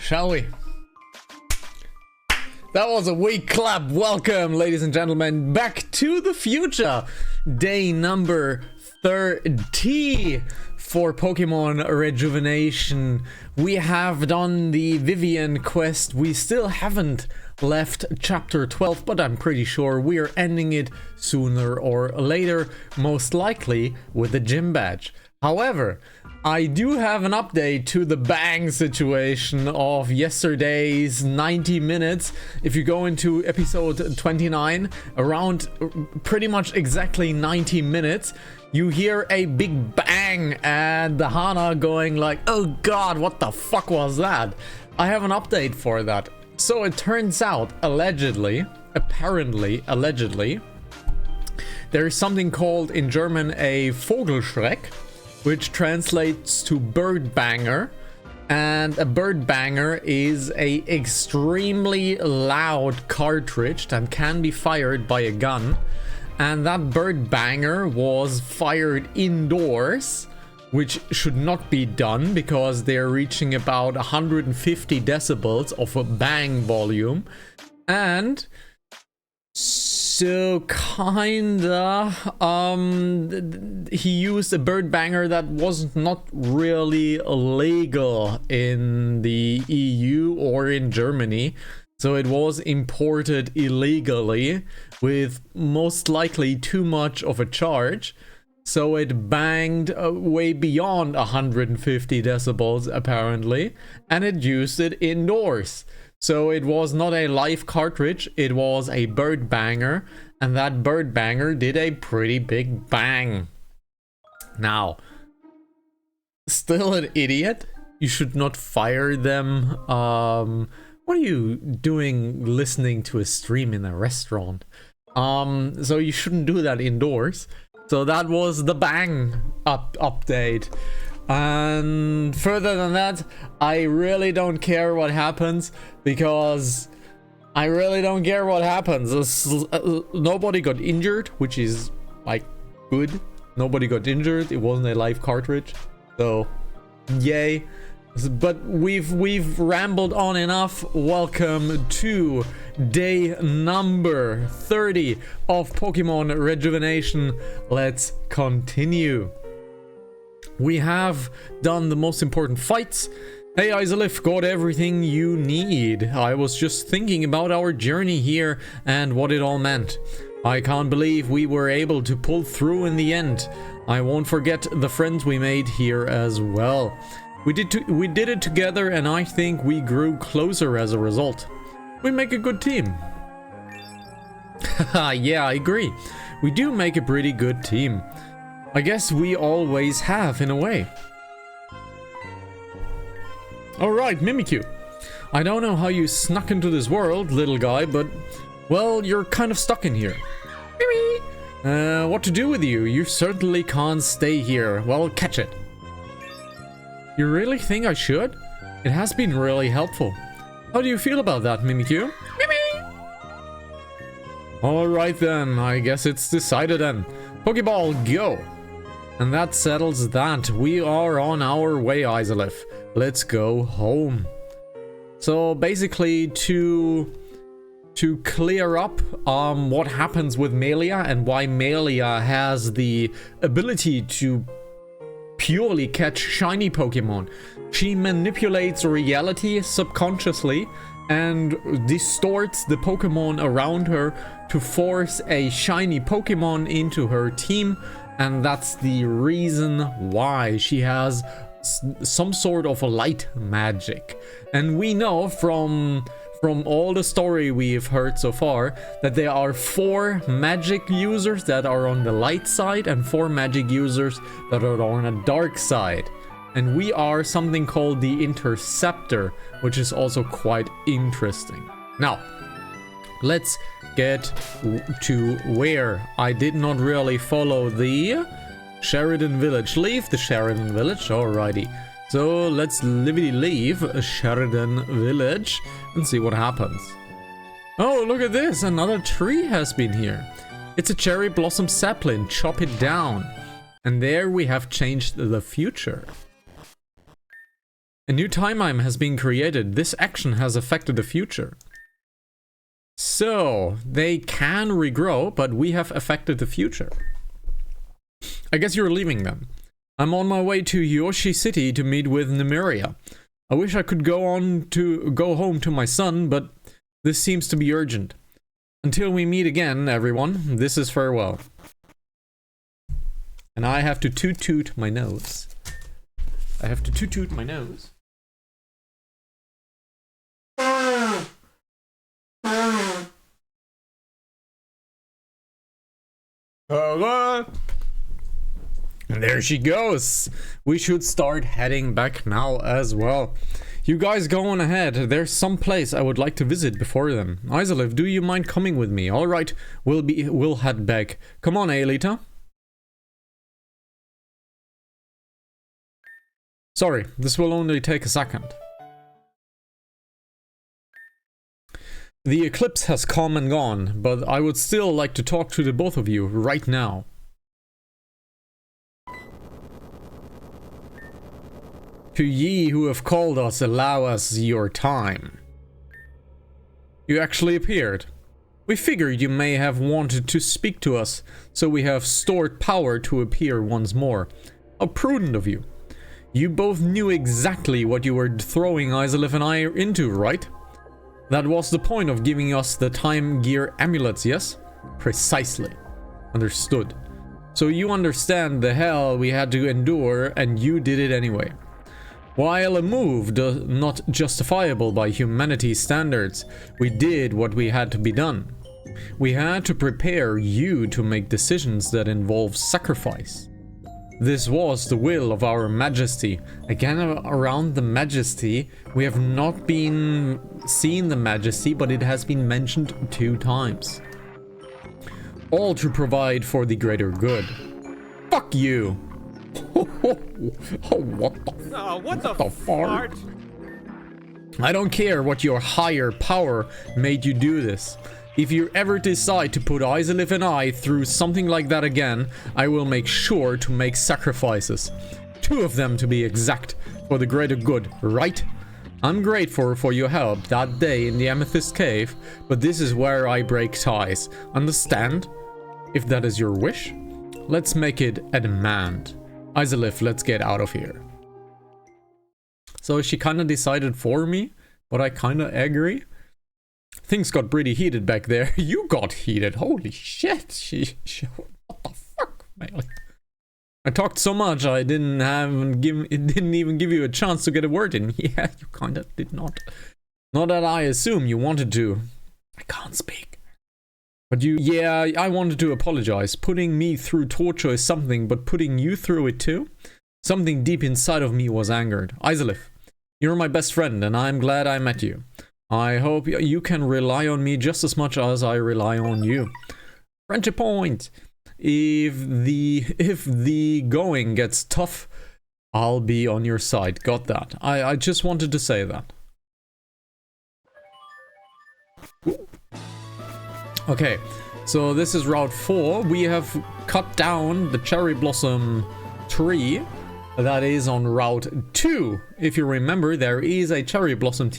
shall we? That was a weak clap. Welcome, ladies and gentlemen, back to the future. Day number 30 for Pokemon Rejuvenation. We have done the Vivian quest. We still haven't left chapter 12, but I'm pretty sure we are ending it sooner or later, most likely with the gym badge. However, I do have an update to the bang situation of yesterday's 90 minutes. If you go into episode 29, around pretty much exactly 90 minutes, you hear a big bang and the Hana going like, oh god, what the fuck was that? I have an update for that. So it turns out, allegedly, there is something called in German a Vogelschreck, which translates to bird banger, and a bird banger is a extremely loud cartridge that can be fired by a gun, and that bird banger was fired indoors, which should not be done because they're reaching about 150 decibels of a bang volume. And so kinda he used a bird banger that was not really legal in the EU or in Germany, so it was imported illegally with most likely too much of a charge, so it banged way beyond 150 decibels apparently, and it used it indoors. So it was not a live cartridge, it was a bird banger, and that bird banger did a pretty big bang. Now, still an idiot? You should not fire them. What are you doing listening to a stream in a restaurant? So you shouldn't do that indoors. So that was the bang update. And further than that, I really don't care what happens, because I really don't care what happens. Nobody got injured, which is like good. Nobody got injured. It wasn't a live cartridge, so yay. But we've rambled on enough. Welcome to day number 30 of Pokemon Rejuvenation. Let's continue. We have done the most important fights. Hey Isolif, got everything you need. I was just thinking about our journey here and what it all meant. I can't believe we were able to pull through in the end. I won't forget the friends we made here as well. We did it together, and I think we grew closer as a result. We make a good team. Haha, yeah, I agree. We do make a pretty good team. I guess we always have, in a way. Alright, Mimikyu. I don't know how you snuck into this world, little guy, but, well, you're kind of stuck in here. Mimi! What to do with you? You certainly can't stay here. Well, catch it. You really think I should? It has been really helpful. How do you feel about that, Mimikyu? Mimi! Alright then, I guess it's decided then. Pokeball, go! And that settles that. We are on our way, Isolif. Let's go home. So basically, to clear up what happens with Melia and why Melia has the ability to purely catch shiny Pokemon. She manipulates reality subconsciously and distorts the Pokemon around her to force a shiny Pokemon into her team, and that's the reason why she has some sort of a light magic. And we know from all the story we've heard so far that there are 4 magic users that are on the light side and 4 magic users that are on a dark side. And we are something called the Interceptor, which is also quite interesting. Now, let's get to where I did not really follow the Sheridan Village. Leave the Sheridan Village, alrighty. So let's leave Sheridan Village and see what happens. Oh, look at this, another tree has been here. It's a cherry blossom sapling, chop it down. And there we have changed the future. A new timeline has been created. This action has affected the future. So, they can regrow, but we have affected the future. I guess you're leaving then. I'm on my way to Yoshi City to meet with Nymeria. I wish I could go home to my son, but this seems to be urgent. Until we meet again, everyone, this is farewell. And I have to toot my nose. I have to toot my nose. And there she goes. We should start heading back now as well. You guys go on ahead. There's some place I would like to visit before then. Izalev, do you mind coming with me? All right, we'll head back. Come on, Aelita. Sorry, this will only take a second. The eclipse has come and gone, but I would still like to talk to the both of you right now. To ye who have called us, allow us your time. You actually appeared. We figured you may have wanted to speak to us, so we have stored power to appear once more. How prudent of you. You both knew exactly what you were throwing Izalev and I into, right? That was the point of giving us the time gear amulets, yes? Precisely. Understood. So you understand the hell we had to endure, and you did it anyway. While a move not justifiable by humanity's standards, we did what we had to be done. We had to prepare you to make decisions that involve sacrifice. This was the will of our Majesty. Again, around the Majesty, we have not been seen the Majesty, but it has been mentioned 2 times. All to provide for the greater good. Fuck you! Oh, what the fart? I don't care what your higher power made you do this. If you ever decide to put Izalev and I through something like that again, I will make sure to make sacrifices. 2 of them to be exact, for the greater good, right? I'm grateful for your help that day in the Amethyst Cave, but this is where I break ties. Understand? If that is your wish, let's make it a demand. Izalev, let's get out of here. So she kinda decided for me, but I kinda agree. Things got pretty heated back there. You got heated. Holy shit. What the fuck, man? I talked so much I didn't even give you a chance to get a word in. Yeah, you kinda did not. Not that I assume you wanted to. I can't speak. But yeah, I wanted to apologize. Putting me through torture is something, but putting you through it too? Something deep inside of me was angered. Izalev, you're my best friend, and I'm glad I met you. I hope you can rely on me just as much as I rely on you. Friendship point. If the going gets tough, I'll be on your side. Got that. I just wanted to say that. Okay, so this is Route 4. We have cut down the cherry blossom tree. That is on Route 2. If you remember, there is a cherry blossom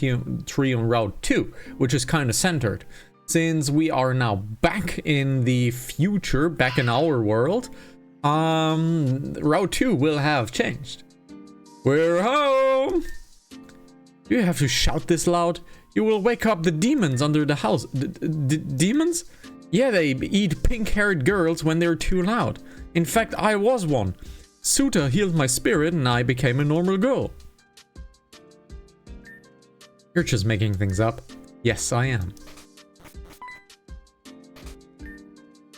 tree on Route 2, which is kind of centered. Since we are now back in the future, back in our world, Route 2 will have changed. We're home! Do you have to shout this loud? You will wake up the demons under the house. Demons? Yeah, they eat pink-haired girls when they're too loud. In fact, I was one. Suta healed my spirit and I became a normal girl. You're just making things up. Yes, I am.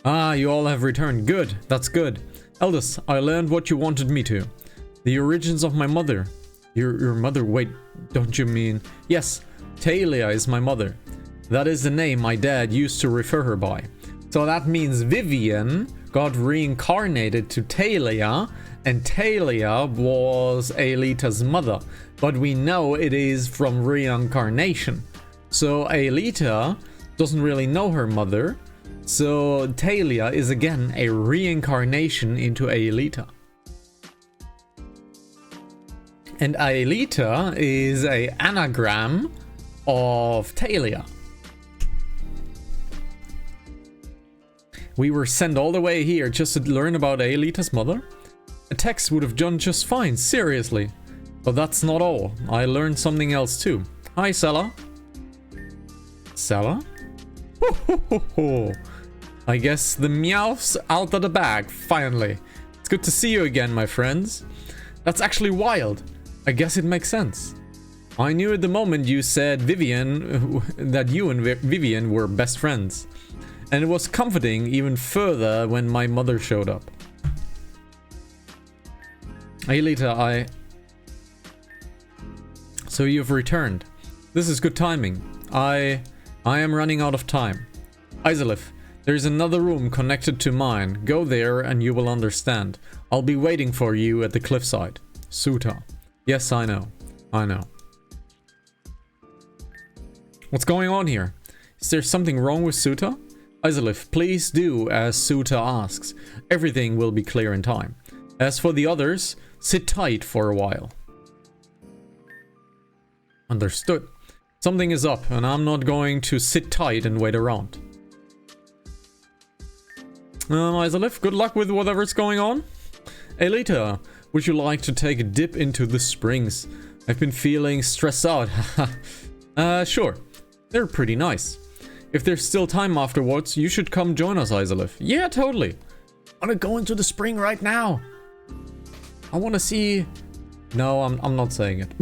Ah, you all have returned. Good, that's good. Eldest, I learned what you wanted me to. The origins of my mother. Your mother? Wait, don't you mean... Yes, Talia is my mother. That is the name my dad used to refer her by. So that means Vivian got reincarnated to Talia, and Talia was Aelita's mother, but we know it is from reincarnation. So Aelita doesn't really know her mother, so Talia is again a reincarnation into Aelita. And Aelita is a anagram of Talia. We were sent all the way here just to learn about Aelita's mother? A text would have done just fine, seriously. But that's not all. I learned something else too. Hi, Sella. Sella? Ho, ho, ho, ho. I guess the meow's out of the bag, finally. It's good to see you again, my friends. That's actually wild. I guess it makes sense. I knew at the moment you said Vivian, that you and Vivian were best friends. And it was comforting even further when my mother showed up. Aelita, So you've returned. This is good timing. I am running out of time. Isolith, there's another room connected to mine. Go there and you will understand. I'll be waiting for you at the cliffside. Suta. Yes, I know. I know. What's going on here? Is there something wrong with Suta? Isolith, please do as Suta asks. Everything will be clear in time. As for the others, sit tight for a while. Understood. Something is up, and I'm not going to sit tight and wait around. Isolith, good luck with whatever's going on. Aelita, would you like to take a dip into the springs? I've been feeling stressed out. Sure. They're pretty nice. If there's still time afterwards, you should come join us, Isolith. Yeah, totally. I wanna go into the spring right now. I wanna see... No, I'm not saying it.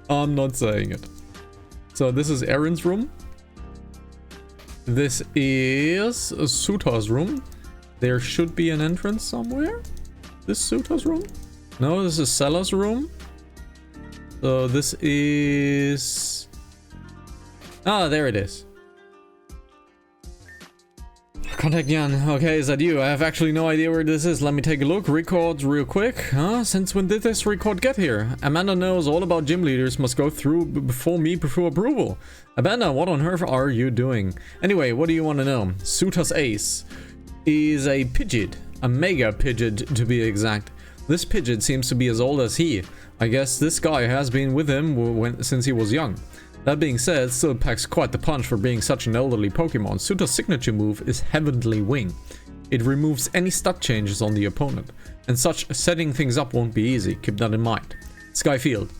I'm not saying it. So this is Erin's room. This is Suta's room. There should be an entrance somewhere. This Suta's room? No, this is Sella's room. So this is... Ah, there it is. Contact Jan. Okay, is that you? I have actually no idea where this is. Let me take a look. Records real quick. Huh? Since when did this record get here? Amanda knows all about gym leaders. Must go through before me before approval. Amanda, what on earth are you doing? Anyway, what do you want to know? Suta's ace is a Pidgeot. A mega Pidgeot to be exact. This Pidgeot seems to be as old as he. I guess this guy has been with him since he was young. That being said, still packs quite the punch for being such an elderly Pokemon. Suta's signature move is Heavenly Wing. It removes any stat changes on the opponent, and such setting things up won't be easy, keep that in mind. Sky Field.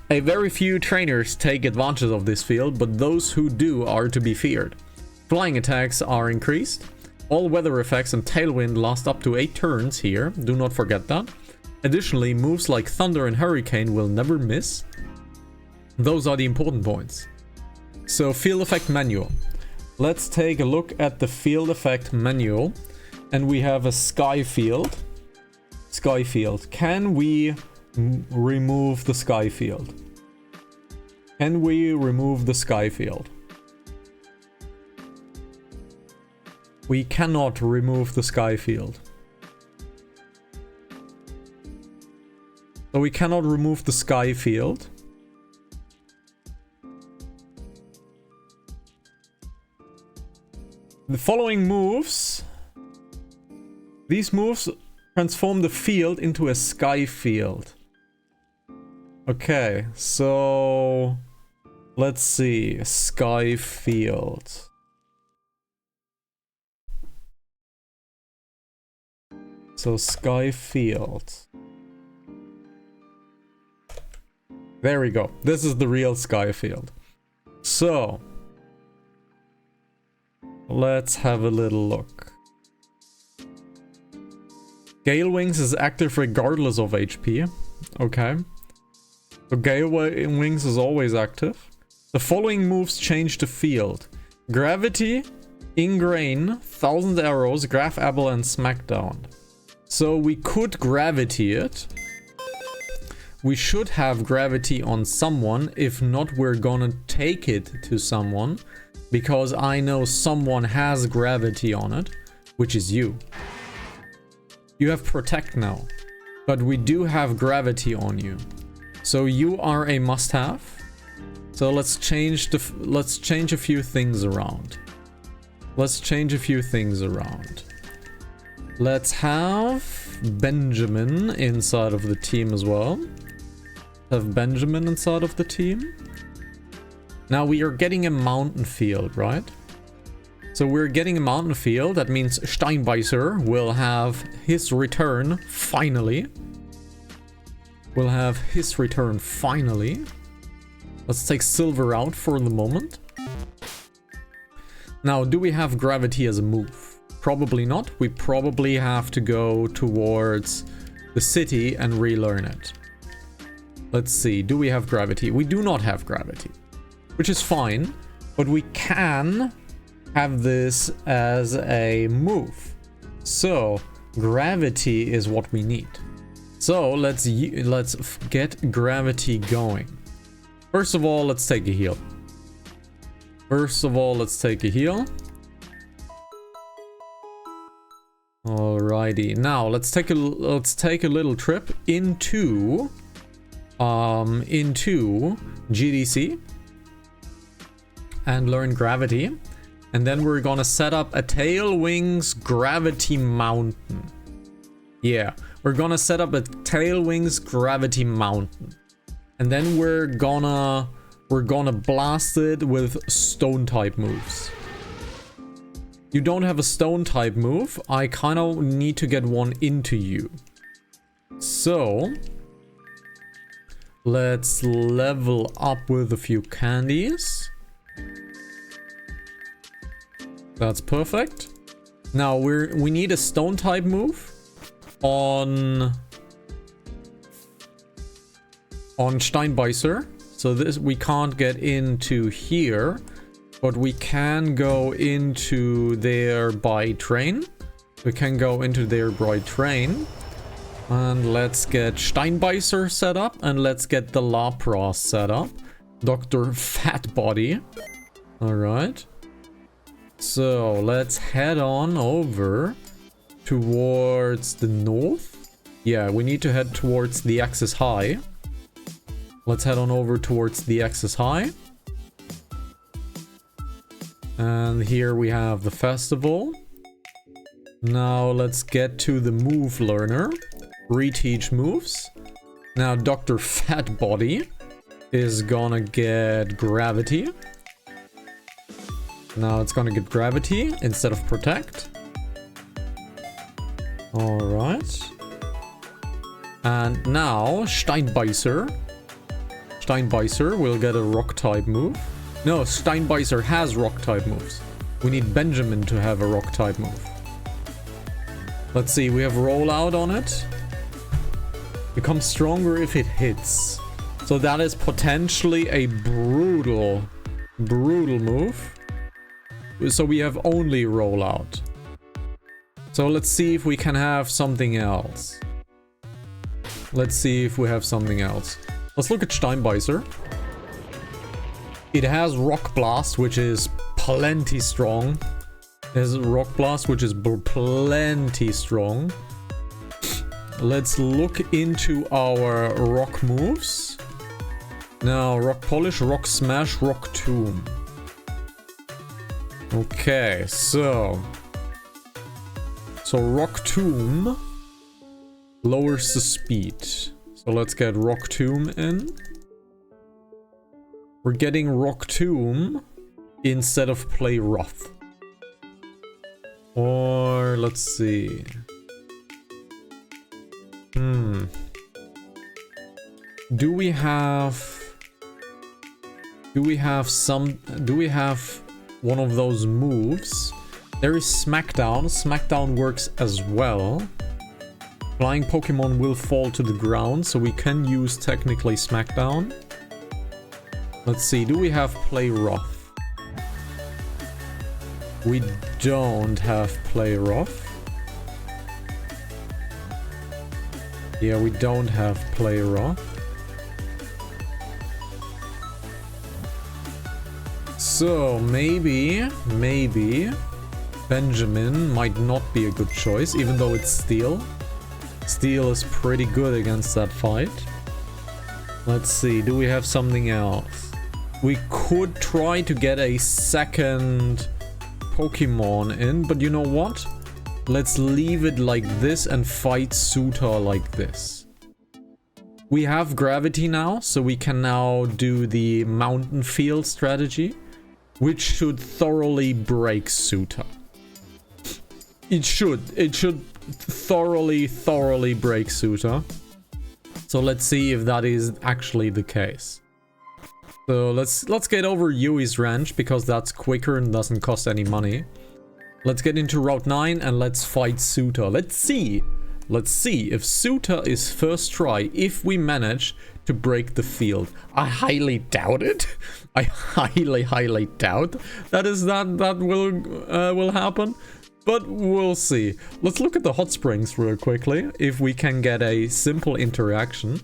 A very few trainers take advantage of this field, but those who do are to be feared. Flying attacks are increased. All weather effects and Tailwind last up to 8 turns here, do not forget that. Additionally, moves like Thunder and Hurricane will never miss. Those are the important points. So, field effect manual. Let's take a look at the field effect manual. And we have a sky field. Sky field. Can we remove the sky field? Can we remove the sky field? We cannot remove the sky field. So we cannot remove the sky field. The following moves, these moves transform the field into a sky field. Okay, so let's see, sky field. So sky field. There we go. This is the real sky field. So let's have a little look. Gale Wings is active regardless of HP. Okay. So Gale Wings is always active. The following moves change the field. Gravity, Ingrain, 1000 Arrows, Graph Apple, and Smackdown. So we could Gravity it. We should have Gravity on someone. If not, we're gonna take it to someone. Because I know someone has Gravity on it. Which is you. You have Protect now. But we do have Gravity on you. So you are a must-have. So let's change a few things around. Let's change a few things around. Let's have Benjamin inside of the team as well. Have Benjamin inside of the team. Now we are getting a mountain field, right? So we're getting a mountain field. That means Steinbeißer will have his return finally. Will have his return finally. Let's take silver out for the moment. Now, do we have gravity as a move? Probably not. We probably have to go towards the city and relearn it. Let's see. Do we have gravity? We do not have gravity, which is fine, but we can have this as a move. So gravity is what we need. So let's get gravity going. First of all, let's take a heal. Alrighty, now let's take a little trip into GDC and learn gravity, and then we're gonna set up a Tailwings gravity mountain. Yeah, we're gonna set up a Tailwings gravity mountain, and then we're gonna blast it with stone type moves. You don't have a stone type move. I kind of need to get one into you. So let's level up with a few candies. That's perfect. Now we need a stone type move on Steinbeißer. So this we can't get into here, but we can go into there by train. And let's get Steinbeißer set up, and let's get the Lapras set up. Dr. Fatbody. Alright. So let's head on over towards the north. Yeah, we need to head towards the Axis High. Let's head on over towards the Axis High. And here we have the festival. Now let's get to the move learner. Reteach moves. Now Dr. Fatbody is gonna get gravity. Now it's gonna get gravity instead of protect. Alright. And now Steinbeißer will get a rock type move. No, Steinbeißer has rock type moves. We need Benjamin to have a rock type move. Let's see, we have rollout on it. Becomes stronger if it hits. So that is potentially a brutal move. So we have only rollout. So let's see if we can have something else. Let's look at Steinbeißer. It has Rock Blast, which is plenty strong. There's Rock Blast, which is plenty strong. Let's look into our rock moves. Now, Rock Polish, Rock Smash, Rock Tomb. Okay, so Rock Tomb lowers the speed. So let's get Rock Tomb in. We're getting Rock Tomb instead of Play Rough. Or let's see. Do we have one of those moves? There is Smackdown. Smackdown works as well. Flying Pokemon will fall to the ground, so we can use technically Smackdown. Let's see, do we have Play Rough? We don't have Play Rough. Yeah, we don't have Play Rough. So maybe Benjamin might not be a good choice, even though it's Steel. Steel is pretty good against that fight. Let's see, do we have something else? We could try to get a second Pokemon in, but you know what? Let's leave it like this and fight Suta like this. We have gravity now, so we can now do the mountain field strategy, which should thoroughly break Suta. It should thoroughly break Suta. So let's see if that is actually the case. So let's get over Yui's ranch, because that's quicker and doesn't cost any money. Let's get into Route 9 and let's fight Suta. Let's see if Suta is first try, if we manage to break the field. I highly doubt it. I highly doubt that will happen. But we'll see. Let's look at the hot springs real quickly, if we can get a simple interaction.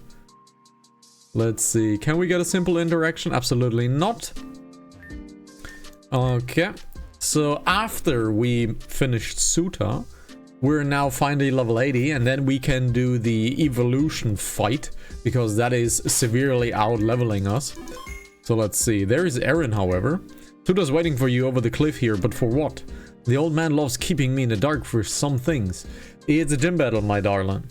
Let's see, can we get a simple interaction? Absolutely not. Okay, so after we finished Suta, we're now finally level 80, and then we can do the evolution fight, because that is severely out-leveling us. So let's see, there is Eren, however. Suta's waiting for you over the cliff here, but for what? The old man loves keeping me in the dark for some things. It's a gym battle, my darling.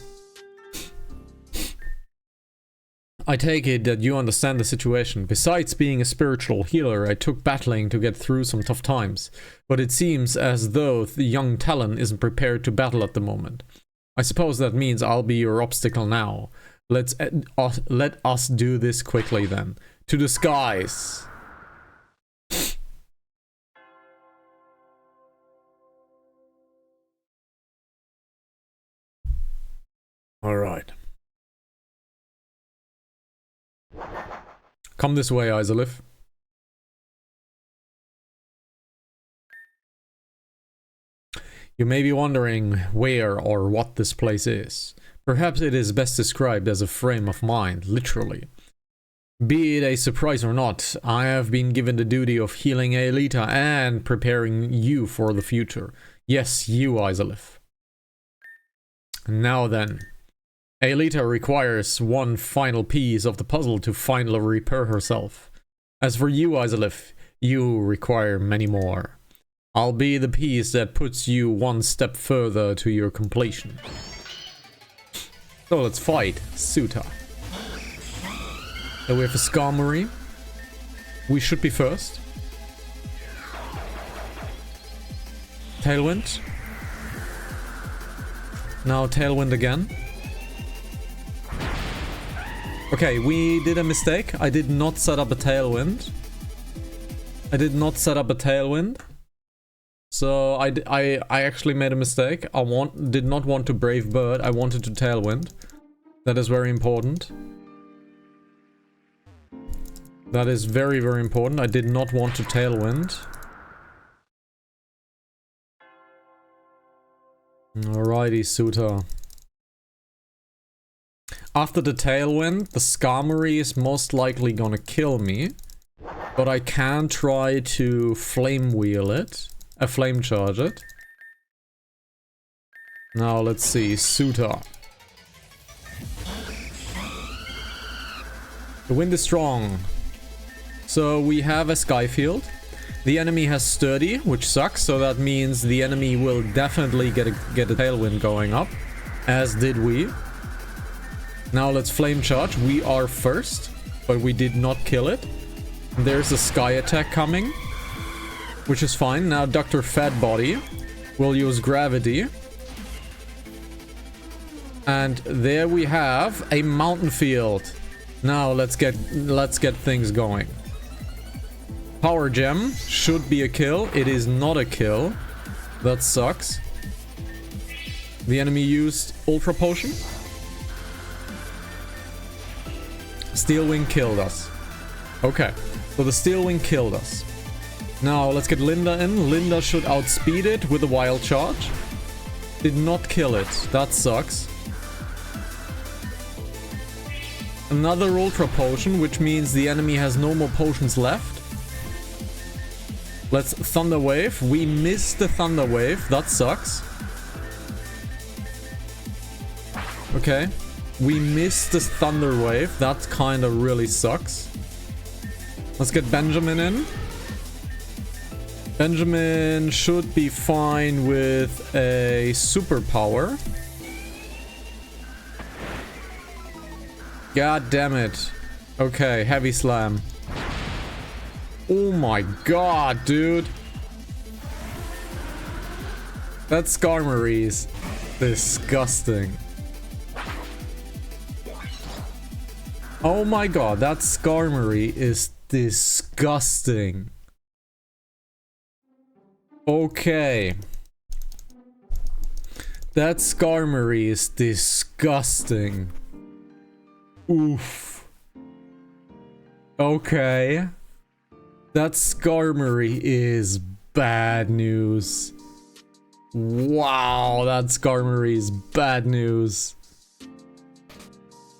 I take it that you understand the situation. Besides being a spiritual healer, I took battling to get through some tough times. But it seems as though the young Talon isn't prepared to battle at the moment. I suppose that means I'll be your obstacle now. Let us do this quickly then. To the skies! Alright. Come this way, Isolith. You may be wondering where or what this place is. Perhaps it is best described as a frame of mind, literally. Be it a surprise or not, I have been given the duty of healing Aelita and preparing you for the future. Yes, you, Isolith. Now then. Aelita requires one final piece of the puzzle to finally repair herself. As for you, Isolith, you require many more. I'll be the piece that puts you one step further to your completion. So let's fight Suta. Then we have a Skarmory. We should be first. Tailwind. Now Tailwind again. Okay, we did a mistake. I did not set up a Tailwind. So I actually made a mistake. I did not want to Brave Bird. I wanted to Tailwind. That is very important. That is very, very important. I did not want to Tailwind. Alrighty, Suta. After the Tailwind, the Skarmory is most likely gonna kill me. But I can try to Flame Wheel it. Flame Charge it. Now let's see, Suta. The wind is strong. So we have a Sky Field. The enemy has Sturdy, which sucks, so that means the enemy will definitely get a Tailwind going up. As did we. Now let's Flame Charge. We are first, but we did not kill it. There's a Sky Attack coming, which is fine. Now Dr. Fatbody will use Gravity. And there we have a Mountain Field. Now let's get things going. Power Gem should be a kill. It is not a kill. That sucks. The enemy used Ultra Potion. Steel Wing killed us. Okay, so the Steel Wing killed us. Now let's get Linda in. Linda should outspeed it with a Wild Charge. Did not kill it. That sucks. Another Ultra Potion, which means the enemy has no more potions left. Let's Thunder Wave. We missed the Thunder Wave. That sucks. Okay. We missed this Thunder Wave. That kind of really sucks. Let's get Benjamin in. Benjamin should be fine with a superpower. God damn it. Okay, heavy slam. Oh my god, dude. That Skarmory's disgusting. Oh my god, that Skarmory is disgusting. Okay. That Skarmory is disgusting. Oof. Okay. That Skarmory is bad news. Wow, that Skarmory is bad news.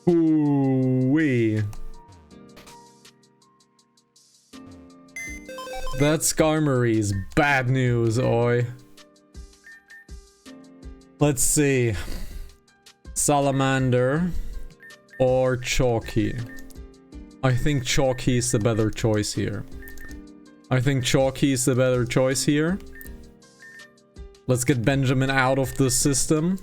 Ooh-wee. That Skarmory is bad news, oi. Let's see. Salamander or Chalky. I think Chalky is the better choice here. Let's get Benjamin out of the system.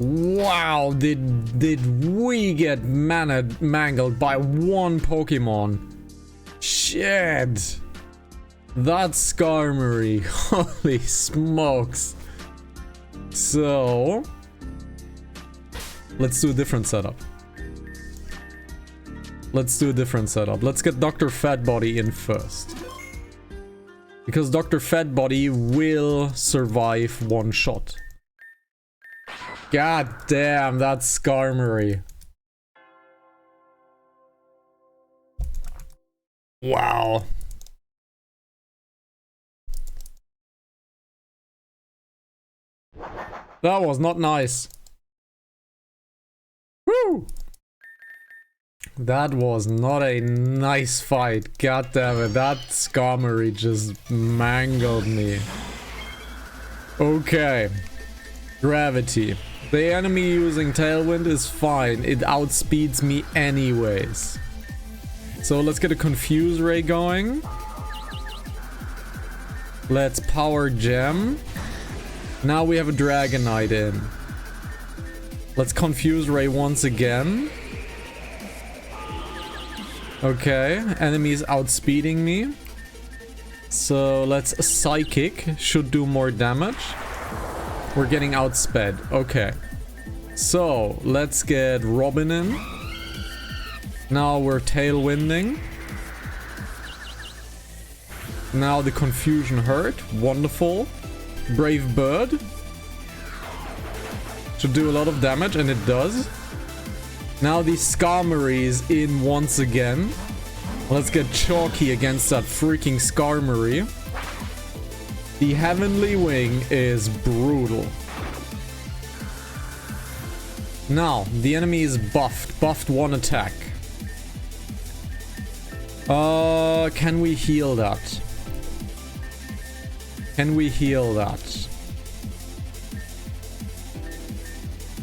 Wow, did we get mangled by one Pokemon? Shit. That Skarmory. Holy smokes. So, let's do a different setup. Let's get Dr. Fatbody in first. Because Dr. Fatbody will survive one shot. God damn, that Skarmory. Wow. That was not nice. Woo! That was not a nice fight. God damn it, that Skarmory just mangled me. Okay. Gravity. The enemy using Tailwind is fine. It outspeeds me anyways. So let's get a Confuse Ray going. Let's Power Gem. Now we have a Dragonite in. Let's Confuse Ray once again. Okay, enemy's outspeeding me. So let's Psychic. Should do more damage. We're getting outsped. Okay. So let's get Robin in. Now we're Tailwinding. Now the Confusion hurt. Wonderful. Brave Bird. Should do a lot of damage, and it does. Now the Skarmory is in once again. Let's get Chalky against that freaking Skarmory. The Heavenly Wing is brutal. Now, the enemy is buffed. Buffed one attack. Can we heal that?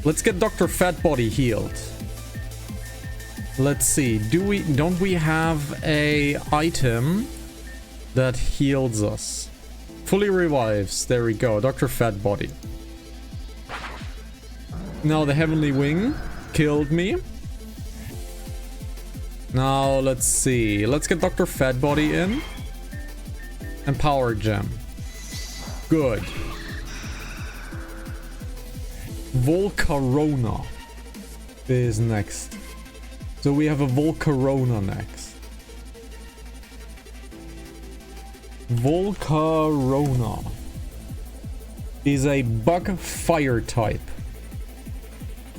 Let's get Dr. Fatbody healed. Let's see. Don't we have a item that heals us? Fully revives. There we go. Dr. Fatbody. Now the Heavenly Wing killed me. Now let's see. Let's get Dr. Fatbody in. And Power Gem. Good. Volcarona is next. So we have a Volcarona next. Volcarona is a bug fire type.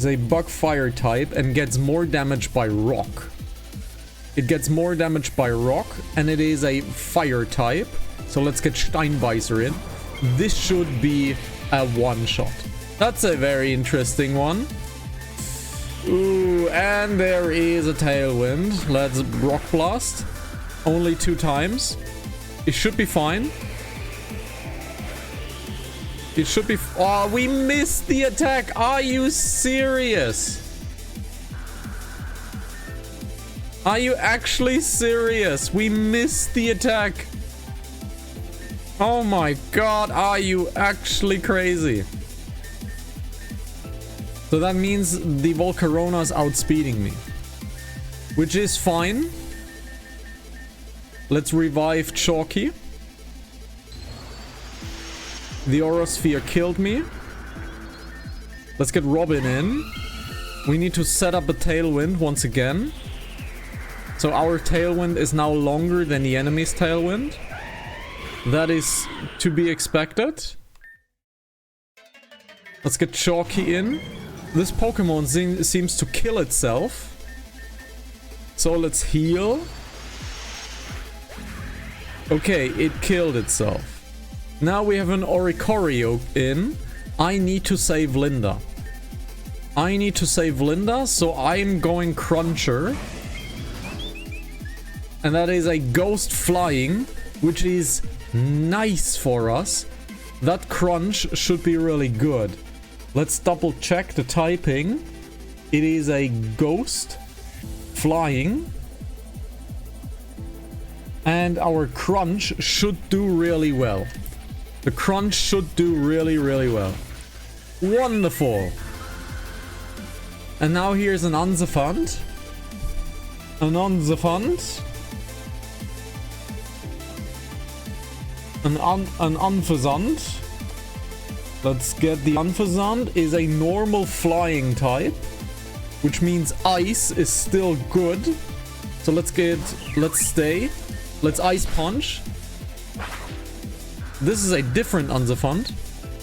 And gets more damage by rock. And it is a fire type. So let's get Steinbeißer in. This should be a one-shot. That's a very interesting one. Ooh, and there is a Tailwind. Let's Rock Blast. Only 2 times. It should be fine. Oh, we missed the attack. Are you serious? Are you actually serious? We missed the attack. Oh my god, are you actually crazy? So that means the Volcarona is outspeeding me. Which is fine. Let's revive Chalky. The Aurasphere killed me. Let's get Robin in. We need to set up a Tailwind once again. So our Tailwind is now longer than the enemy's Tailwind. That is to be expected. Let's get Chalky in. This Pokemon seems to kill itself. So let's heal. Okay, it killed itself. Now we have an Oricorio in. I need to save Linda. I need to save Linda, so I'm going Cruncher. And that is a Ghost Flying, which is nice for us. That Crunch should be really good. Let's double check the typing. It is a Ghost Flying. And our Crunch should do really well. The Crunch should do really, really well. Wonderful. And now here's an Unzafant. An Unzafant. An Unfazant. Let's get the Unfazant. Is a normal flying type. Which means ice is still good. So let's stay. Let's Ice Punch. This is a different Unzafant.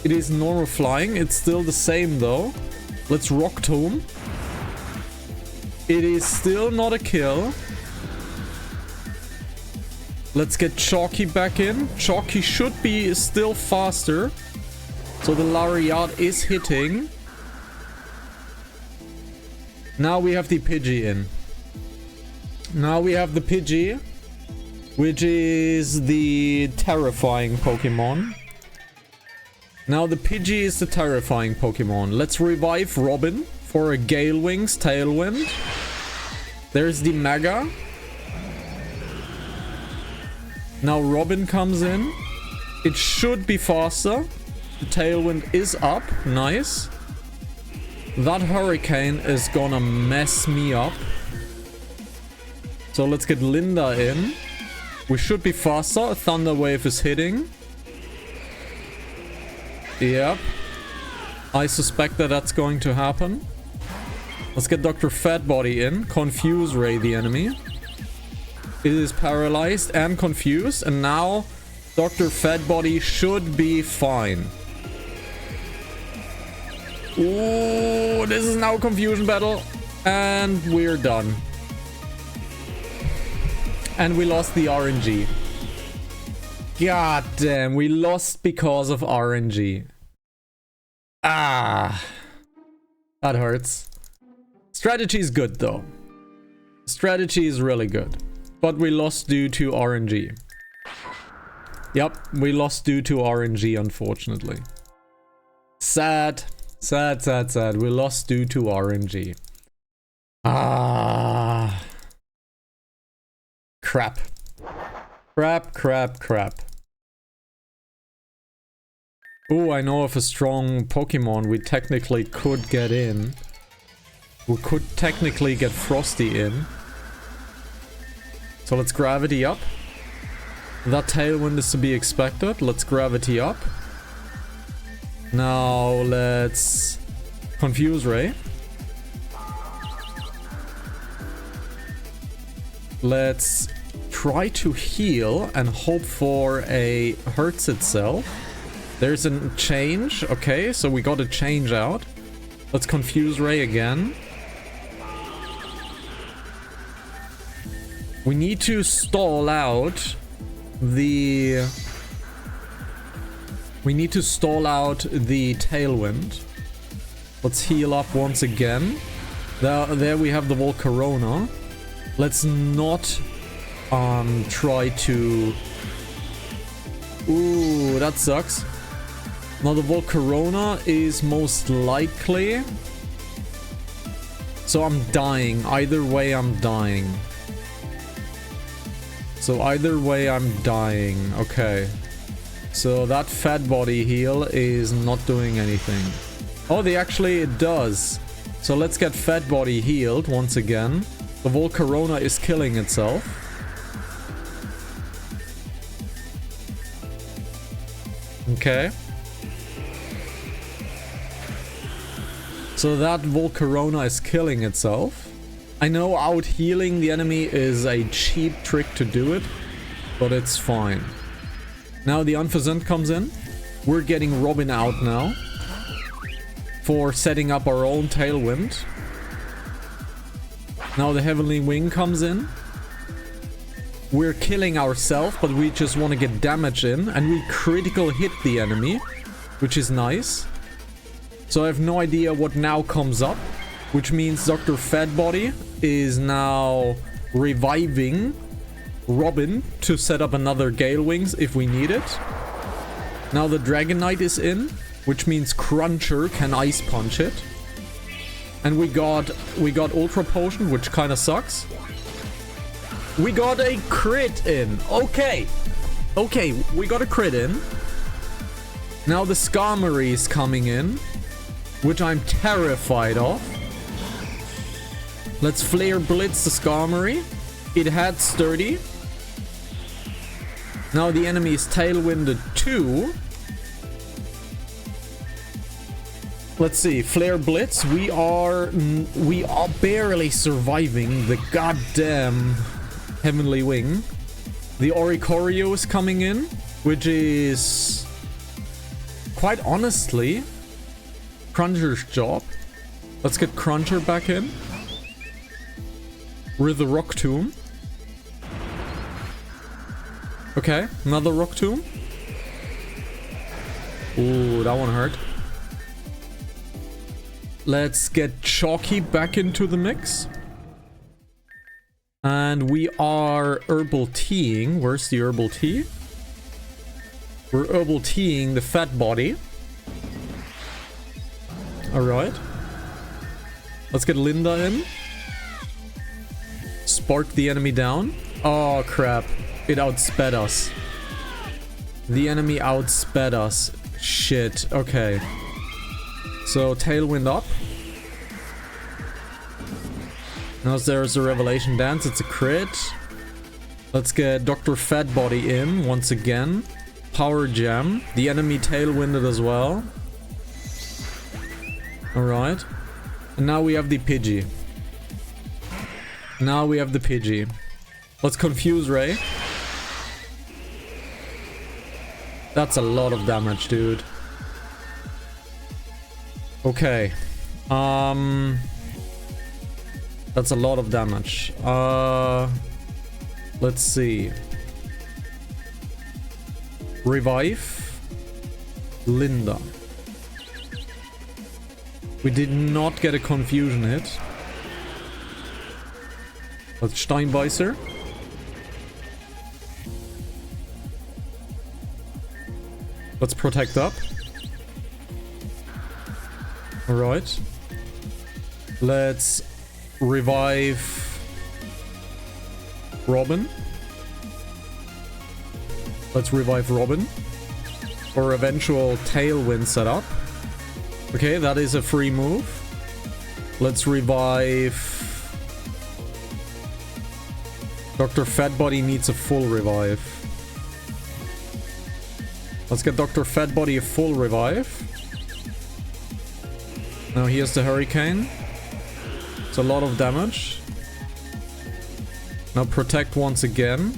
It is normal flying. It's still the same though. Let's Rock Tomb. It is still not a kill. Let's get Chalky back in. Chalky should be still faster. So the Lariat is hitting. Now we have the Pidgey in. Now we have the Pidgey, which is the terrifying Pokemon. Now the Pidgey is the terrifying Pokemon. Let's revive Robin for a Gale Wings Tailwind. There's the Mega. Now Robin comes in. It should be faster. The Tailwind is up. Nice. That Hurricane is gonna mess me up. So let's get Linda in. We should be faster. Thunder Wave is hitting. Yep. I suspect that that's going to happen. Let's get Dr. Fatbody in. Confuse Ray the enemy. It is paralyzed and confused. And now Dr. Fatbody should be fine. Ooh, this is now a confusion battle. And we're done. And we lost the RNG. God damn, we lost because of RNG. Ah. That hurts. Strategy is good though. Strategy is really good. But we lost due to RNG. Yep, we lost due to RNG, unfortunately. Sad. Sad, sad, sad. We lost due to RNG. Ah. Crap. Crap, crap, crap. Oh, I know of a strong Pokemon we technically could get in. We could technically get Frosty in. So let's Gravity up. That Tailwind is to be expected. Let's Gravity up. Now let's Confuse Ray. Let's try to heal and hope for a hurts itself. There's a change. Okay, so we got a change out. Let's Confuse Ray again. We need to stall out the... We need to stall out the Tailwind. Let's heal up once again. There we have the Volcarona. Let's not try to... Ooh, that sucks. Now the Volcarona is most likely... So I'm dying. Either way I'm dying. So either way I'm dying. Okay. So that fat body heal is not doing anything. Oh, it does. So let's get fat body healed once again. The Volcarona is killing itself. Okay. So that Volcarona is killing itself. I know out healing the enemy is a cheap trick to do it, but it's fine. Now the Unversant comes in. We're getting Robin out now for setting up our own Tailwind. Now the Heavenly Wing comes in. We're killing ourselves, but we just want to get damage in, and we critical hit the enemy, which is nice. So I have no idea what now comes up, which means Dr. Fatbody is now reviving Robin to set up another Gale Wings if we need it. Now the Dragon Knight is in, which means Cruncher can Ice Punch it. And we got Ultra Potion, which kind of sucks. We got a crit in. Okay, we got a crit in. Now the Skarmory is coming in, which I'm terrified of. Let's Flare Blitz the Skarmory. It had Sturdy. Now the enemy is Tailwinded 2. Let's see, Flare Blitz. We are barely surviving the goddamn Heavenly Wing. The Oricorio is coming in, which is quite honestly Cruncher's job. Let's get Cruncher back in with the Rock Tomb. Okay, another Rock Tomb. Ooh, that one hurt. Let's get Chalky back into the mix. And we are Herbal Teaing. Where's the Herbal Tea? We're Herbal Teaing the Fat Body. Alright. Let's get Linda in. Spark the enemy down. Oh, crap. It outsped us. The enemy outsped us. Shit. Okay. So, Tailwind up. Now there's a Revelation Dance. It's a crit. Let's get Dr. Fatbody in once again. Power Gem. The enemy Tailwinded as well. Alright. And now we have the Pidgey. Let's Confuse Ray. That's a lot of damage, dude. Okay. That's a lot of damage. Let's see. Revive. Linda. We did not get a confusion hit. Let's Steinbeißer. Let's protect up. Alright. Let's revive Robin. Let's revive Robin for eventual Tailwind setup. Okay, that is a free move. Let's revive... Dr. Fatbody needs a full revive. Let's get Dr. Fatbody a full revive. Now here's the Hurricane. It's a lot of damage. Now protect once again.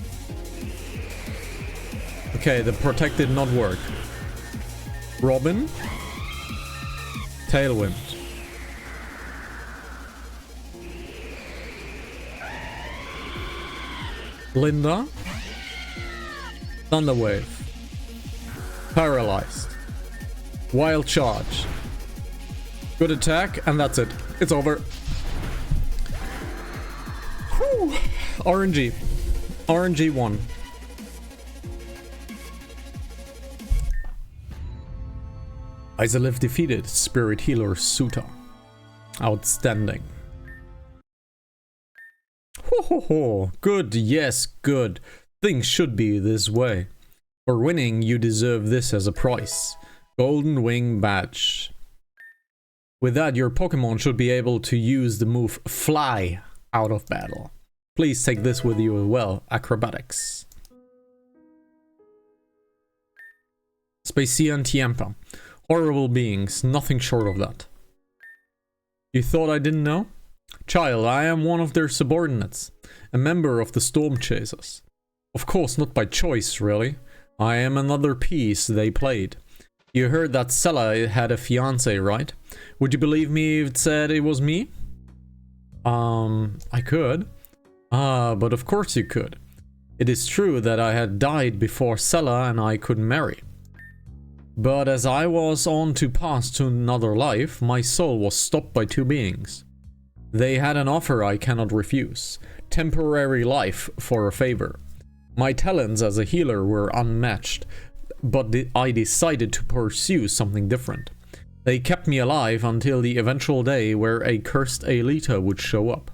Okay, the protect did not work. Robin. Tailwind. Linda. Thunderwave. Paralyzed. Wild Charge. Good attack, and that's it. It's over. Whew. RNG. RNG 1. Izalith defeated Spirit Healer Suta. Outstanding. Ho ho ho. Good, yes, good. Things should be this way. For winning, you deserve this as a prize. Golden Wing Badge. With that, your Pokemon should be able to use the move Fly out of battle. Please take this with you as well. Acrobatics. Spacia and Tiempa. Horrible beings, nothing short of that. You thought I didn't know? Child, I am one of their subordinates. A member of the Storm Chasers. Of course, not by choice, really. I am another piece they played. You heard that Sella had a fiancé, right? Would you believe me if it said it was me? I could. But of course you could. It is true that I had died before Sella and I could marry. But as I was on to pass to another life, my soul was stopped by two beings. They had an offer I cannot refuse. Temporary life for a favor. My talents as a healer were unmatched, but I decided to pursue something different. They kept me alive until the eventual day where a cursed Aelita would show up.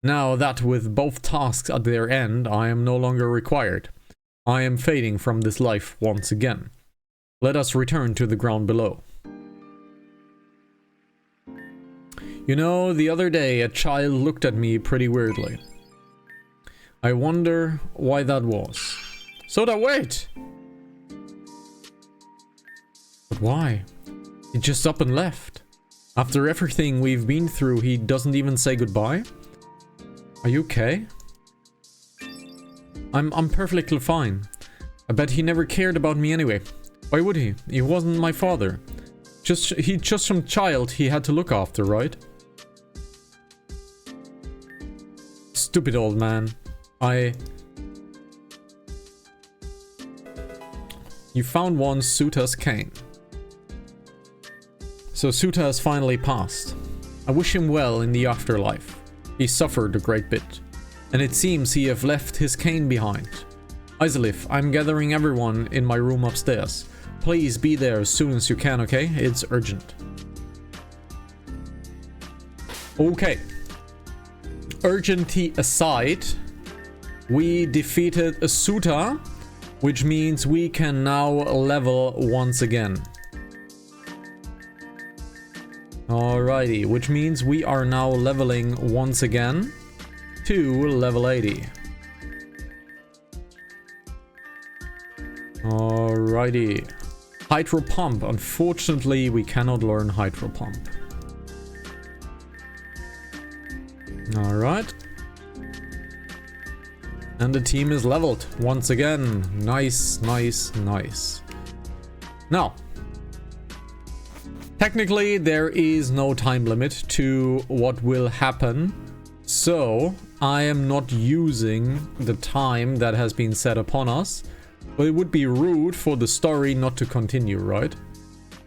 Now that with both tasks at their end, I am no longer required. I am fading from this life once again. Let us return to the ground below. You know, the other day a child looked at me pretty weirdly. I wonder why that was. Soda, wait! But why? He just up and left. After everything we've been through, he doesn't even say goodbye? Are you okay? I'm perfectly fine. I bet he never cared about me anyway. Why would he? He wasn't my father. He just some child he had to look after, right? Stupid old man. You found one Suta's cane. So Suta has finally passed. I wish him well in the afterlife. He suffered a great bit. And it seems he have left his cane behind. Isolif, I'm gathering everyone in my room upstairs. Please be there as soon as you can, okay? It's urgent. Okay. Urgency aside, we defeated Asuta, which means we can now level once again. Alrighty, which means we are now leveling once again to level 80. Alrighty. Hydro Pump. Unfortunately, we cannot learn Hydro Pump. Alright. And the team is leveled once again. Nice, nice, nice. Now, technically there is no time limit to what will happen. So, I am not using the time that has been set upon us. But it would be rude for the story not to continue, right?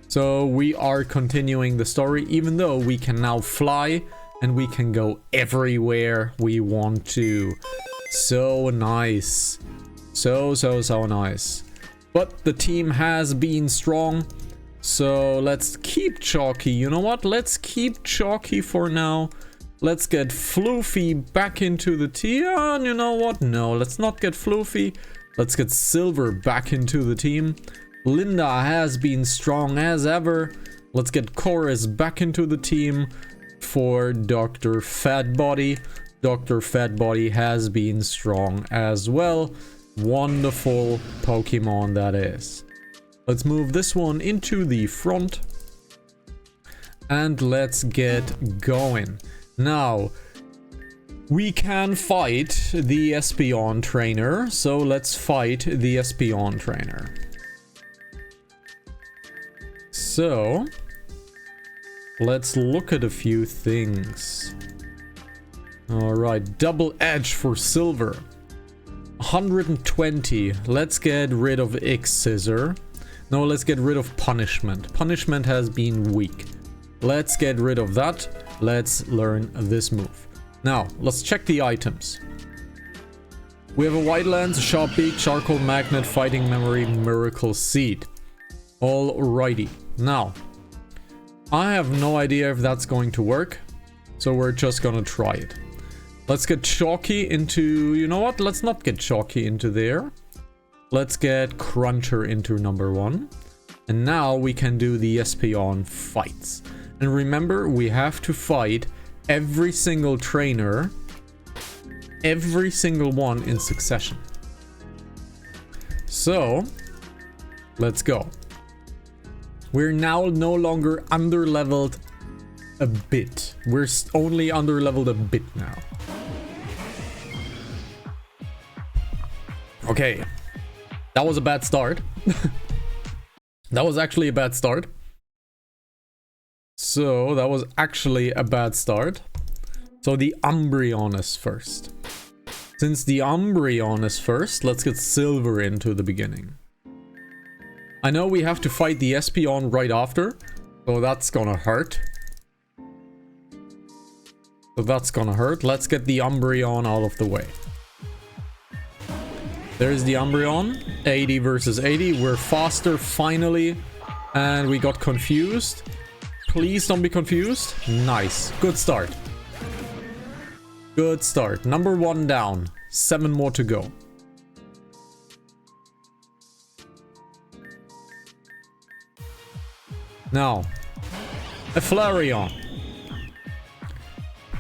So we are continuing the story, even though we can now fly and we can go everywhere we want to. So nice. So nice. But the team has been strong. So let's keep Chalky. You know what? Let's keep Chalky for now. Let's get Floofy back into the team. And you know what? No, let's not get Floofy. Let's get Silver back into the team. Linda has been strong as ever. Let's get Chorus back into the team for Dr. Fatbody. Dr. Fatbody has been strong as well. Wonderful Pokemon that is. Let's move this one into the front. And let's get going. Now, we can fight the Espeon trainer, so let's fight the Espeon trainer. So, let's look at a few things. Alright, double edge for Silver. 120. Let's get rid of X-Scissor. No, let's get rid of Punishment. Punishment has been weak. Let's get rid of that. Let's learn this move. Now, let's check the items. We have a White Lens, a Sharp Beak, Charcoal Magnet, Fighting Memory, Miracle Seed. Alrighty. Now, I have no idea if that's going to work, so we're just gonna try it. Let's get Chalky into... You know what? Let's not get Chalky into there. Let's get Cruncher into number 1. And now we can do the Espeon fights. And remember, we have to fight every single trainer, every single one in succession. So, let's go. We're now no longer under-leveled a bit. We're only under-leveled a bit now. Okay. That was a bad start. That was actually a bad start. So, that was actually a bad start. So, the Umbreon is first. Since the Umbreon is first, let's get Silver into the beginning. I know we have to fight the Espeon right after, so that's gonna hurt. Let's get the Umbreon out of the way. There's the Umbreon. 80 versus 80. We're faster, finally. And we got confused. Please don't be confused. Nice. Good start. Good start. Number 1 down. 7 more to go. Now, a Flareon.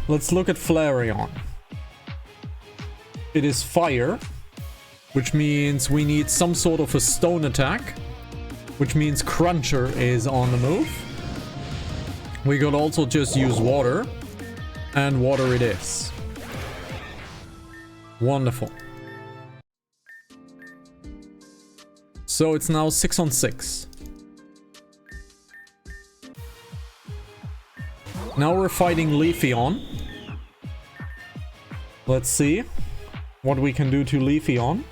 Let's look at Flareon. It is fire, which means we need some sort of a stone attack, which means Cruncher is on the move. We could also just use water, and water it is. Wonderful. So it's now 6 on 6. Now we're fighting Leafeon. Let's see what we can do to Leafeon.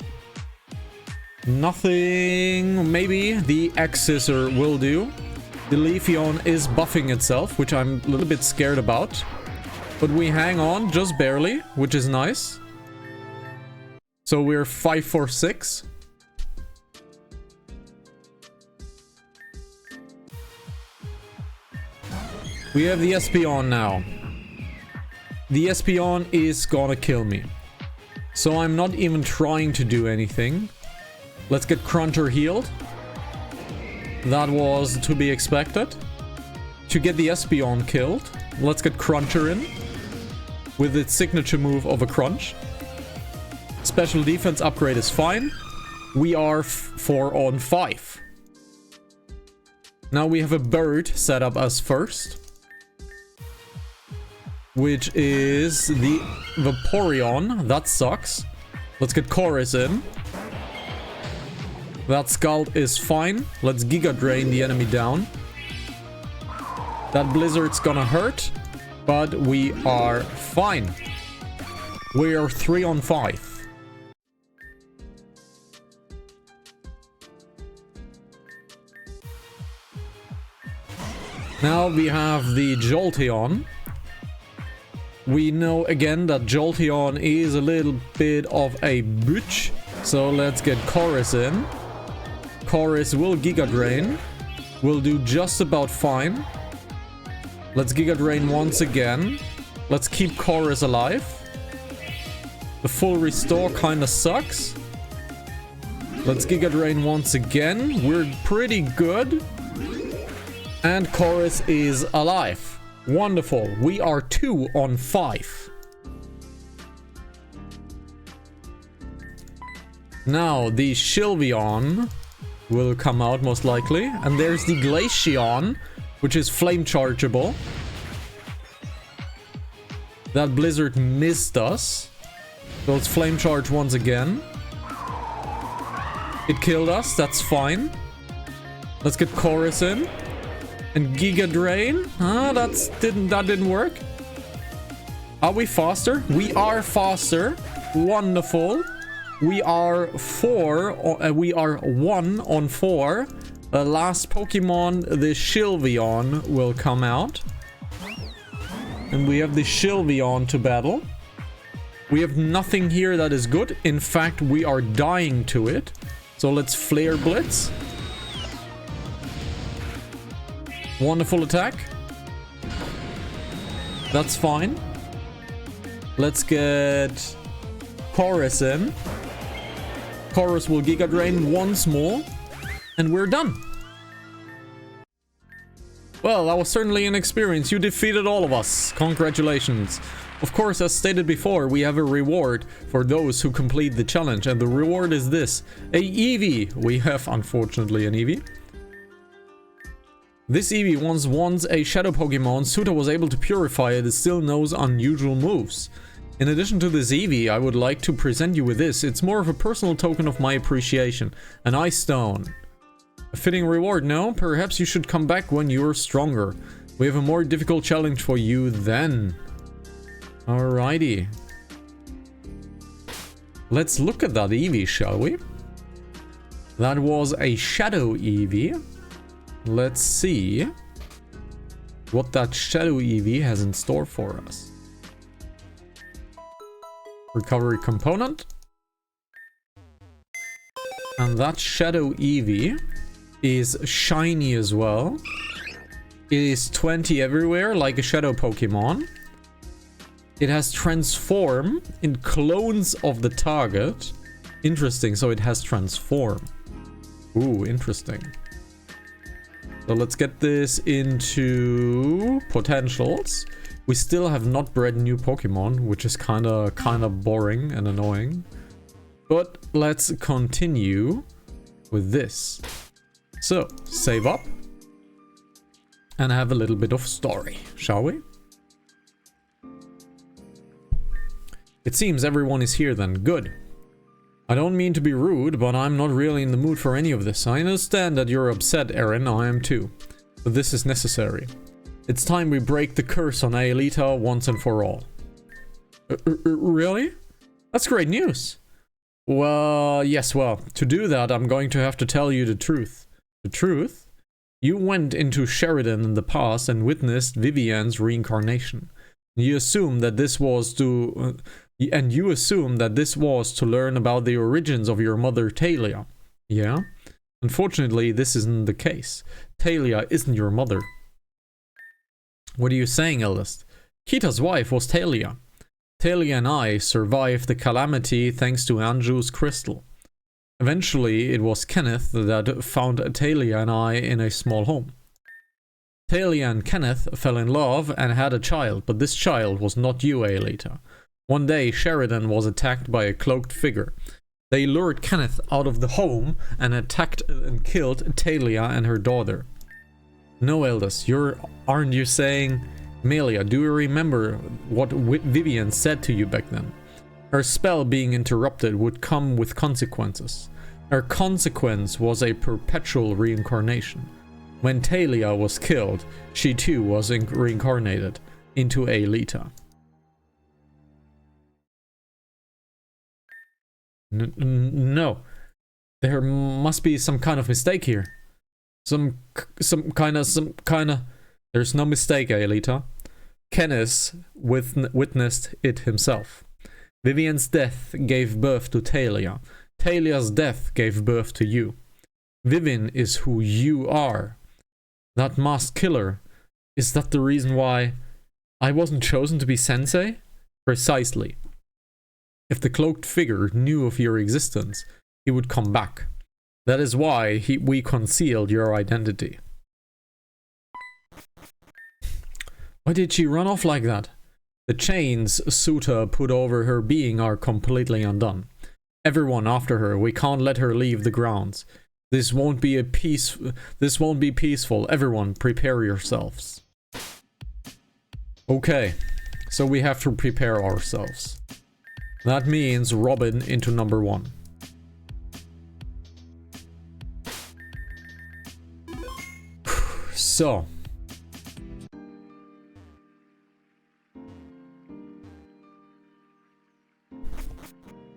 Nothing. Maybe the X-Scissor will do. The Leafeon is buffing itself, which I'm a little bit scared about. But we hang on just barely, which is nice. So we're 5 for 6. We have the Espeon now. The Espeon is gonna kill me. So I'm not even trying to do anything. Let's get Cruncher healed. That was to be expected. To get the Espeon killed, let's get Cruncher in. With its signature move of a crunch. Special defense upgrade is fine. We are 4 on 5. Now we have a bird set up as first. Which is the Vaporeon. That sucks. Let's get Chorus in. That Scald is fine. Let's Giga Drain the enemy down. That Blizzard's gonna hurt. But we are fine. We are 3 on 5. Now we have the Jolteon. We know again that Jolteon is a little bit of a bitch. So let's get Chorus in. Chorus will Giga Drain. Will do just about fine. Let's Giga Drain once again. Let's keep Chorus alive. The full restore kinda sucks. Let's Giga Drain once again. We're pretty good. And Chorus is alive. Wonderful. We are 2 on 5. Now, the Sylveon will come out most likely. And there's the Glaceon, which is flame chargeable. That Blizzard missed us. So let's flame charge once again. It killed us. That's fine. Let's get Chorus in. And Giga Drain? That didn't work. Are we faster? We are faster. Wonderful. We are 1 on 4. The last Pokemon, the Sylveon, will come out. And we have the Sylveon to battle. We have nothing here that is good. In fact, we are dying to it. So let's Flare Blitz. Wonderful attack. That's fine. Let's get Chorus in. Chorus will Giga Drain once more, and we're done. Well, that was certainly an experience. You defeated all of us. Congratulations. Of course, as stated before, we have a reward for those who complete the challenge, and the reward is this: a Eevee. We have, unfortunately, an Eevee. This Eevee was once a shadow Pokemon. Suta was able to purify it. It still knows unusual moves. In addition to this Eevee, I would like to present you with this. It's more of a personal token of my appreciation. An Ice Stone. A fitting reward, no? Perhaps you should come back when you're stronger. We have a more difficult challenge for you then. Alrighty. Let's look at that Eevee, shall we? That was a Shadow Eevee. Let's see what that Shadow Eevee has in store for us. Recovery component. And that Shadow Eevee is shiny as well. It is 20 everywhere, like a Shadow Pokemon. It has transform in clones of the target. Interesting, so it has transform. Ooh, interesting. So let's get this into potentials. We still have not bred new Pokemon, which is kind of boring and annoying. But let's continue with this. So, save up and have a little bit of story, shall we? It seems everyone is here then. Good. I don't mean to be rude, but I'm not really in the mood for any of this. I understand that you're upset, Eren. I am too. But this is necessary. It's time we break the curse on Aelita once and for all. Really? That's great news. Well, yes, well, to do that, I'm going to have to tell you the truth. The truth? You went into Sheridan in the past and witnessed Vivian's reincarnation. You assume that this was to... learn about the origins of your mother, Talia. Yeah? Unfortunately, this isn't the case. Talia isn't your mother. What are you saying, eldest? Kita's wife was Talia. Talia and I survived the calamity thanks to Anju's crystal. Eventually, it was Kenneth that found Talia and I in a small home. Talia and Kenneth fell in love and had a child, but this child was not you, Aelita. One day, Sheridan was attacked by a cloaked figure. They lured Kenneth out of the home and attacked and killed Talia and her daughter. No, eldest, aren't you saying... Melia, do you remember what Vivian said to you back then? Her spell being interrupted would come with consequences. Her consequence was a perpetual reincarnation. When Talia was killed, she too was reincarnated into Aelita. No. There must be some kind of mistake here. Some kind of... There's no mistake, Aelita. Kenneth witnessed it himself. Vivian's death gave birth to Talia. Talia's death gave birth to you. Vivian is who you are. That masked killer, is that the reason why I wasn't chosen to be sensei? Precisely. If the cloaked figure knew of your existence, he would come back. That is why we concealed your identity. Why did she run off like that? The chains Suta put over her being are completely undone. Everyone after her, we can't let her leave the grounds. This won't be peaceful. Everyone, prepare yourselves. Okay, so we have to prepare ourselves. That means Robin into number 1. So...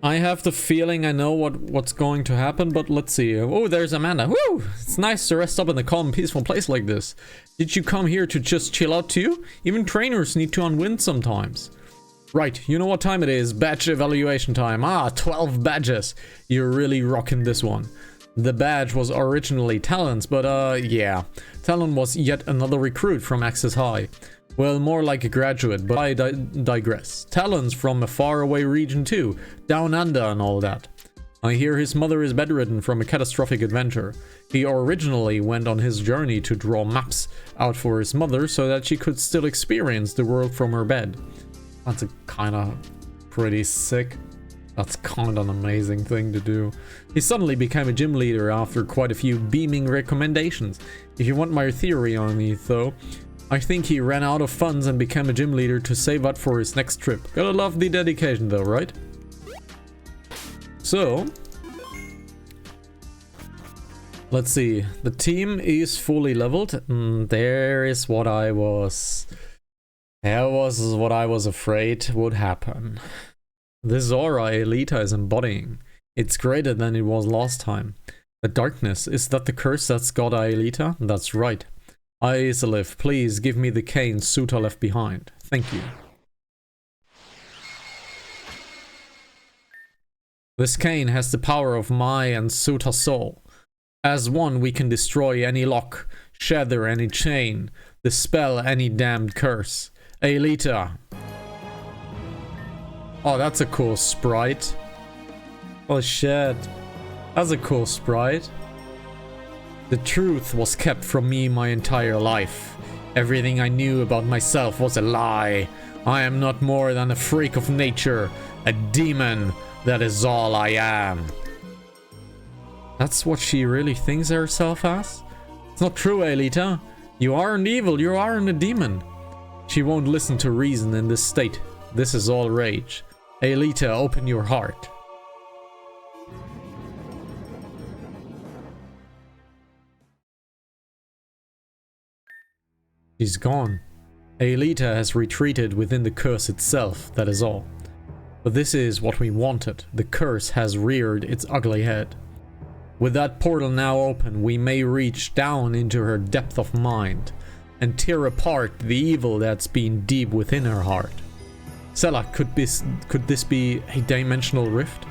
I have the feeling I know what's going to happen, but let's see. Oh, there's Amanda. Woo! It's nice to rest up in a calm, peaceful place like this. Did you come here to just chill out too? Even trainers need to unwind sometimes. Right, you know what time it is. Badge evaluation time. 12 badges. You're really rocking this one. The badge was originally Talon's, but yeah. Talon was yet another recruit from Access High. Well, more like a graduate, but I digress. Talon's from a faraway region too, down under and all that. I hear his mother is bedridden from a catastrophic adventure. He originally went on his journey to draw maps out for his mother so that she could still experience the world from her bed. That's a kinda pretty sick. That's kind of an amazing thing to do. He suddenly became a gym leader after quite a few beaming recommendations. If you want my theory on it though, I think he ran out of funds and became a gym leader to save up for his next trip. Gotta love the dedication though, right? So, let's see. The team is fully leveled. There is what I was... That was what I was afraid would happen. This aura Aelita is embodying. It's greater than it was last time. The darkness, is that the curse that's got Aelita? That's right. Isolith, please give me the cane Suta left behind. Thank you. This cane has the power of my and Suta's soul. As one, we can destroy any lock, shatter any chain, dispel any damned curse. Aelita. Oh, that's a cool sprite. Oh shit. That's a cool sprite. The truth was kept from me my entire life. Everything I knew about myself was a lie. I am not more than a freak of nature, a demon. That is all I am. That's what she really thinks herself as? It's not true, Aelita. You aren't evil, you aren't a demon. She won't listen to reason in this state. This is all rage. Aelita, open your heart. She's gone. Aelita has retreated within the curse itself, that is all. But this is what we wanted. The curse has reared its ugly head. With that portal now open, we may reach down into her depth of mind and tear apart the evil that's been deep within her heart. Sela, could this be a dimensional rift?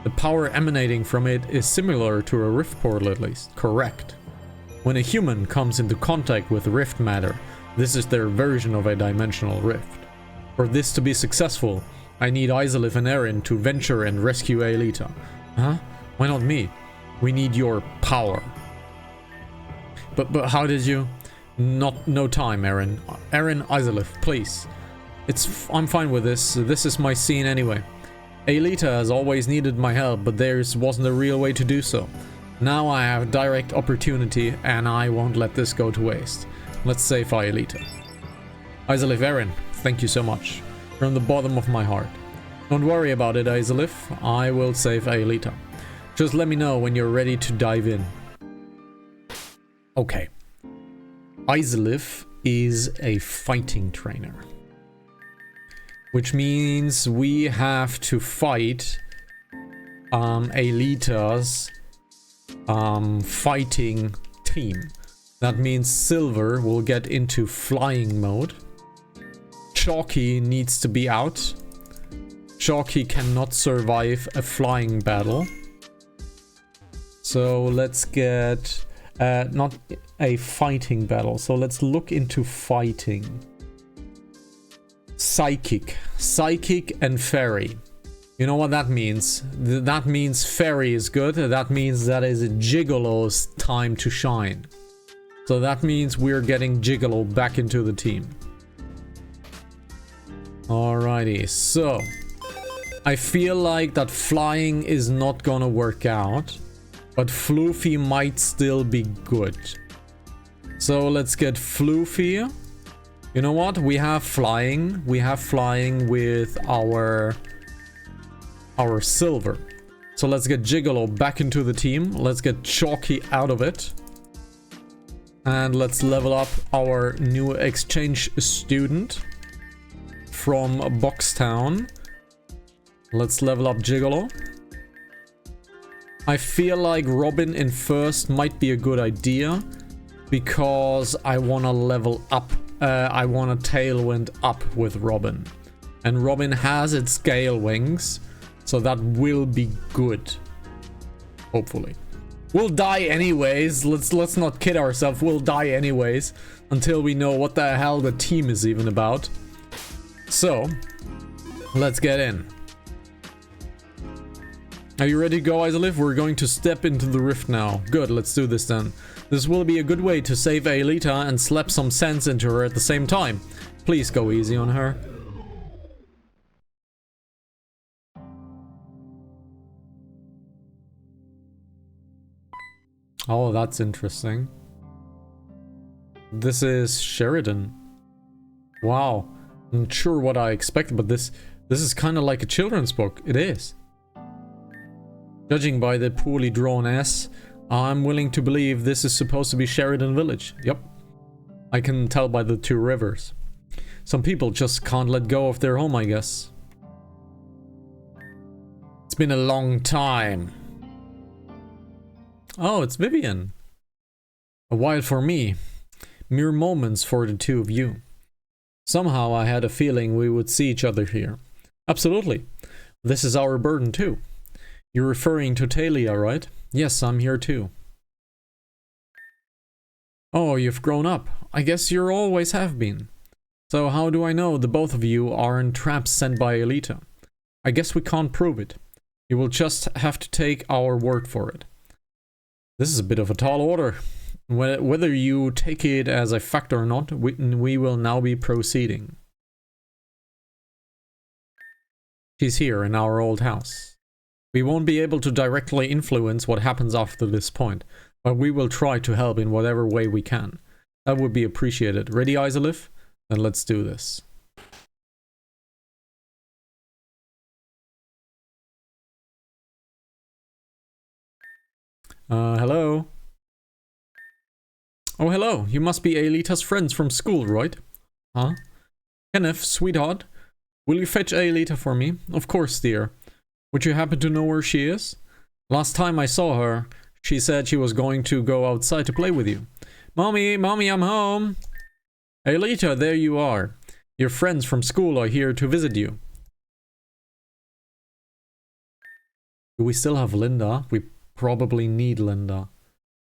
The power emanating from it is similar to a rift portal at least. Correct. When a human comes into contact with rift matter, this is their version of a dimensional rift. For this to be successful, I need Isolith and Erin to venture and rescue Aelita. Huh? Why not me? We need your power. But how did you? No time, Erin. Erin, Isolith, please. I'm fine with this. This is my scene anyway. Aelita has always needed my help, but theirs wasn't a real way to do so. Now I have direct opportunity, and I won't let this go to waste. Let's save Aelita. Isolith, Erin, thank you so much. From the bottom of my heart. Don't worry about it, Isolith. I will save Aelita. Just let me know when you're ready to dive in. Okay. Isolith is a fighting trainer. Which means we have to fight Aelita's fighting team. That means Silver will get into flying mode. Chalky needs to be out. Chalky cannot survive a flying battle. So let's get not a fighting battle. So let's look into fighting. Psychic and fairy. You know what that means? That means fairy is good. That means that is a Gigolo's time to shine. So that means we're getting Gigolo back into the team. Alrighty, so I feel like that flying is not gonna work out, but Floofy might still be good. So let's get Floofy. You know what? We have flying. We have flying with our Silver. So let's get Gigolo back into the team. Let's get Chalky out of it. And let's level up our new exchange student from Boxtown. Let's level up Gigolo. I feel like Robin in first might be a good idea because I want to level up. I want to tailwind up with Robin. And Robin has its gale wings, so that will be good. Hopefully. We'll die anyways. Let's not kid ourselves. We'll die anyways until we know what the hell the team is even about. So, let's get in. Are you ready to go, Isolif? We're going to step into the rift now. Good, let's do this then. This will be a good way to save Aelita and slap some sense into her at the same time. Please go easy on her. Oh, that's interesting. This is Sheridan. Wow. I'm not sure what I expected, but this is kind of like a children's book. It is. Judging by the poorly drawn S, I'm willing to believe this is supposed to be Sheridan Village. Yep. I can tell by the two rivers. Some people just can't let go of their home, I guess. It's been a long time. Oh, it's Vivian. A while for me. Mere moments for the two of you. Somehow I had a feeling we would see each other here. Absolutely. This is our burden too. You're referring to Talia, right? Yes, I'm here too. Oh, you've grown up. I guess you always have been. So how do I know the both of you aren't traps sent by Aelita? I guess we can't prove it. You will just have to take our word for it. This is a bit of a tall order. Whether you take it as a fact or not, we will now be proceeding. She's here in our old house. We won't be able to directly influence what happens after this point, but we will try to help in whatever way we can. That would be appreciated. Ready, Isolif? Then let's do this. Hello? Oh, hello. You must be Aelita's friends from school, right? Huh? Kenneth, sweetheart, will you fetch Aelita for me? Of course, dear. Would you happen to know where she is? Last time I saw her, she said she was going to go outside to play with you. Mommy, I'm home. Aelita, there you are. Your friends from school are here to visit you. Do we still have Linda? We probably need Linda.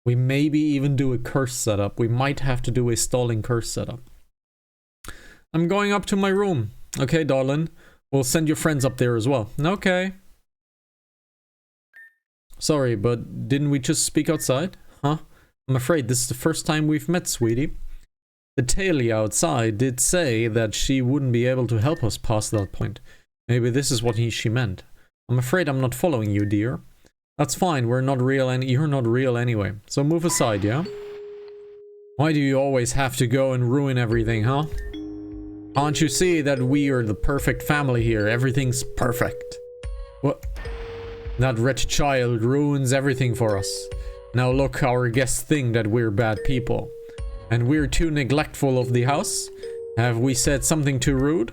We maybe even do a curse setup. We might have to do a stalling curse setup. I'm going up to my room. Okay, darling. We'll send your friends up there as well. Okay. Sorry, but didn't we just speak outside? Huh? I'm afraid this is the first time we've met, sweetie. The Talia outside did say that she wouldn't be able to help us past that point. Maybe this is what she meant. I'm afraid I'm not following you, dear. That's fine, we're not real and you're not real anyway. So move aside, yeah? Why do you always have to go and ruin everything, huh? Can't you see that we are the perfect family here? Everything's perfect. What? That wretched child ruins everything for us. Now look, our guests think that we're bad people. And we're too neglectful of the house? Have we said something too rude?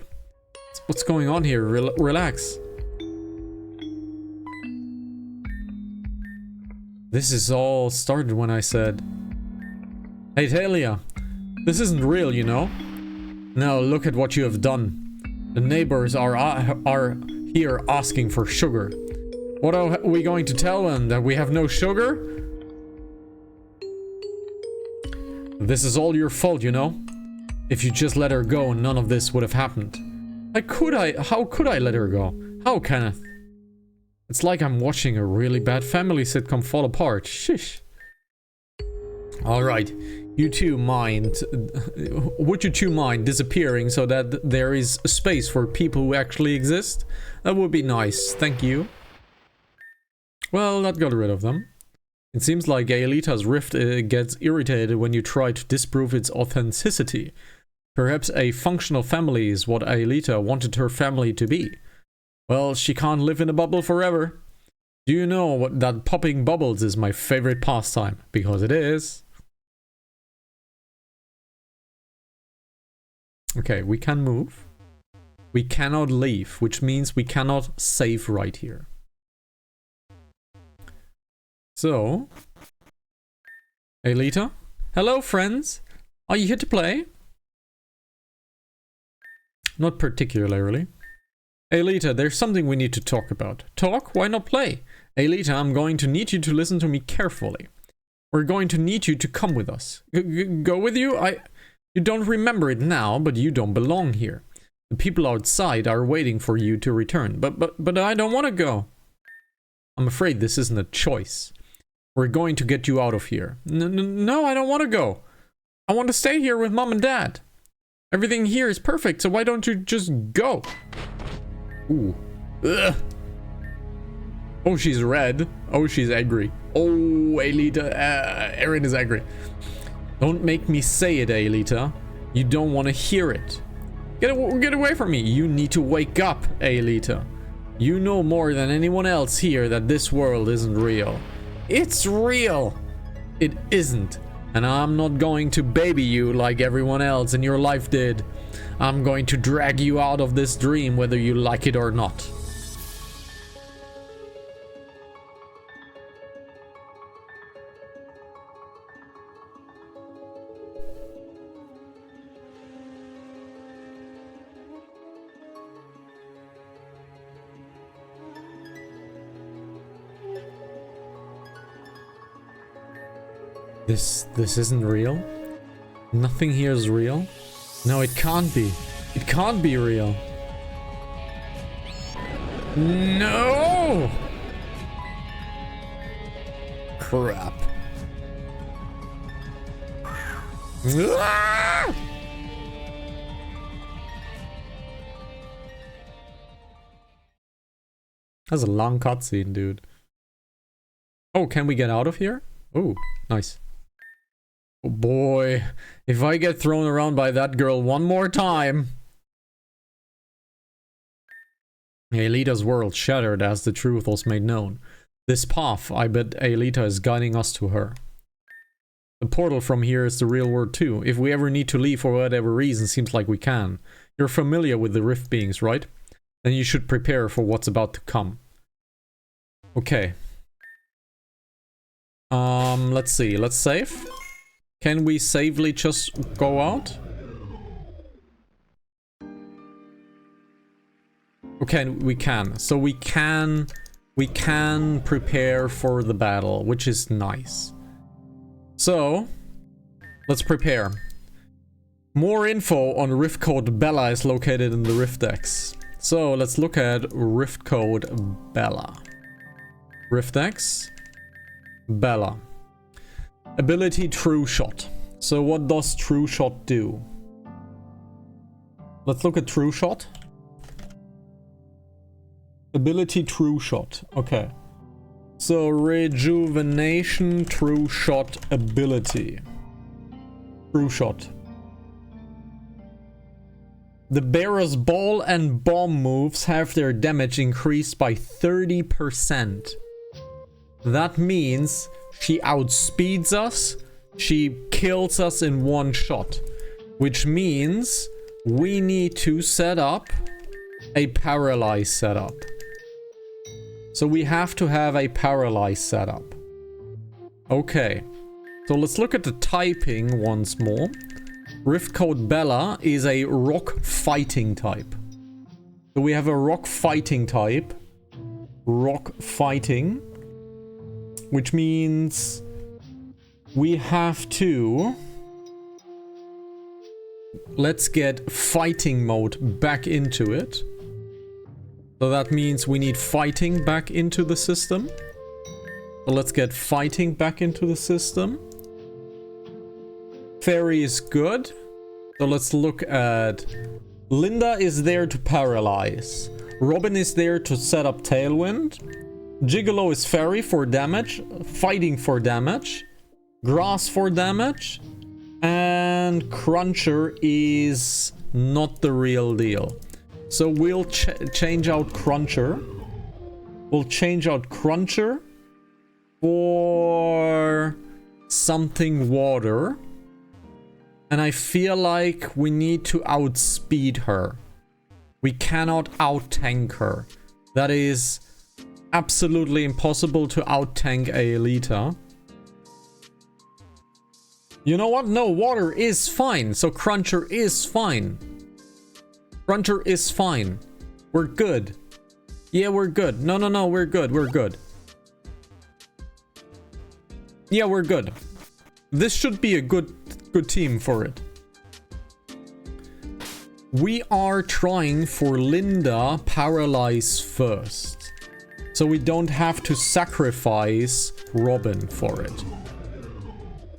What's going on here? Relax. This is all started when I said, "Hey Talia, this isn't real, you know? Now look at what you have done. The neighbors are here asking for sugar. What are we going to tell them? That we have no sugar? This is all your fault, you know? If you just let her go, none of this would have happened. How could I let her go? How, Kenneth? It's like I'm watching a really bad family sitcom fall apart. Shish. Alright, you two mind... Would you two mind disappearing so that there is space for people who actually exist? That would be nice, thank you. Well, that got rid of them. It seems like Aelita's rift gets irritated when you try to disprove its authenticity. Perhaps a functional family is what Aelita wanted her family to be. Well, she can't live in a bubble forever. Do you know that popping bubbles is my favorite pastime? Because it is. Okay, we can move. We cannot leave, which means we cannot save right here. So, Aelita? Hello, friends. Are you here to play? Not particularly. Aelita, there's something we need to talk about. Talk? Why not play? Aelita, I'm going to need you to listen to me carefully. We're going to need you to come with us. Go with you? You don't remember it now, but you don't belong here. The people outside are waiting for you to return. But I don't want to go. I'm afraid this isn't a choice. We're going to get you out of here. No, I don't want to go. I want to stay here with Mom and Dad. Everything here is perfect, so why don't you just go? Ooh. Ugh. Oh, she's red. Oh, she's angry. Oh, Aelita. Eren is angry. Don't make me say it, Aelita. You don't want to hear it. Get away from me. You need to wake up, Aelita. You know more than anyone else here that this world isn't real. It's real. It isn't. And I'm not going to baby you like everyone else in your life did. I'm going to drag you out of this dream whether you like it or not. This isn't real? Nothing here is real? No, it can't be. It can't be real. No! Crap. Ah! That's a long cutscene, dude. Oh, can we get out of here? Oh, nice. Oh boy, if I get thrown around by that girl one more time. Aelita's world shattered as the truth was made known. This path, I bet Aelita is guiding us to her. The portal from here is the real world too. If we ever need to leave for whatever reason, seems like we can. You're familiar with the rift beings, right? Then you should prepare for what's about to come. Okay. Let's see. Let's save. Can we safely just go out? Okay, we can. So we can prepare for the battle, which is nice. So, let's prepare. More info on Rift Code Bella is located in the Rift X. So, let's look at Rift Code Bella. Rift X. Bella. Ability True Shot. So what does True Shot do? Let's look at True Shot. Ability True Shot. Okay. So Rejuvenation True Shot ability. True Shot. The bearer's ball and bomb moves have their damage increased by 30%. That means she outspeeds us, she kills us in one shot. Which means we need to set up a paralyze setup. So we have to have a paralyze setup. Okay. So let's look at the typing once more. Rift Code Bella is a rock fighting type. So we have a rock fighting type. Rock fighting. Which means we have to... Let's get fighting mode back into it. So that means we need fighting back into the system. So let's get fighting back into the system. Fairy is good. So let's look at... Linda is there to paralyze. Robin is there to set up Tailwind. Gigolo is Fairy for damage. Fighting for damage. Grass for damage. And Cruncher is not the real deal. So we'll change out Cruncher. We'll change out Cruncher for something water. And I feel like we need to outspeed her. We cannot out-tank her. That is absolutely impossible to out-tank Aelita. You know what? No, water is fine. So Cruncher is fine. Cruncher is fine. We're good. Yeah, we're good. No, we're good. We're good. Yeah, we're good. This should be a good team for it. We are trying for Linda paralyze first. So we don't have to sacrifice Robin for it.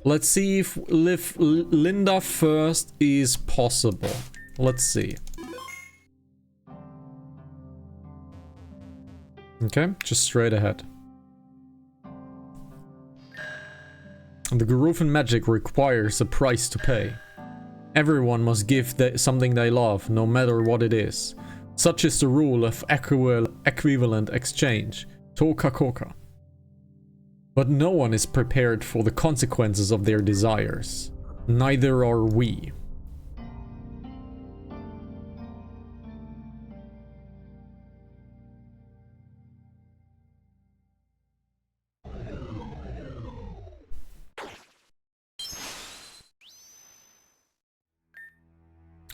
Let's see if Linda first is possible. Let's see. Okay, just straight ahead. The Garufen magic requires a price to pay. Everyone must give something they love, no matter what it is. Such is the rule of equivalent exchange. Toka Koka. But no one is prepared for the consequences of their desires. Neither are we.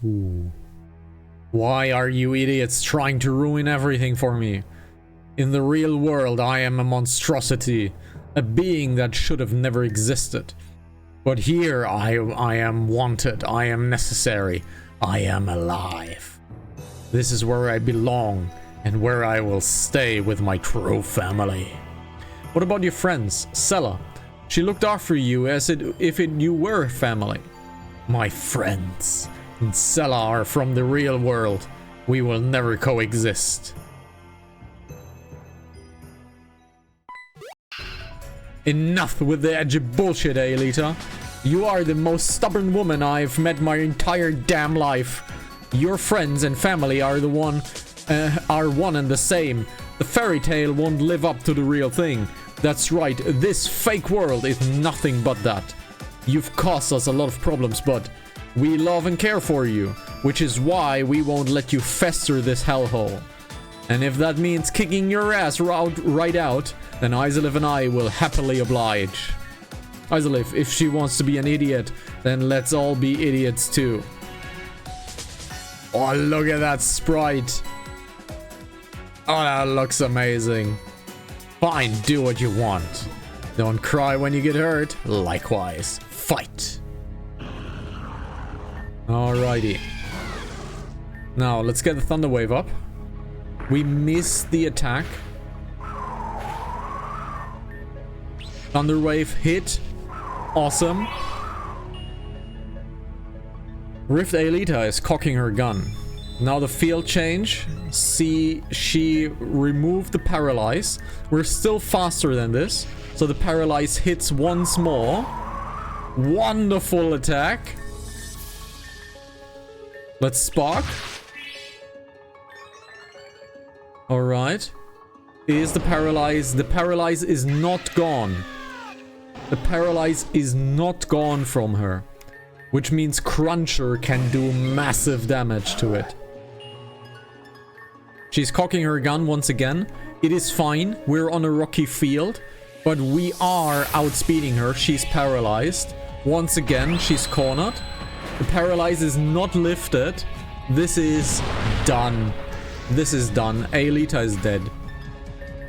Ooh. Why are you idiots trying to ruin everything for me? In the real world, I am a monstrosity, a being that should have never existed. But here, I am wanted, I am necessary, I am alive. This is where I belong, and where I will stay with my true family. What about your friends, Sella? She looked after you as if you were family. My friends and Sella are from the real world. We will never coexist. Enough with the edgy bullshit, Aelita. You are the most stubborn woman I've met my entire damn life. Your friends and family are one and the same. The fairy tale won't live up to the real thing. That's right, this fake world is nothing but that. You've caused us a lot of problems, but we love and care for you, which is why we won't let you fester this hellhole. And if that means kicking your ass right out, then Izalith and I will happily oblige. Izalith, if she wants to be an idiot, then let's all be idiots too. Oh, look at that sprite. Oh, that looks amazing. Fine, do what you want. Don't cry when you get hurt. Likewise, fight. Alrighty. Now, let's get the Thunder Wave up. We missed the attack. Thunder Wave hit. Awesome. Rift Aelita is cocking her gun. Now the field change. See, she removed the paralyze. We're still faster than this. So the paralyze hits once more. Wonderful attack. Let's spark. Alright. Is the paralyze? The paralyze is not gone. The paralyze is not gone from her. Which means Cruncher can do massive damage to it. She's cocking her gun once again. It is fine. We're on a rocky field. But we are outspeeding her. She's paralyzed. Once again, she's cornered. The paralyze is not lifted. This is done. This is done. Aelita is dead.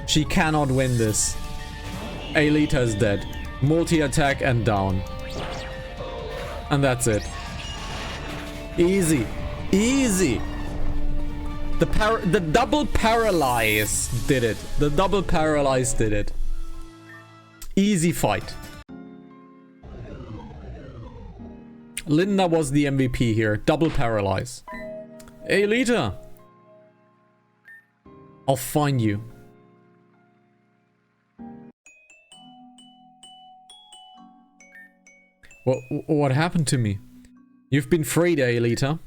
She cannot win this. Aelita is dead. Multi-attack and down. And that's it. Easy. Easy. The double paralyze did it. The double paralyze did it. Easy fight. Linda was the MVP here. Double paralyze. Aelita. I'll find you. What happened to me? You've been freed, Aelita.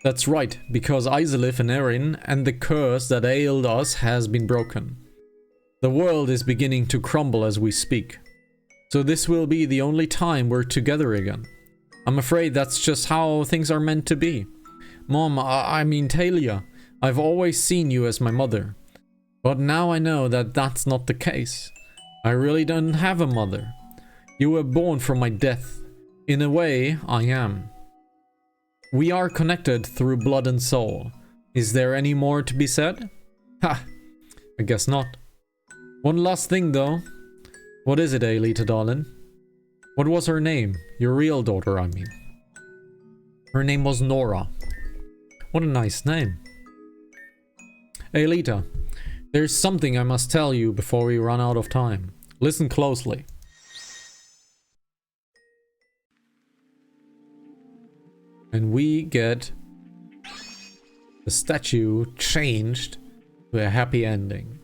That's right, because Izalith and Erin and the curse that ailed us has been broken. The world is beginning to crumble as we speak. So this will be the only time we're together again. I'm afraid that's just how things are meant to be. Mom, I mean Talia, I've always seen you as my mother. But now I know that that's not the case. I really don't have a mother. You were born from my death. In a way, I am. We are connected through blood and soul. Is there any more to be said? Ha! I guess not. One last thing though. What is it, Aelita, darling? What was her name? Your real daughter, I mean. Her name was Nora. What a nice name. Aelita, There's something I must tell you before we run out of time. Listen closely. And we get the statue changed to a happy ending.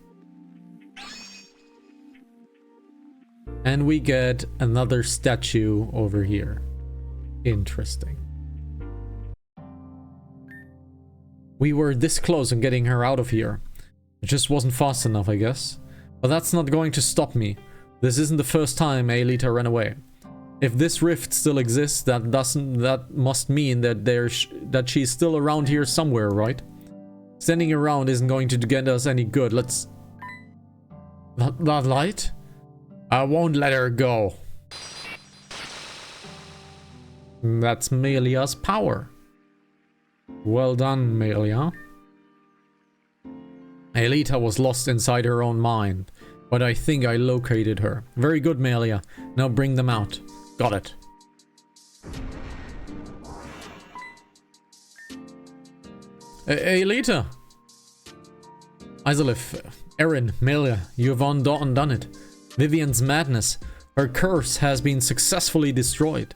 And we get another statue over here. Interesting. We were this close on getting her out of here. It just wasn't fast enough, I guess. But that's not going to stop me. This isn't the first time Aelita ran away. If this rift still exists, that must mean that she's still around here somewhere, right? Standing around isn't going to get us any good. Let's... That light? I won't let her go. That's Melia's power. Well done, Melia. Aelita was lost inside her own mind, but I think I located her. Very good, Melia. Now bring them out. Got it. Aelita! Isolif, Erin, Melia, you have undone it. Vivian's madness. Her curse has been successfully destroyed.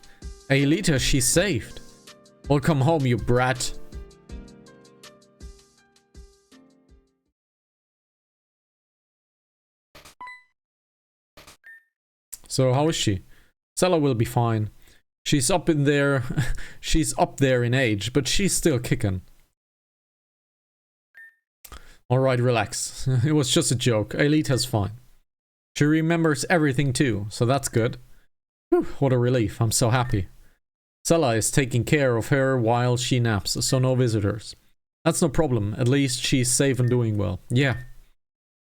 Aelita, she's saved. Welcome home, you brat. So how is she? Sella will be fine. She's up in there. She's up there in age, but she's still kicking. Alright, relax. It was just a joke. Aelita's fine. She remembers everything too, so that's good. Whew, what a relief. I'm so happy. Sella is taking care of her while she naps, so no visitors. That's no problem. At least she's safe and doing well. Yeah.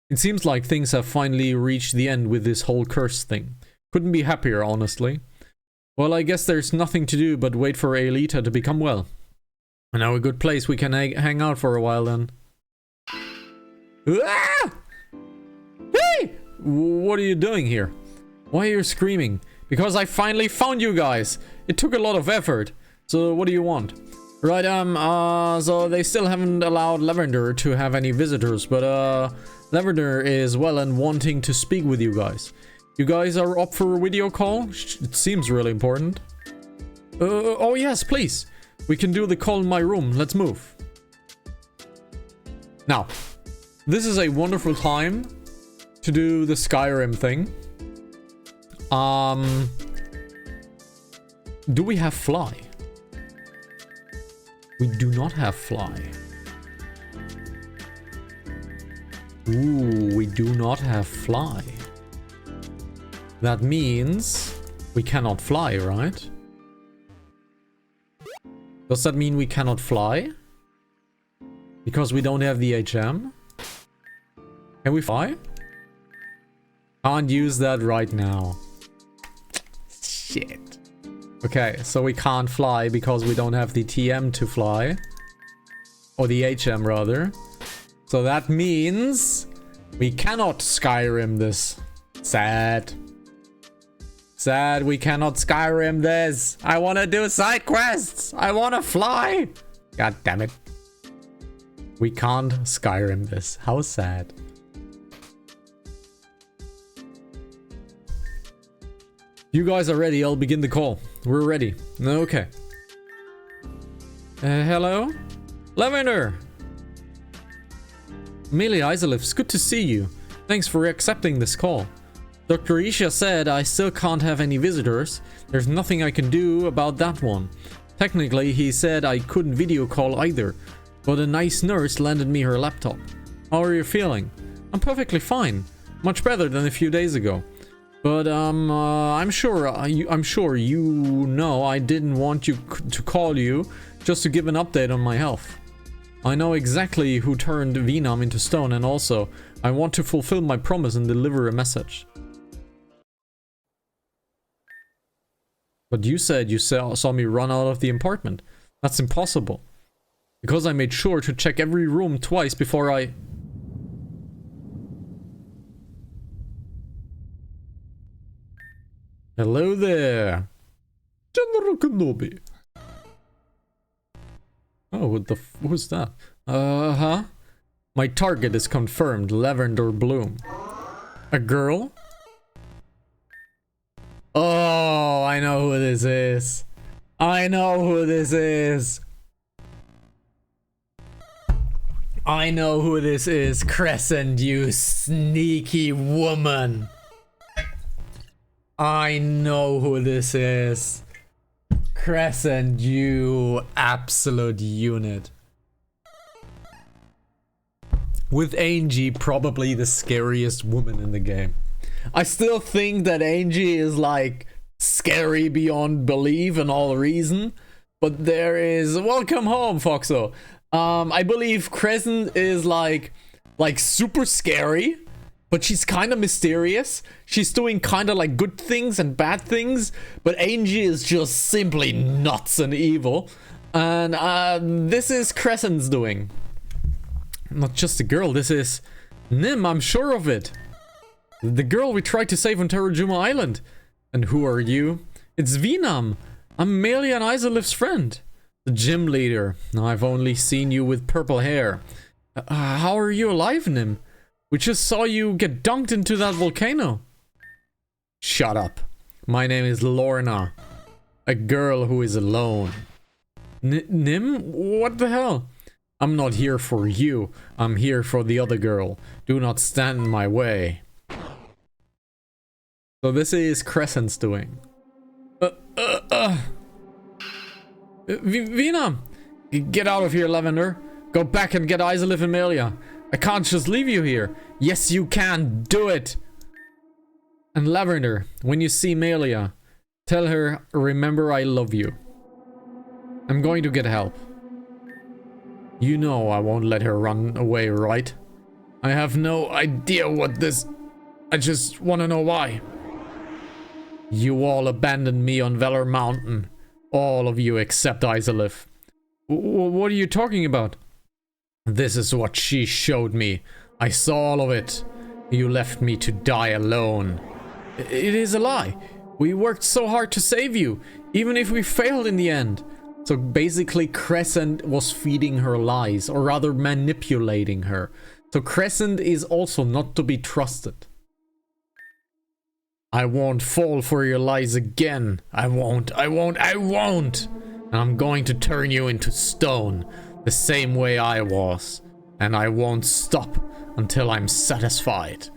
It seems like things have finally reached the end with this whole curse thing. Couldn't be happier, honestly. Well, I guess there's nothing to do but wait for Aelita to become well. And now a good place we can hang out for a while then. Ah! Hey! What are you doing here? Why are you screaming? Because I finally found you guys! It took a lot of effort. So what do you want? Right, so they still haven't allowed Lavender to have any visitors, but Lavender is well and wanting to speak with you guys. You guys are up for a video call? It seems really important. Oh yes, please. We can do the call in my room. Let's move. Now, this is a wonderful time to do the Skyrim thing. Do we have fly? We do not have fly. Ooh, we do not have fly. That means we cannot fly, right? Does that mean we cannot fly? Because we don't have the HM? Can we fly? Can't use that right now. Shit. Okay, so we can't fly because we don't have the TM to fly. Or the HM, rather. So that means we cannot Skyrim this. Sad. Sad we cannot Skyrim this. I want to do side quests. I want to fly. God damn it. We can't Skyrim this. How sad. You guys are ready. I'll begin the call. We're ready. Okay. Hello? Lavender! Melia Isolif, it's good to see you. Thanks for accepting this call. Dr. Isha said I still can't have any visitors. There's nothing I can do about that one. Technically, he said I couldn't video call either, but a nice nurse lended me her laptop. How are you feeling? I'm perfectly fine. Much better than a few days ago. But I'm sure you know I didn't want you to call you just to give an update on my health. I know exactly who turned Venom into stone, and also I want to fulfill my promise and deliver a message. But you said you saw me run out of the apartment. That's impossible. Because I made sure to check every room twice before I... Hello there, General Kenobi. Oh, what the who's that? My target is confirmed. Lavender Bloom. A girl? Oh, I know who this is. I know who this is. I know who this is. Crescent, you sneaky woman. I know who this is. Crescent, you absolute unit. With Angie, probably the scariest woman in the game. I still think that Angie is like scary beyond belief and all reason. But there is... Welcome home, Foxo. I believe Crescent is like super scary. But she's kind of mysterious. She's doing kind of like good things and bad things. But Angie is just simply nuts and evil. And this is Crescent's doing. Not just a girl, this is Nim, I'm sure of it. The girl we tried to save on Terrajuma Island. And who are you? It's Venam. I'm Melia and Isolif's friend. The gym leader. I've only seen you with purple hair. How are you alive, Nim? We just saw you get dunked into that volcano. Shut up. My name is Lorna. A girl who is alone. Nim? What the hell? I'm not here for you. I'm here for the other girl. Do not stand in my way. So this is Crescent's doing. Venam! Get out of here, Lavender. Go back and get Isolif and Melia. I can't just leave you here. Yes, you can. Do it. And Lavender, when you see Melia, tell her, remember I love you. I'm going to get help. You know I won't let her run away, right? I have no idea what this... I just want to know why. You all abandoned me on Valor Mountain. All of you except Isolif. What are you talking about? This is what she showed me. I saw all of it. You left me to die alone. It is a lie. We worked so hard to save you, even if we failed in the end. So basically Crescent was feeding her lies, or rather manipulating her. So Crescent is also not to be trusted. I won't fall for your lies again. I won't. And I'm going to turn you into stone, the same way I was. And I won't stop until I'm satisfied.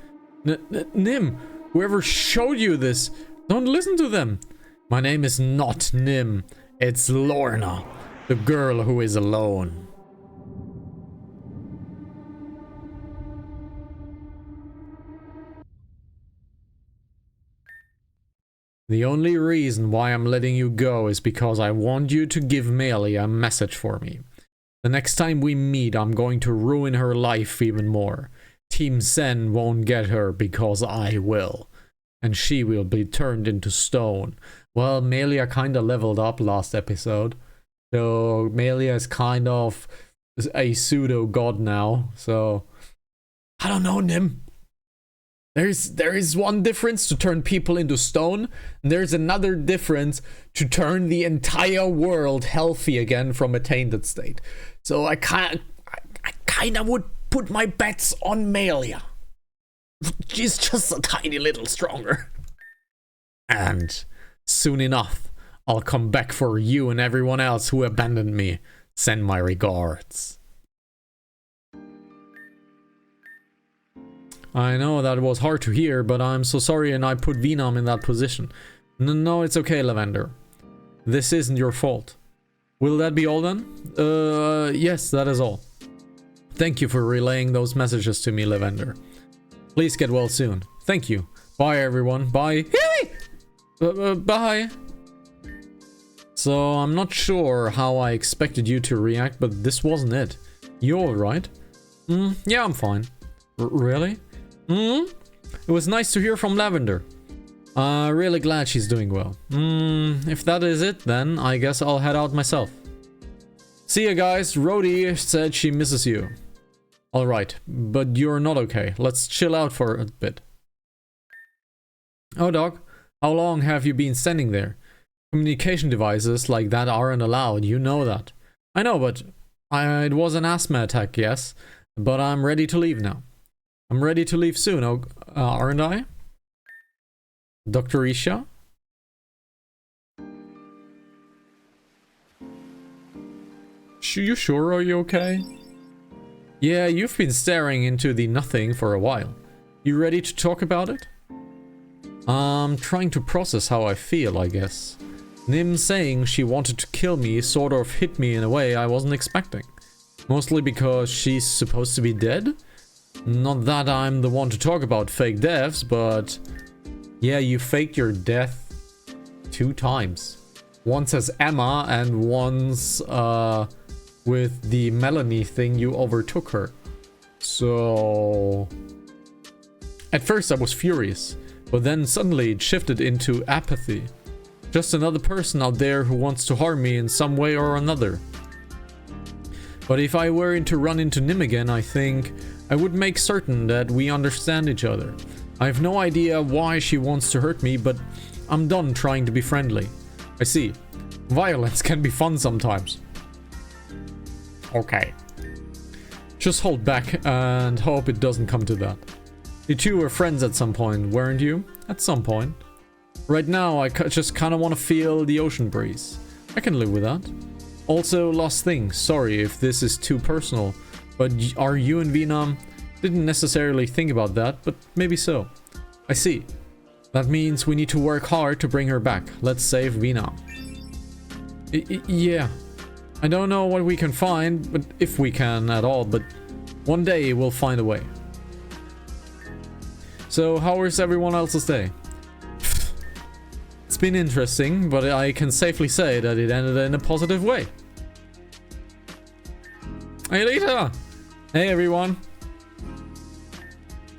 Nim, whoever showed you this, don't listen to them. My name is not Nim. It's Lorna, the girl who is alone. The only reason why I'm letting you go is because I want you to give Melia a message for me. The next time we meet, I'm going to ruin her life even more. Team Zen won't get her because I will. And she will be turned into stone. Well, Melia kinda leveled up last episode. So Melia is kind of a pseudo god now. So I don't know, Nim. There is one difference to turn people into stone, and there's another difference to turn the entire world healthy again from a tainted state. So I kinda would put my bets on Melia. She's just a tiny little stronger. And soon enough, I'll come back for you and everyone else who abandoned me. Send my regards. I know that was hard to hear, but I'm so sorry and I put Venam in that position. No, it's okay, Lavender. This isn't your fault. Will that be all then? Yes, that is all. Thank you for relaying those messages to me, Lavender. Please get well soon. Thank you. Bye, everyone. Bye. Bye. So, I'm not sure how I expected you to react, but this wasn't it. You alright? Yeah, I'm fine. Really? It was nice to hear from Lavender. Really glad she's doing well. If that is it, then I guess I'll head out myself. See ya, guys. Rhodey said she misses you. Alright, but you're not okay. Let's chill out for a bit. Oh, dog. How long have you been standing there? Communication devices like that aren't allowed, you know that. I know, but it was an asthma attack, yes? But I'm ready to leave now. I'm ready to leave soon, aren't I? Dr. Isha? You sure? Are you okay? Yeah, you've been staring into the nothing for a while. You ready to talk about it? I'm trying to process how I feel, I guess. Nim saying she wanted to kill me sort of hit me in a way I wasn't expecting. Mostly because she's supposed to be dead? Not that I'm the one to talk about fake deaths, but... yeah, you faked your death 2 times. Once as Emma and once, with the Melanie thing you overtook her. So... at first I was furious, but then suddenly it shifted into apathy. Just another person out there who wants to harm me in some way or another. But if I were to run into Nim again, I think I would make certain that we understand each other. I have no idea why she wants to hurt me, but I'm done trying to be friendly. I see. Violence can be fun sometimes. Okay. Just hold back and hope it doesn't come to that. You two were friends at some point, weren't you? At some point. Right now, I just kind of want to feel the ocean breeze. I can live with that. Also, last thing, sorry if this is too personal, but are you and Vina... didn't necessarily think about that, but maybe so. I see. That means we need to work hard to bring her back. Let's save Vina. Yeah. I don't know what we can find, but if we can at all, but one day we'll find a way. So, how was everyone else's day? It's been interesting, but I can safely say that it ended in a positive way. Hey, Lita! Hey, everyone.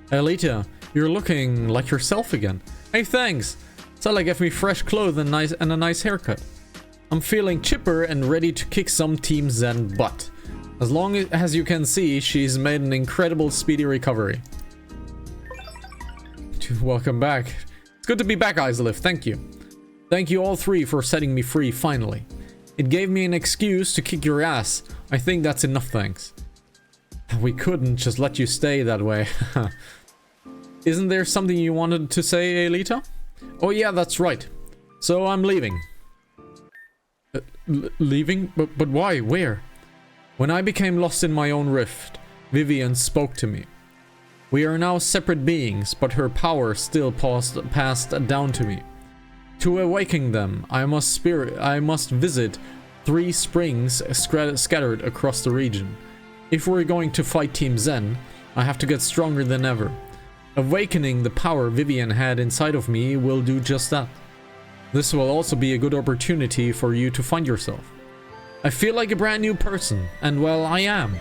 Hey, Lita, you're looking like yourself again. Hey, thanks. Sally gave me fresh clothes and a nice haircut. I'm feeling chipper and ready to kick some Team Zen butt. As long as you can see, she's made an incredible speedy recovery. Welcome back. It's good to be back, Isoliff. Thank you. Thank you all 3 for setting me free, finally. It gave me an excuse to kick your ass. I think that's enough thanks. We couldn't just let you stay that way. Isn't there something you wanted to say, Elita? Oh yeah, that's right. So I'm leaving. Leaving? But why? Where? When I became lost in my own rift, Vivian spoke to me. We are now separate beings, but her power still passed down to me. To awaken them, I must visit 3 springs scattered across the region. If we're going to fight Team Zen, I have to get stronger than ever. Awakening the power Vivian had inside of me will do just that. This will also be a good opportunity for you to find yourself. I feel like a brand new person, and well, I am.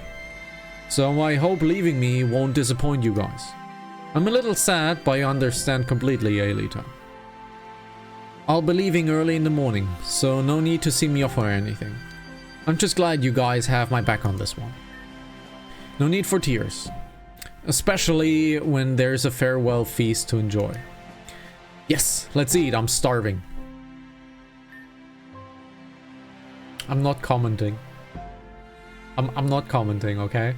So I hope leaving me won't disappoint you guys. I'm a little sad, but I understand completely, Aelita. I'll be leaving early in the morning, so no need to see me off or anything. I'm just glad you guys have my back on this one. No need for tears. Especially when there's a farewell feast to enjoy. Yes, let's eat, I'm starving. I'm not commenting. I'm not commenting, okay?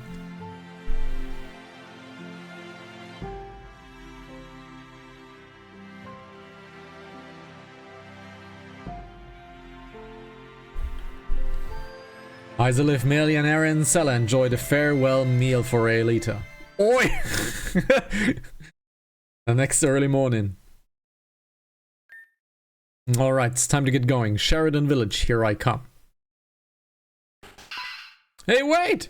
Isoliff, Millionaire, and Sella enjoyed a farewell meal for Aelita. Oi! The next early morning. Alright, it's time to get going. Sheridan Village, here I come. Hey, wait!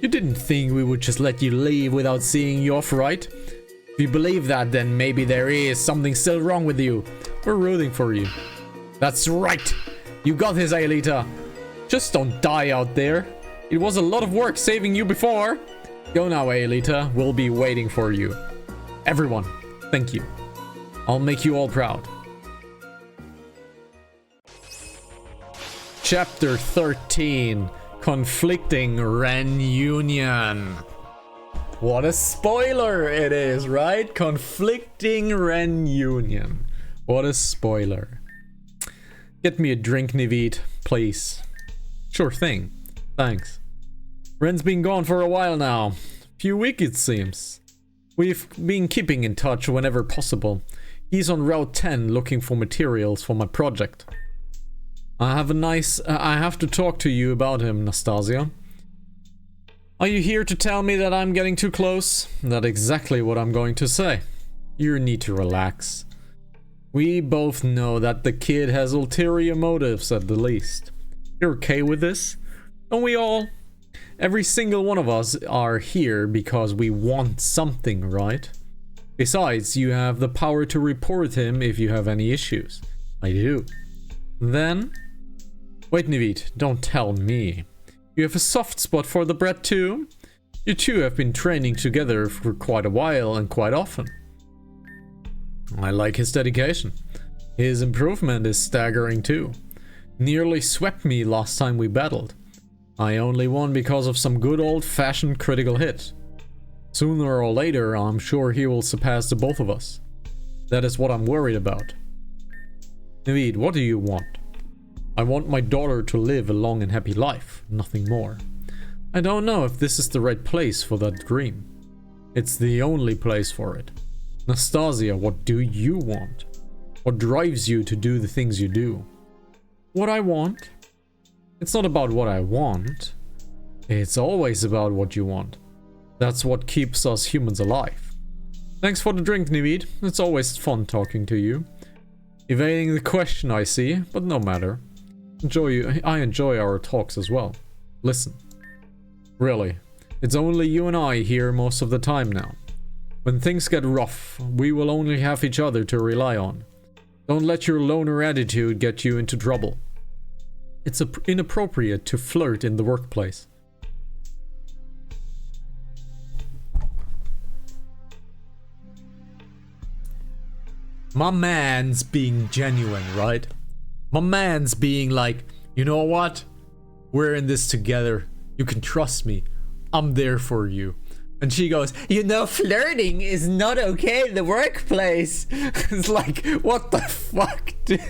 You didn't think we would just let you leave without seeing you off, right? If you believe that, then maybe there is something still wrong with you. We're rooting for you. That's right! You got this, Aelita. Just don't die out there. It was a lot of work saving you before. Go now, Aelita. We'll be waiting for you. Everyone, thank you. I'll make you all proud. Chapter 13. Conflicting Reunion. What a spoiler it is, right? Conflicting Reunion. What a spoiler. Get me a drink, Nivid, please. Sure thing. Thanks. Ren's been gone for a while now. Few weeks it seems. We've been keeping in touch whenever possible. He's on Route 10 looking for materials for my project. I have to talk to you about him, Nastasia. Are you here to tell me that I'm getting too close? That's exactly what I'm going to say. You need to relax. We both know that the kid has ulterior motives at the least. You're okay with this? Don't we all? Every single one of us are here because we want something, right? Besides, you have the power to report him if you have any issues. I do. Then... Wait, Naveed, don't tell me. You have a soft spot for the brat too? You two have been training together for quite a while and quite often. I like his dedication. His improvement is staggering too. Nearly swept me last time we battled. I only won because of some good old-fashioned critical hit. Sooner or later, I'm sure he will surpass the both of us. That is what I'm worried about. Naveed, what do you want? I want my daughter to live a long and happy life, nothing more. I don't know if this is the right place for that dream. It's the only place for it. Nastasia, what do you want? What drives you to do the things you do? What I want? It's not about what I want. It's always about what you want. That's what keeps us humans alive. Thanks for the drink, Naveed. It's always fun talking to you. Evading the question, I see, but no matter. I enjoy our talks as well. Listen. Really, it's only you and I here most of the time now. When things get rough, we will only have each other to rely on. Don't let your loner attitude get you into trouble. It's inappropriate to flirt in the workplace. My man's being genuine, right? My man's being like, you know what? We're in this together. You can trust me. I'm there for you. And she goes, you know, flirting is not okay in the workplace. It's like, what the fuck, dude?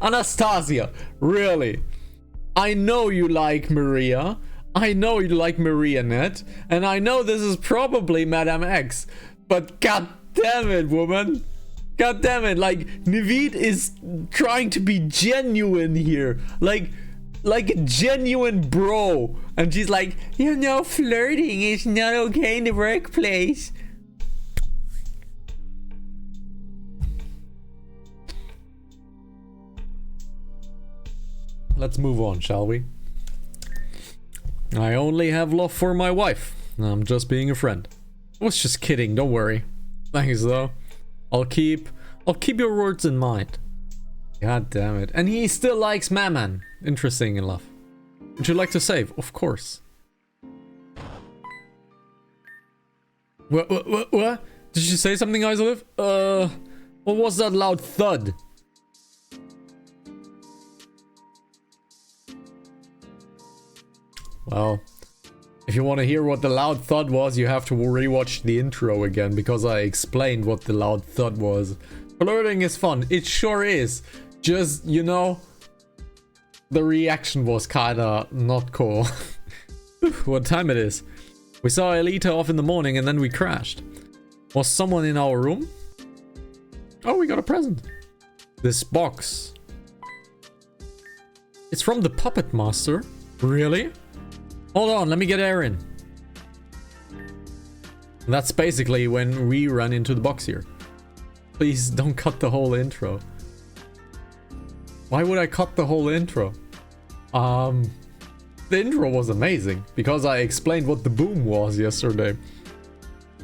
Anastasia, really? I know you like Maria. I know you like Maria Net. And I know this is probably Madame X. But god damn it, woman. God damn it, like, Naveed is trying to be genuine here. Like a genuine bro. And she's like, you know, flirting is not okay in the workplace. Let's move on, shall we? I only have love for my wife. I'm just being a friend. I was just kidding, don't worry. Thanks though. I'll keep your words in mind. God damn it. And he still likes Maman. Interesting enough. Would you like to save? Of course. What? Did you say something, Isoliv? What was that loud thud? Well, if you want to hear what the loud thud was, you have to rewatch the intro again, because I explained what the loud thud was. Flirting is fun. It sure is. Just, you know, the reaction was kinda not cool. What time it is? We saw Elita off in the morning and then we crashed. Was someone in our room? Oh, we got a present. This box. It's from the Puppet Master. Really? Hold on, let me get Aaron. That's basically when we run into the box here. Please don't cut the whole intro. Why would I cut the whole intro? The intro was amazing because I explained what the boom was yesterday.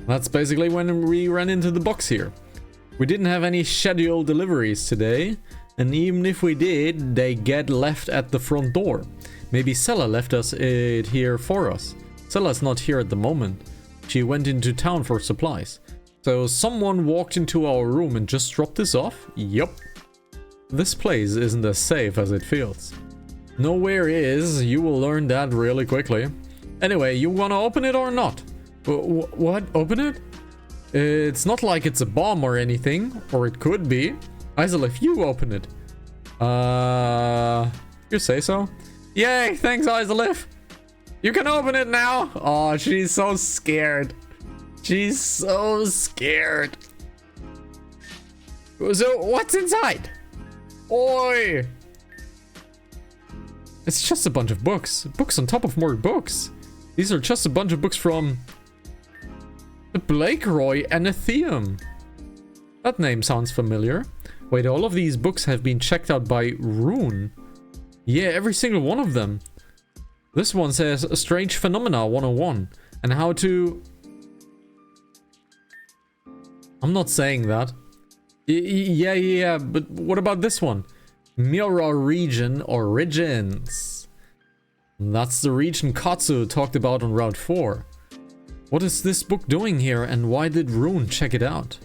That's basically when we ran into the box here. We didn't have any scheduled deliveries today, and even if we did, they get left at the front door. Maybe Sella left us it here for us. Sella's not here at the moment. She went into town for supplies. So someone walked into our room and just dropped this off? Yup. This place isn't as safe as it feels. Nowhere is. You will learn that really quickly. Anyway, you wanna open it or not? What? Open it? It's not like it's a bomb or anything. Or it could be. Isoliv, you open it. You say so? Yay, thanks Isoliv. You can open it now. Oh, she's so scared. She's so scared. So, what's inside? Oi! It's just a bunch of books. Books on top of more books. These are just a bunch of books from the Blakeroy Anatheum. That name sounds familiar. Wait, all of these books have been checked out by Rune. Yeah, every single one of them. This one says Strange Phenomena 101 and how to... I'm not saying that. Yeah, but what about this one? Mirror Region Origins. That's the region Katsu talked about on Route 4. What is this book doing here and why did Rune check it out?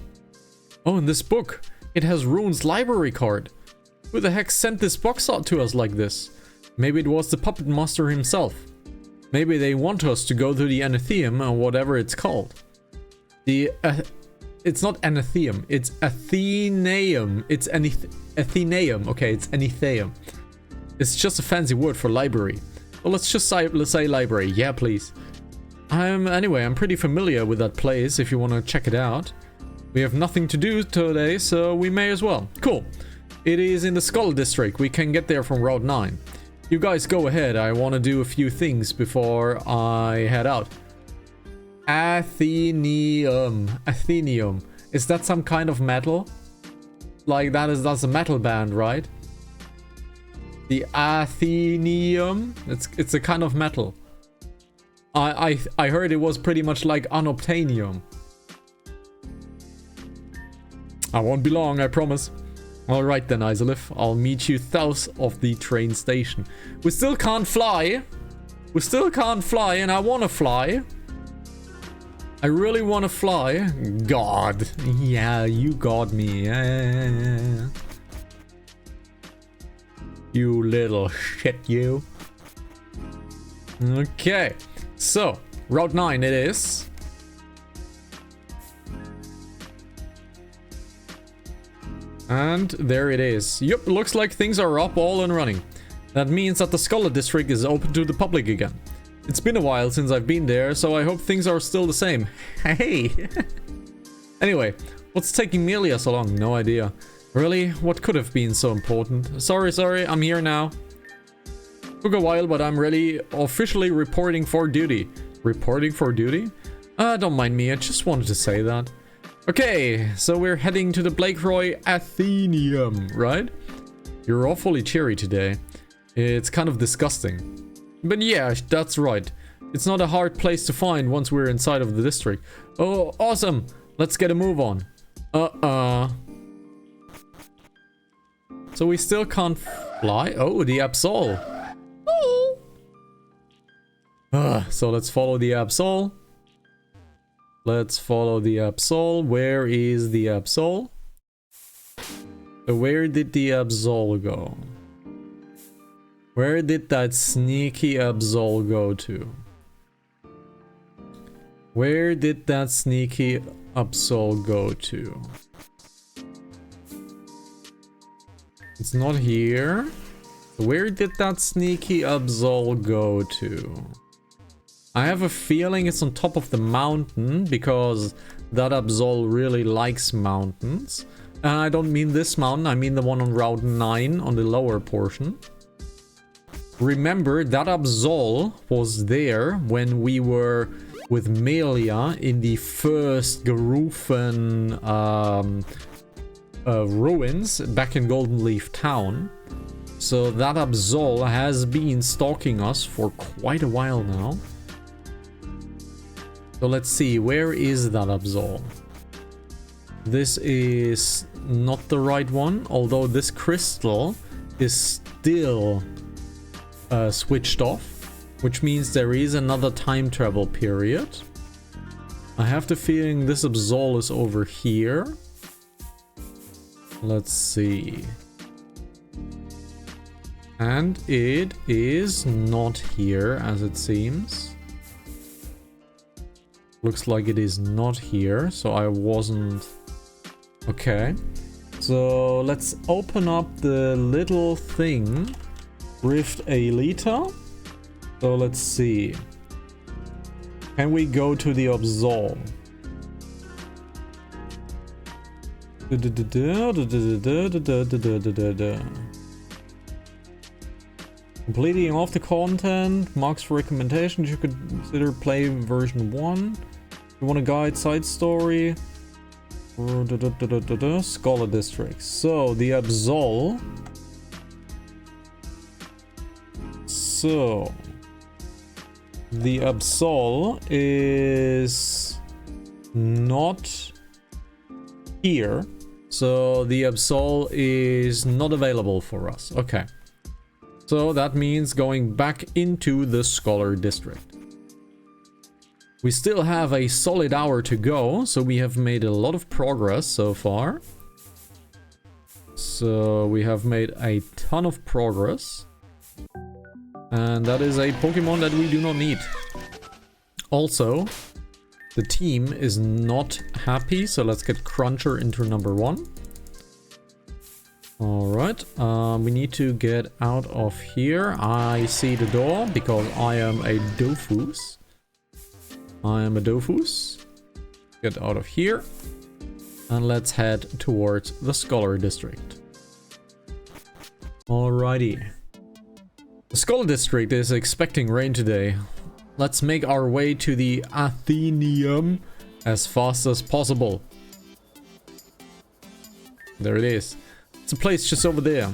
Oh, in this book, it has Rune's library card. Who the heck sent this box out to us like this? Maybe it was the puppet master himself. Maybe they want us to go to the Anatheum or whatever it's called. It's not Anatheum, it's Athenaeum. It's Athenaeum. Okay, it's Anatheum. It's just a fancy word for library. Well, let's say library. Yeah, please. Anyway, I'm pretty familiar with that place if you want to check it out. We have nothing to do today, so we may as well. Cool. It is in the Skull District. We can get there from Route 9. You guys go ahead. I want to do a few things before I head out. Athenium. Is that some kind of metal? Like that's a metal band, right? The Athenium. It's a kind of metal. I heard it was pretty much like unobtainium. I won't be long, I promise. Alright then, Isolith. I'll meet you south of the train station. We still can't fly. We still can't fly, and I want to fly. I really want to fly. God. Yeah, you got me. Yeah. You little shit, you. Okay. So, Route 9 it is. And there it is. Yep, looks like things are up, all and running. That means that the Scholar District is open to the public again. It's been a while since I've been there, so I hope things are still the same. Hey! Anyway, what's taking Melias along? No idea. Really? What could have been so important? Sorry, I'm here now. Took a while, but I'm really officially reporting for duty. Reporting for duty? Don't mind me, I just wanted to say that. Okay, so we're heading to the Blakeroy Athenaeum, right? You're awfully cheery today. It's kind of disgusting. But yeah, that's right. It's not a hard place to find once we're inside of the district. Oh, awesome! Let's get a move on. So we still can't fly? Oh, the Absol. So let's follow the Absol. Let's follow the Absol. Where is the Absol? So where did the Absol go? Where did that sneaky Absol go to? Where did that sneaky Absol go to? It's not here. Where did that sneaky Absol go to? I have a feeling it's on top of the mountain because that Absol really likes mountains. And I don't mean this mountain, I mean the one on Route 9 on the lower portion. Remember, that Absol was there when we were with Melia in the first Garufen ruins back in Golden Leaf Town. So that Absol has been stalking us for quite a while now. So let's see, where is that Absol? This is not the right one, although this crystal is still switched off, which means there is another time travel period. I have the feeling this Absol is over here. Let's see. And it is not here, as it seems. Looks like it is not here, so I wasn't... Okay. So let's open up the little thing. Rift Alita. So let's see. Can we go to the Absol? Completing off the content marks for recommendations. You could consider play version 1. You want a guide side story. Scholar District. So the Absol. So the Absol is not here. So the Absol is not available for us. Okay. So that means going back into the Scholar District. We still have a solid hour to go, so we have made a lot of progress so far. So we have made a ton of progress. And that is a Pokemon that we do not need. Also, the team is not happy, so let's get Cruncher into number 1. Alright, we need to get out of here. I see the door because I am a Dofus. I am a Dofus. Get out of here. And let's head towards the Scholar District. Alrighty. The Scholar District is expecting rain today. Let's make our way to the Athenaeum as fast as possible. There it is. It's a place just over there.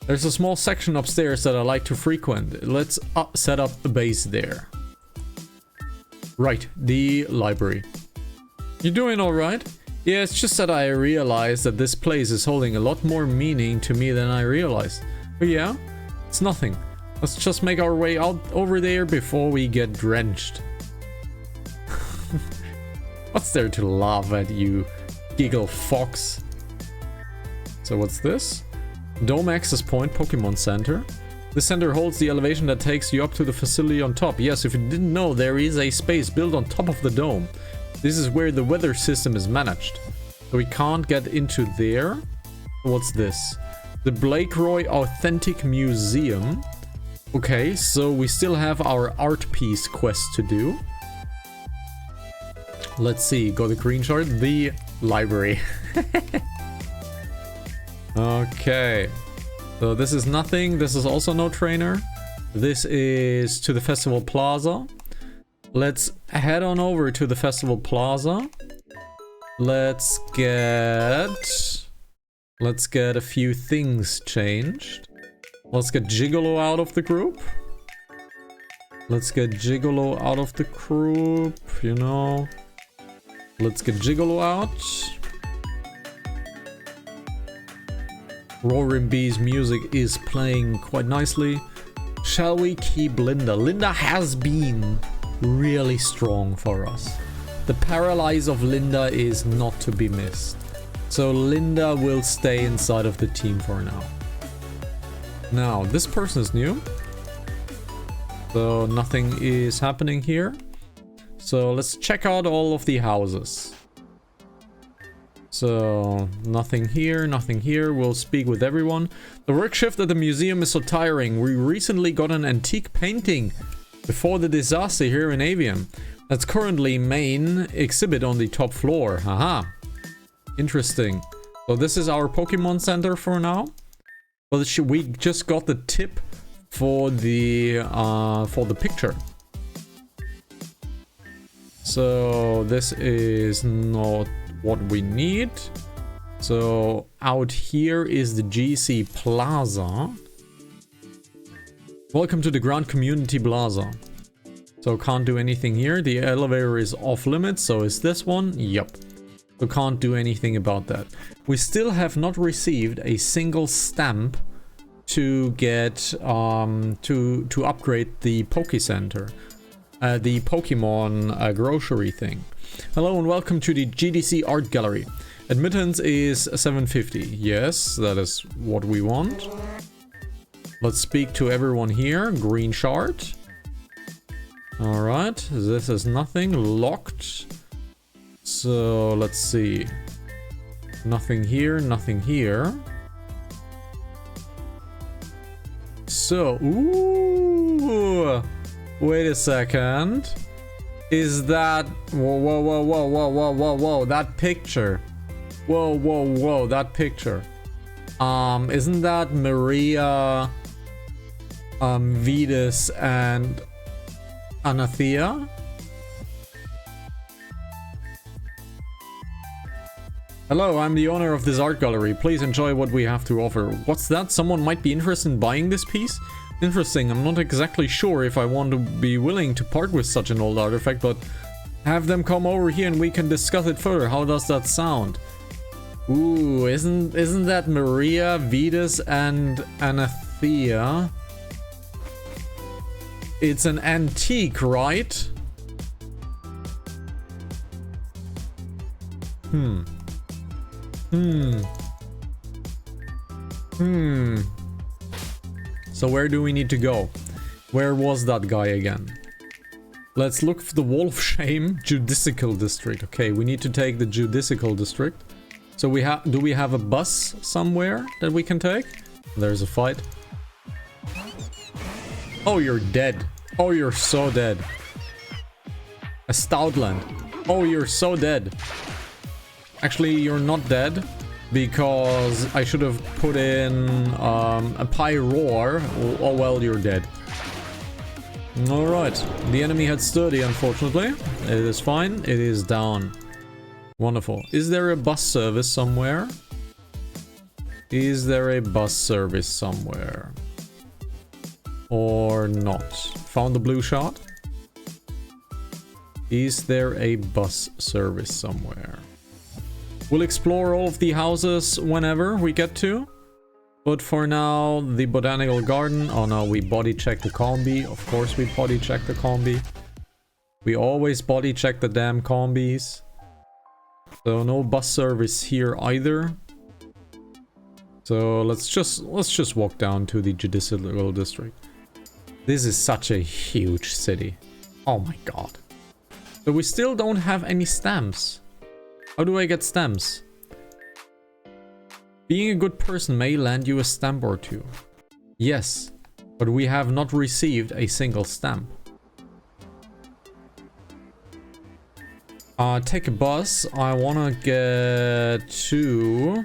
There's a small section upstairs that I like to frequent. Let's set up a base there. Right, the library. You doing alright? Yeah, it's just that I realized that this place is holding a lot more meaning to me than I realized. But yeah, it's nothing. Let's just make our way out over there before we get drenched. What's there to laugh at, you giggle fox? So what's this? Dome Access Point Pokemon Center. This center holds the elevation that takes you up to the facility on top. Yes, if you didn't know, there is a space built on top of the dome. This is where the weather system is managed. So we can't get into there. What's this? The Blake Roy Authentic Museum. Okay, so we still have our art piece quest to do. Let's see, got a green shard. The library. Okay. So this is nothing. This is also no trainer. This is to the Festival Plaza. Let's head on over to the Festival Plaza. Let's get a few things changed. Let's get Gigolo out of the group. Let's get Gigolo out of the group, you know. Let's get Gigolo out. Roaring Bee's music is playing quite nicely. Shall we keep Linda? Linda has been really strong for us. The paralyze of Linda is not to be missed. So Linda will stay inside of the team for now. Now, this person is new. So nothing is happening here. So let's check out all of the houses. So nothing here, nothing here. We'll speak with everyone. The work shift at the museum is so tiring. We recently got an antique painting before the disaster here in Avian. That's currently main exhibit on the top floor. Haha. Interesting. So this is our Pokemon Center for now. But we just got the tip for the picture. So this is not what we need. So out here is the GC Plaza. Welcome to the Grand Community Plaza. So can't do anything here. The elevator is off limits. So is this one? Yep. So can't do anything about that. We still have not received a single stamp to get to upgrade the Poke Center. The Pokemon grocery thing. Hello and welcome to the GDC Art Gallery. Admittance is 750. Yes, that is what we want. Let's speak to everyone here. Green shard. Alright, this is nothing. Locked. So let's see. Nothing here, nothing here. So, ooh. Wait a second. Is that... Whoa, whoa, whoa, whoa, whoa, whoa, whoa, whoa. That picture. Whoa, whoa, whoa. That picture. Isn't that Maria, Vetus, and Anathea? Hello, I'm the owner of this art gallery. Please enjoy what we have to offer. What's that? Someone might be interested in buying this piece? Interesting. I'm not exactly sure if I want to be willing to part with such an old artifact, but have them come over here and we can discuss it further. How does that sound? Ooh, isn't that Maria, Vetus, and Anathea? It's an antique, right? So where do we need to go? Where was that guy again? Let's look for the Wall of Shame Judicial District. Okay, we need to take the Judicial District. So do we have a bus somewhere that we can take? There's a fight. Oh, you're dead. Oh, you're so dead. A Stoutland. Oh, you're so dead. Actually, you're not dead, because I should have put in a Pyroar. Oh well, you're dead. Alright, the enemy had sturdy, unfortunately. It is fine, it is down. Wonderful. Is there a bus service somewhere? Is there a bus service somewhere? Or not? Found the blue shot? Is there a bus service somewhere? We'll explore all of the houses whenever we get to. But for now, the botanical garden. Oh no, we body check the combi. Of course we body check the combi. We always body check the damn combis. So no bus service here either. So let's just walk down to the Judicial District. This is such a huge city. Oh my god. So we still don't have any stamps. How do I get stamps? Being a good person may land you a stamp or two. Yes, but we have not received a single stamp. Take a bus. I wanna get to...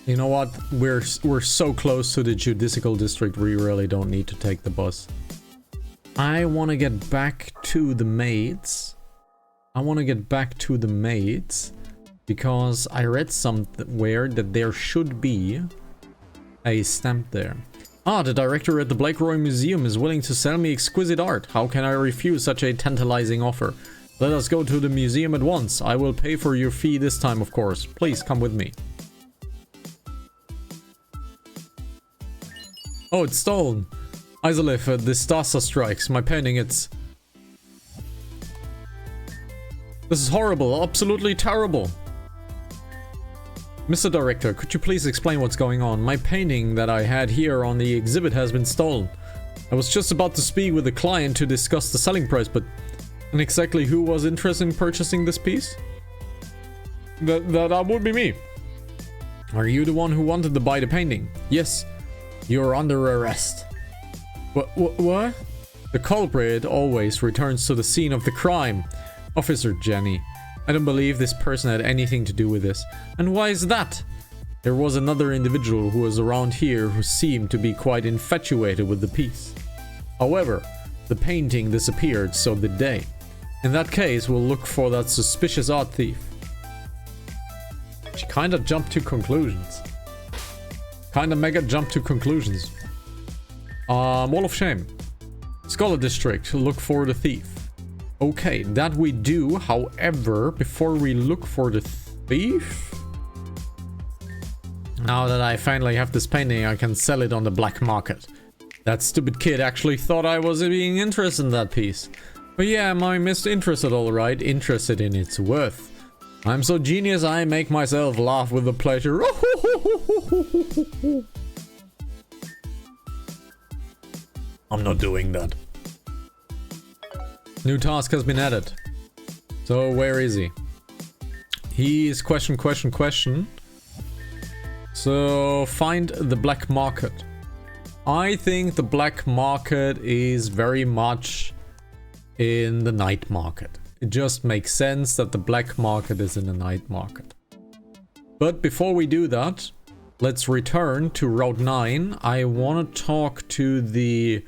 You know what? We're so close to the Judicial District, we really don't need to take the bus. I wanna get back to the maids. Because I read somewhere that there should be a stamp there. Ah, the director at the Blakeroy Museum is willing to sell me exquisite art. How can I refuse such a tantalizing offer? Let us go to the museum at once. I will pay for your fee this time, of course. Please come with me. Oh, it's stolen. Isolif, the Stasa strikes. My painting, it's... This is horrible. Absolutely terrible. Mr. Director, could you please explain what's going on? My painting that I had here on the exhibit has been stolen. I was just about to speak with the client to discuss the selling price, but... And exactly who was interested in purchasing this piece? That would be me. Are you the one who wanted to buy the painting? Yes. You're under arrest. What? The culprit always returns to the scene of the crime. Officer Jenny. I don't believe this person had anything to do with this. And why is that? There was another individual who was around here who seemed to be quite infatuated with the piece. However, the painting disappeared, so did they. In that case, we'll look for that suspicious art thief. She kinda jumped to conclusions. Kinda mega jumped to conclusions. Wall of Shame. Scholar District, look for the thief. Okay, that we do. However, before we look for the thief... Now that I finally have this painting, I can sell it on the black market. That stupid kid actually thought I was being interested in that piece. But yeah, I'm misinterested, alright. Interested in its worth. I'm so genius I make myself laugh with the pleasure. I'm not doing that. New task has been added. So where is he? He is question. So find the black market. I think the black market is very much in the night market. It just makes sense that the black market is in the night market. But before we do that, let's return to Route 9. I want to talk to the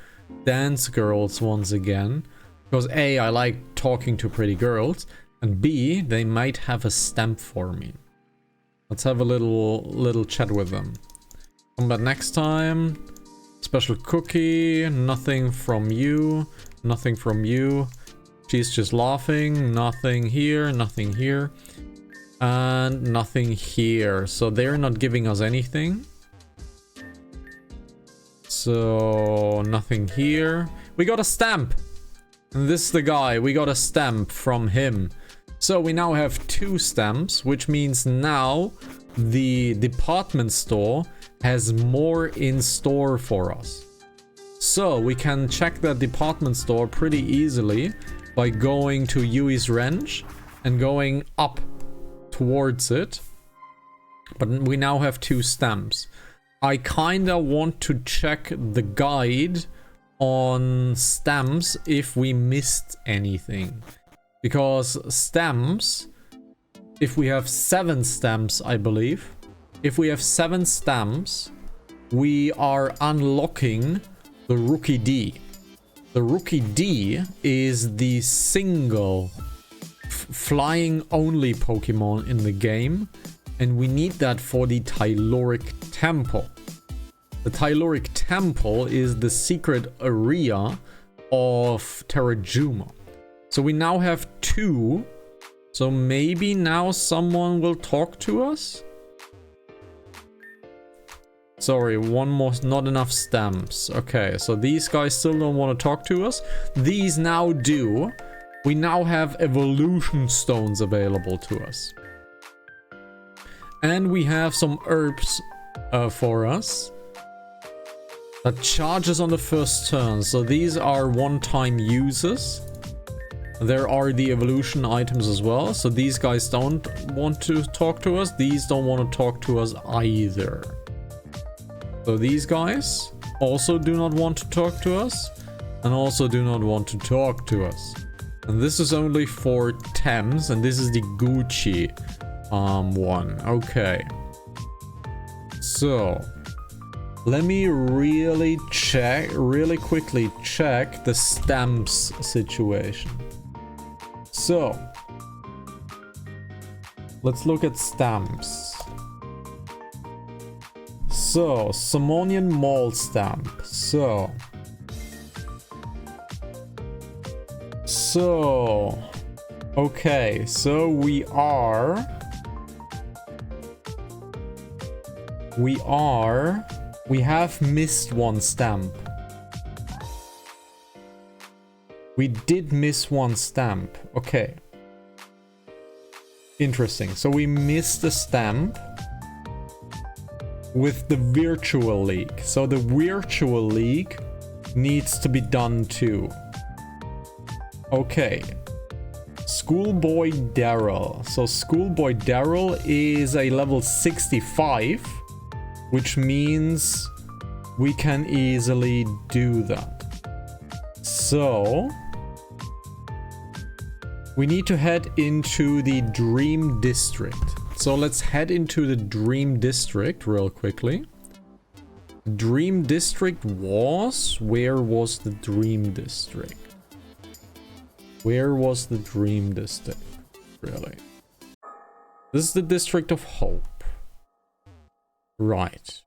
dance girls once again. Because A, I like talking to pretty girls. And B, they might have a stamp for me. Let's have a little chat with them. Come back next time. Special cookie. Nothing from you. Nothing from you. She's just laughing. Nothing here. Nothing here. And nothing here. So they're not giving us anything. So nothing here. We got a stamp. And this is the guy. We got a stamp from him. So we now have 2 stamps, which means now the department store has more in store for us. So we can check that department store pretty easily by going to Yui's Ranch and going up towards it. But we now have 2 stamps. I kinda want to check the guide on stamps if we missed anything. Because stamps, if we have 7 stamps, I believe. If we have 7 stamps, we are unlocking the Rookie D. The Rookie D is the single flying only Pokemon in the game. And we need that for the Tyloric Temple. The Tyloric Temple is the secret area of Terrajuma. So we now have 2. So maybe now someone will talk to us? Sorry, one more, not enough stamps. Okay, so these guys still don't want to talk to us. These now do. We now have evolution stones available to us. And we have some herbs for us. That charges on the first turn. So these are one-time uses. There are the evolution items as well. So these guys don't want to talk to us. These don't want to talk to us either. So these guys also do not want to talk to us. And also do not want to talk to us. And this is only for Thames. And this is the Gucci one. Okay. So let me really quickly check the stamps situation. So let's look at stamps. So Simonian Mall stamp. So okay, so we have missed one stamp. We did miss one stamp. Okay. Interesting. So we missed a stamp with the Virtual League. So the Virtual League needs to be done too. Okay. Schoolboy Daryl. So Schoolboy Daryl is a level 65. Which means we can easily do that. So we need to head into the Dream District. So let's head into the Dream District real quickly. Dream District was... Where was the Dream District? Where was the Dream District? Really? This is the District of Hope. Right.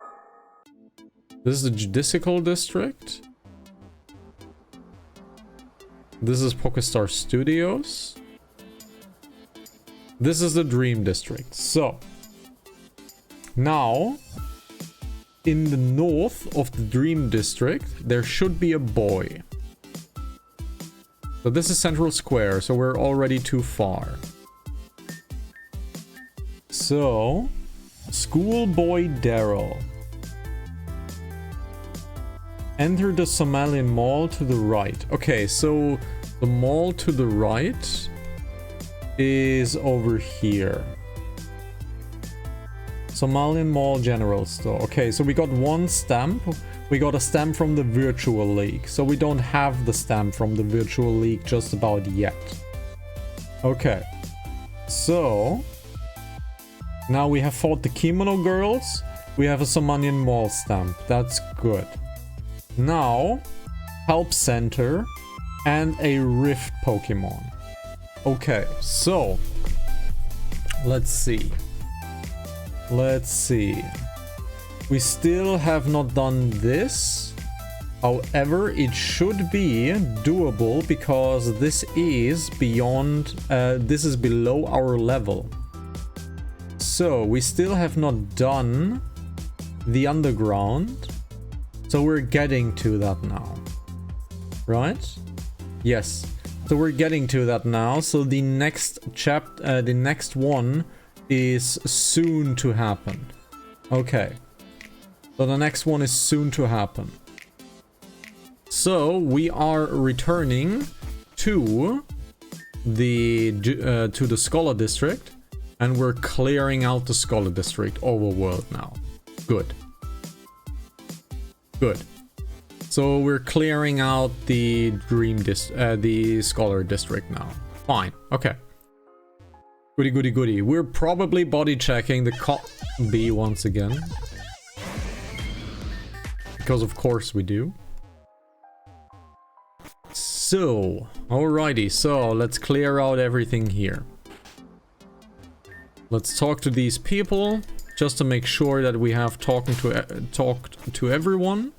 This is the Judicial District. This is Pokestar Studios. This is the Dream District. So, now, in the north of the Dream District, there should be a boy. So this is Central Square, so we're already too far. So... Schoolboy Daryl. Enter the Somalian Mall to the right. Okay, so the mall to the right is over here. Somalian Mall General Store. Okay, so we got one stamp. We got a stamp from the Virtual League. So we don't have the stamp from the Virtual League just about yet. Okay. So now we have fought the Kimono Girls. We have a Somalian Mall stamp. That's good. Now, Help Center and a Rift Pokemon. Okay, so let's see. Let's see. We still have not done this. However, it should be doable because this is beyond, this is below our level. So we still have not done the underground. So we're getting to that now. Right? Yes. So we're getting to that now. So the next the next one is soon to happen. Okay. So the next one is soon to happen. So we are returning to the Scholar District, and we're clearing out the Scholar District overworld now. Good. Good. So we're clearing out the the Scholar District now. Fine. Okay. Goody, goody, goody. We're probably body checking the B once again. Because of course we do. So, alrighty. So, let's clear out everything here. Let's talk to these people. Just to make sure that we have talked to everyone.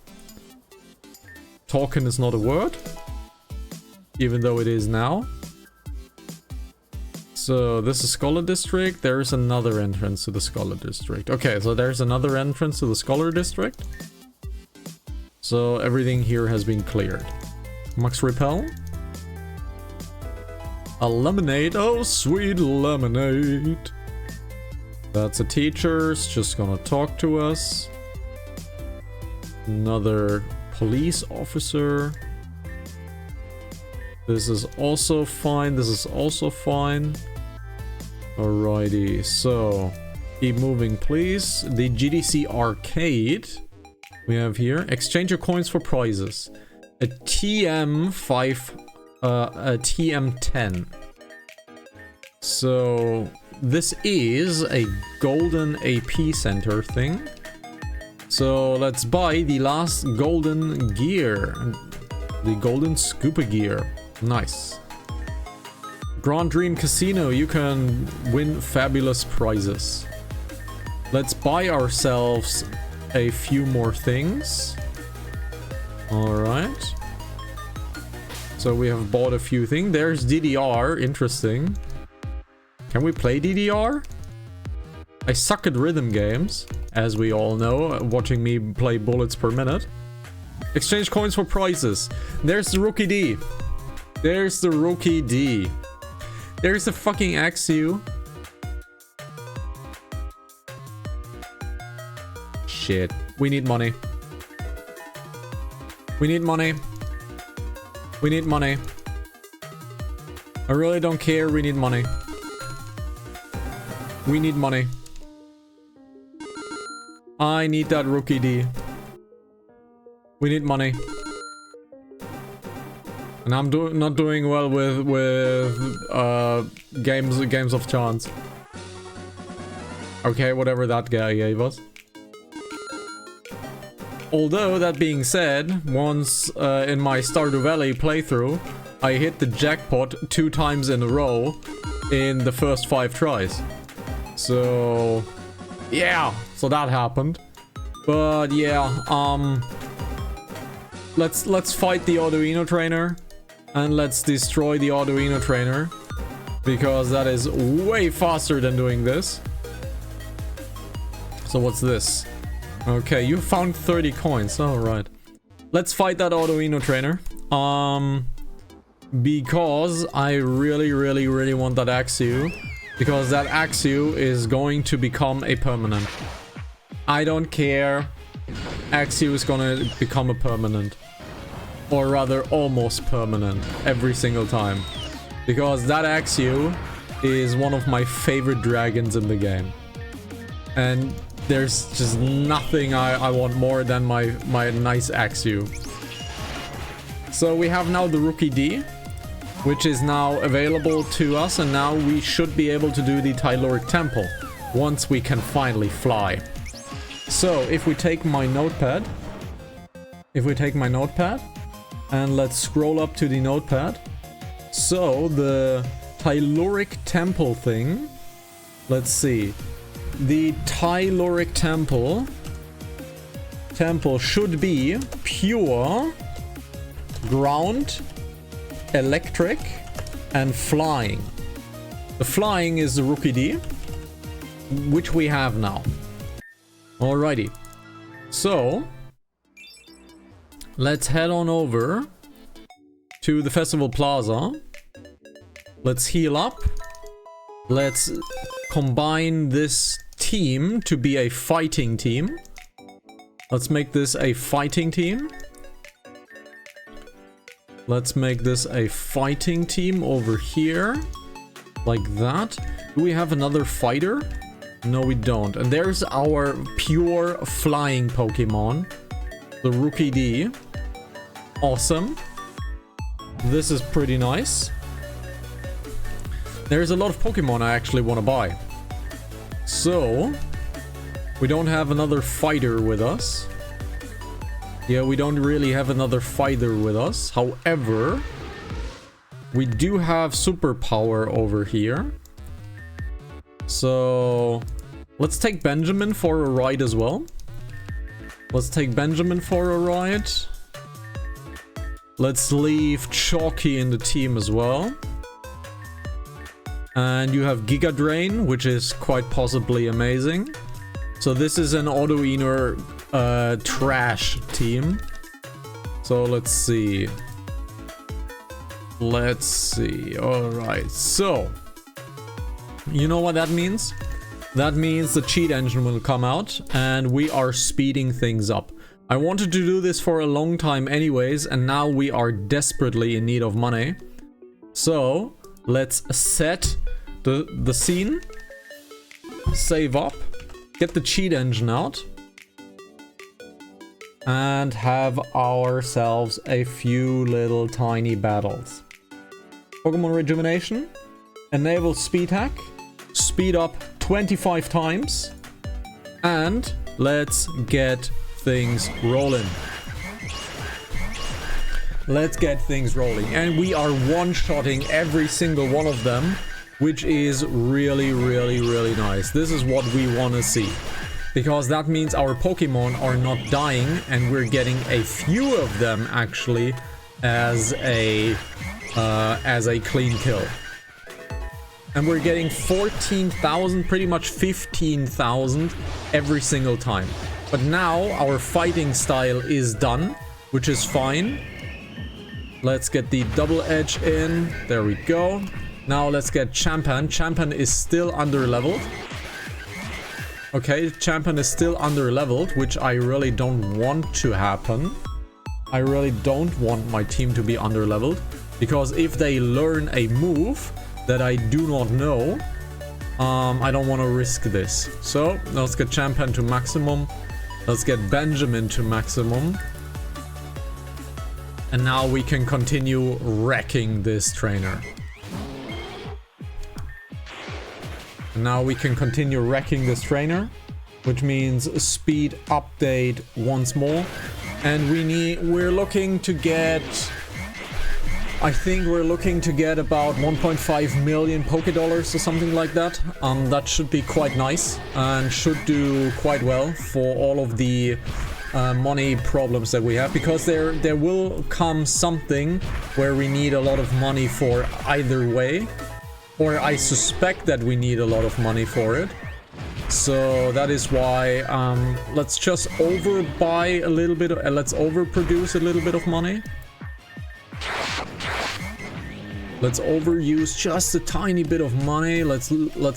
Talking is not a word. Even though it is now. So this is Scholar District. There's another entrance to the Scholar District. Okay, so there's another entrance to the Scholar District. So everything here has been cleared. Max Repel. A lemonade. Oh, sweet lemonade. That's a teacher's just gonna talk to us. Another police officer. This is also fine. This is also fine. Alrighty, so keep moving, please. The GDC Arcade we have here. Exchange your coins for prizes. A TM10. So this is a golden AP center thing. So let's buy the last golden gear. The golden scuba gear. Nice. Grand Dream Casino, you can win fabulous prizes. Let's buy ourselves a few more things. Alright. So we have bought a few things. There's DDR, interesting. Can we play DDR? I suck at rhythm games, as we all know, watching me play bullets per minute. Exchange coins for prizes. There's the Rookie D. There's the Rookie D. There's the fucking Axew. Shit. We need money. We need money. We need money. I really don't care. We need money. We need money. I need that Rookie D. We need money. And I'm not doing well with games of chance. Okay, whatever that guy gave us. Although, that being said, once in my Stardew Valley playthrough, I hit the jackpot 2 times in a row in the first 5 tries. So, yeah, so that happened. But yeah, let's fight the Arduino trainer. And let's destroy the Arduino trainer. Because that is way faster than doing this. So what's this? Okay, you found 30 coins. Alright. Let's fight that Arduino trainer. Because I really want that Axew. Because that Axew is going to become a permanent. I don't care. Axew is gonna become a permanent. Or rather, almost permanent. Every single time. Because that Axew is one of my favorite dragons in the game. And there's just nothing I want more than my nice Axew. So we have now the Rookie D, which is now available to us, and now we should be able to do the Telluric Temple once we can finally fly. So if we take my notepad, and let's scroll up to the notepad. So the Telluric Temple thing, let's see. The Telluric Temple should be pure, ground, electric, and flying. The flying is the Rookie D, which we have now. Alrighty. So let's head on over to the Festival Plaza. Let's heal up. Let's combine this team to be a fighting team. Let's make this a fighting team. Let's make this a fighting team over here. Like that. Do we have another fighter? No, we don't. And there's our pure flying Pokemon. The Rookie D. Awesome. This is pretty nice. There's a lot of Pokemon I actually want to buy. So, we don't have another fighter with us. Yeah, we don't really have another fighter with us. However, we do have superpower over here. So, let's take Benjamin for a ride as well. Let's take Benjamin for a ride. Let's leave Chalky in the team as well. And you have Giga Drain, which is quite possibly amazing. So this is an Auto-Eater trash team. So let's see. Alright, so you know what that means? That means the cheat engine will come out and we are speeding things up. I wanted to do this for a long time anyways, and now we are desperately in need of money. So let's set the scene, save up, get the cheat engine out, and have ourselves a few little tiny battles. Pokemon Rejuvenation, enable speed hack, speed up 25 times, and let's get things rolling. Let's get things rolling. And we are one-shotting every single one of them, which is really, really, really nice. This is what we want to see. Because that means our Pokemon are not dying and we're getting a few of them actually as a clean kill. And we're getting 14,000, pretty much 15,000 every single time. But now our fighting style is done, which is fine. Let's get the double edge in. There we go. Now let's get Champion. Champion is still under leveled. Okay, Champion is still under leveled, which I really don't want to happen. I really don't want my team to be under leveled, because if they learn a move that I do not know, I don't want to risk this. So let's get Champion to maximum. Let's get Benjamin to maximum. And now we can continue wrecking this trainer. Now we can continue wrecking this trainer, which means a speed update once more. And we're looking to get, I think we're looking to get about 1.5 million Pokédollars or something like that. That should be quite nice and should do quite well for all of the money problems that we have, because there will come something where we need a lot of money for either way. Or I suspect that we need a lot of money for it. So that is why let's just overbuy a little bit, let's overproduce a little bit of money. Let's overuse just a tiny bit of money. Let's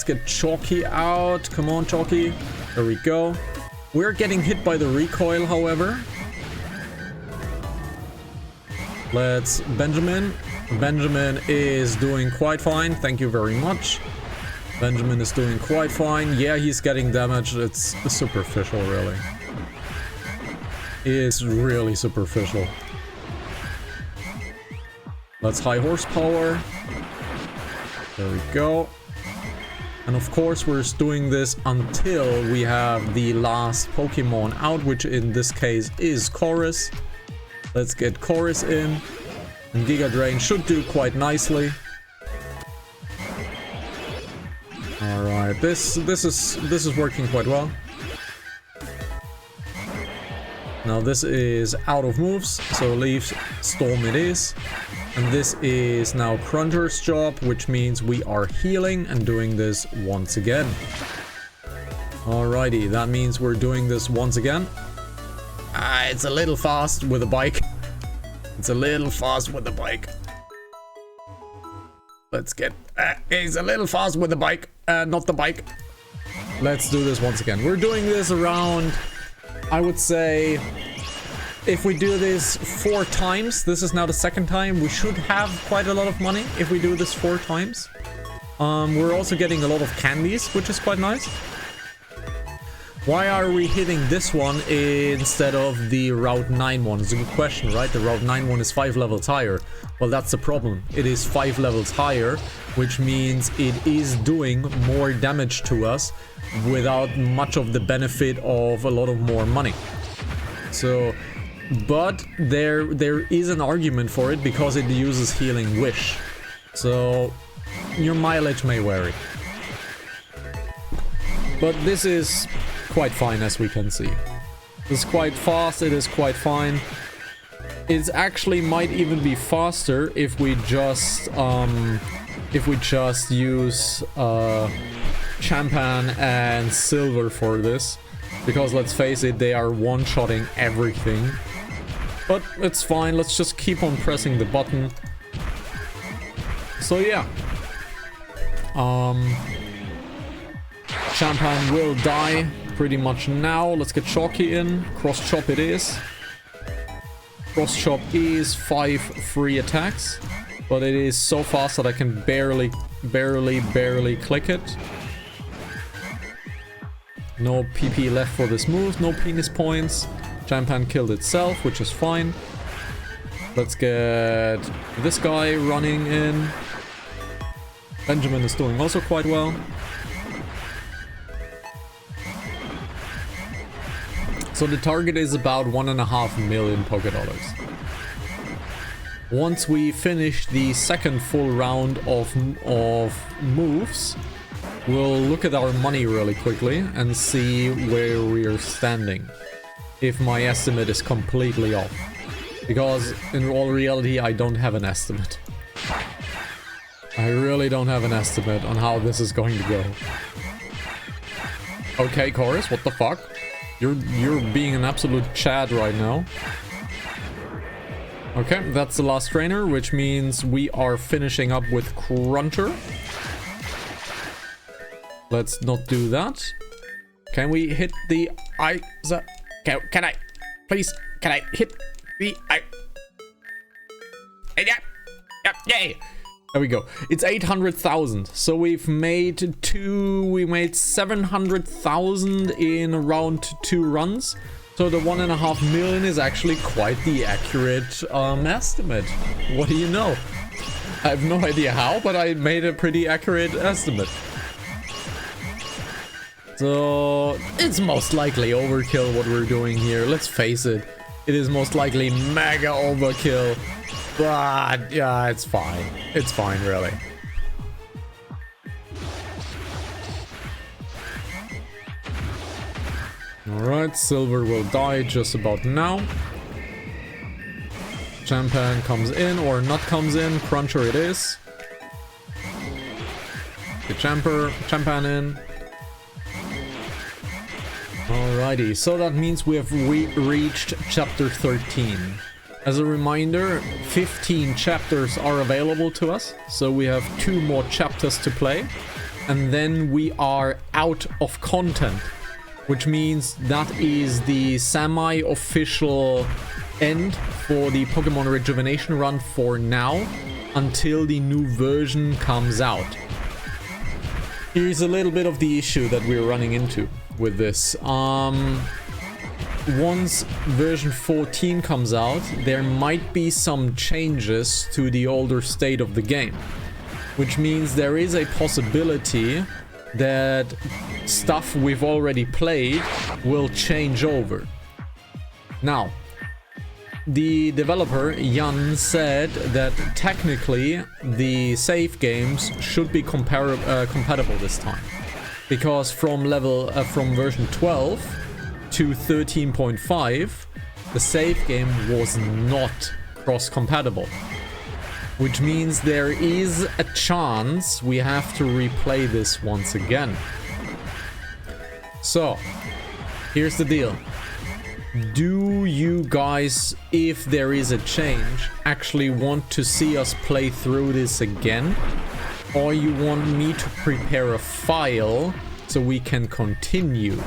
get Chalky out. Come on, Chalky. There we go. We're getting hit by the recoil, however. Let's Benjamin. Benjamin is doing quite fine. Thank you very much. Benjamin is doing quite fine. Yeah, he's getting damage. It's superficial, really. It's really superficial. Let's high horsepower. There we go. And of course we're doing this until we have the last Pokemon out, which in this case is Chorus. Let's get Chorus in. And Giga Drain should do quite nicely. Alright, this is working quite well. Now this is out of moves, so Leaf Storm it is. And this is now Cruncher's job, which means we are healing and doing this once again. Alrighty, that means we're doing this once again. It's a little fast with a bike. It's a little fast with the bike. Let's get... he's a little fast with the bike, not the bike. Let's do this once again. We're doing this around, I would say, if we do this 4 times, this is now the 2nd time, we should have quite a lot of money if we do this 4 times. We're also getting a lot of candies, which is quite nice. Why are we hitting this one instead of the Route 9 one? It's a good question, right? The Route 9 one is 5 levels higher. Well, that's the problem. It is 5 levels higher, which means it is doing more damage to us without much of the benefit of a lot of more money. So, but there is an argument for it because it uses Healing Wish. So, your mileage may vary. But this is quite fine, as we can see. It's quite fast, it is quite fine. It actually might even be faster if we just use Champan and Silver for this, because let's face it, they are one-shotting everything. But it's fine, let's just keep on pressing the button. So yeah. Champan will die pretty much now. Let's get Chalky in. Cross Chop it is. Cross Chop is 5 free attacks, but it is so fast that I can barely click it. No PP left for this move, no penis points. Champan killed itself, which is fine. Let's get this guy running in. Benjamin is doing also quite well. So the target is about 1.5 million Pokédollars. Once we finish the 2nd full round of moves, we'll look at our money really quickly and see where we are standing. If my estimate is completely off. Because in all reality, I don't have an estimate. I really don't have an estimate on how this is going to go. Okay, Chorus, what the fuck? You're being an absolute Chad right now. Okay, that's the last trainer, which means we are finishing up with Cruncher. Let's not do that. Can we hit the can I please hit the yay! There we go. It's 800,000. So we made 700,000 in around 2 runs. So the 1.5 million is actually quite the accurate estimate. What do you know? I have no idea how, but I made a pretty accurate estimate. So it's most likely overkill what we're doing here. Let's face it. It is most likely mega overkill. But yeah, it's fine. It's fine, really. Alright, Silver will die just about now. Champan comes in or not comes in. Cruncher it is. Get Champan in. Alrighty, so that means we have reached chapter 13. As a reminder, 15 chapters are available to us, so we have 2 more chapters to play, and then we are out of content, which means that is the semi-official end for the Pokemon Rejuvenation run for now, until the new version comes out. Here's a little bit of the issue that we're running into with this. Once version 14 comes out, there might be some changes to the older state of the game, which means there is a possibility that stuff we've already played will change over. Now, the developer, Jan, said that technically the save games should be compatible this time. Because from version 12 to 13.5, the save game was not cross-compatible. Which means there is a chance we have to replay this once again. So, here's the deal. Do you guys, if there is a change, actually want to see us play through this again? Or you want me to prepare a file so we can continue?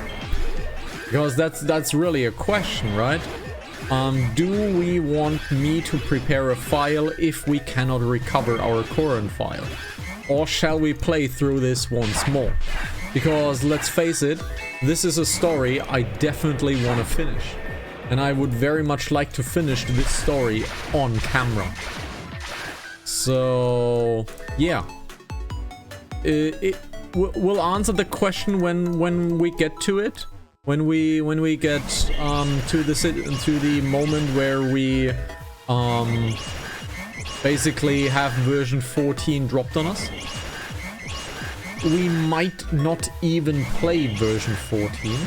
Because that's really a question, right? Do we want me to prepare a file if we cannot recover our current file? Or shall we play through this once more? Because let's face it, this is a story I definitely want to finish. And I would very much like to finish this story on camera. So, yeah. We'll answer the question when we get to it. When we get to the moment where we basically have version 14 dropped on us. We might not even play version 14.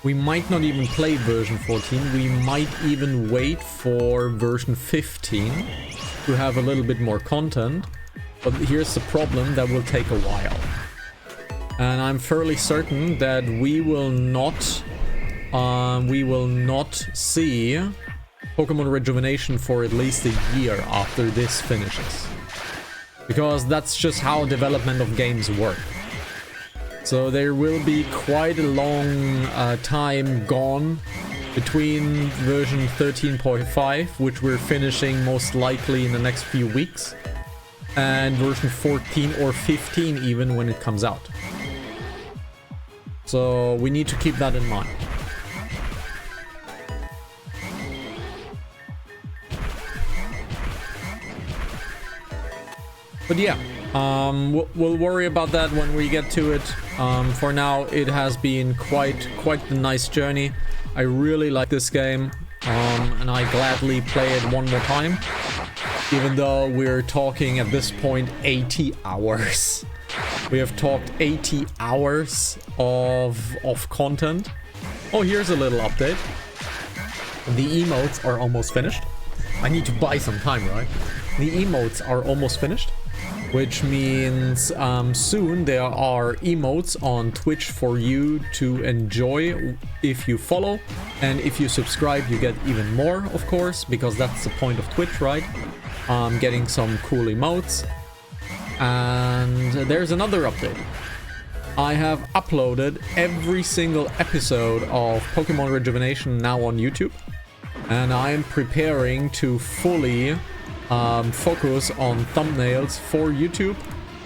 We might not even play version 14. We might even wait for version 15 to have a little bit more content. But here's the problem, that will take a while. And I'm fairly certain that we will not see Pokemon Rejuvenation for at least a year after this finishes. Because that's just how development of games work. So there will be quite a long time gone between version 13.5, which we're finishing most likely in the next few weeks, and version 14 or 15 even when it comes out. So we need to keep that in mind. But yeah, we'll worry about that when we get to it. For now, it has been quite the nice journey. I really like this game, and I gladly play it one more time. Even though we're talking at this point 80 hours. We have talked 80 hours of content. Oh, here's a little update. The emotes are almost finished. I need to buy some time, right? The emotes are almost finished. Which means soon there are emotes on Twitch for you to enjoy if you follow. And if you subscribe, you get even more, of course, because that's the point of Twitch, right? Getting some cool emotes. And there's another update. I have uploaded every single episode of Pokemon Rejuvenation now on YouTube. And I am preparing to fully focus on thumbnails for YouTube,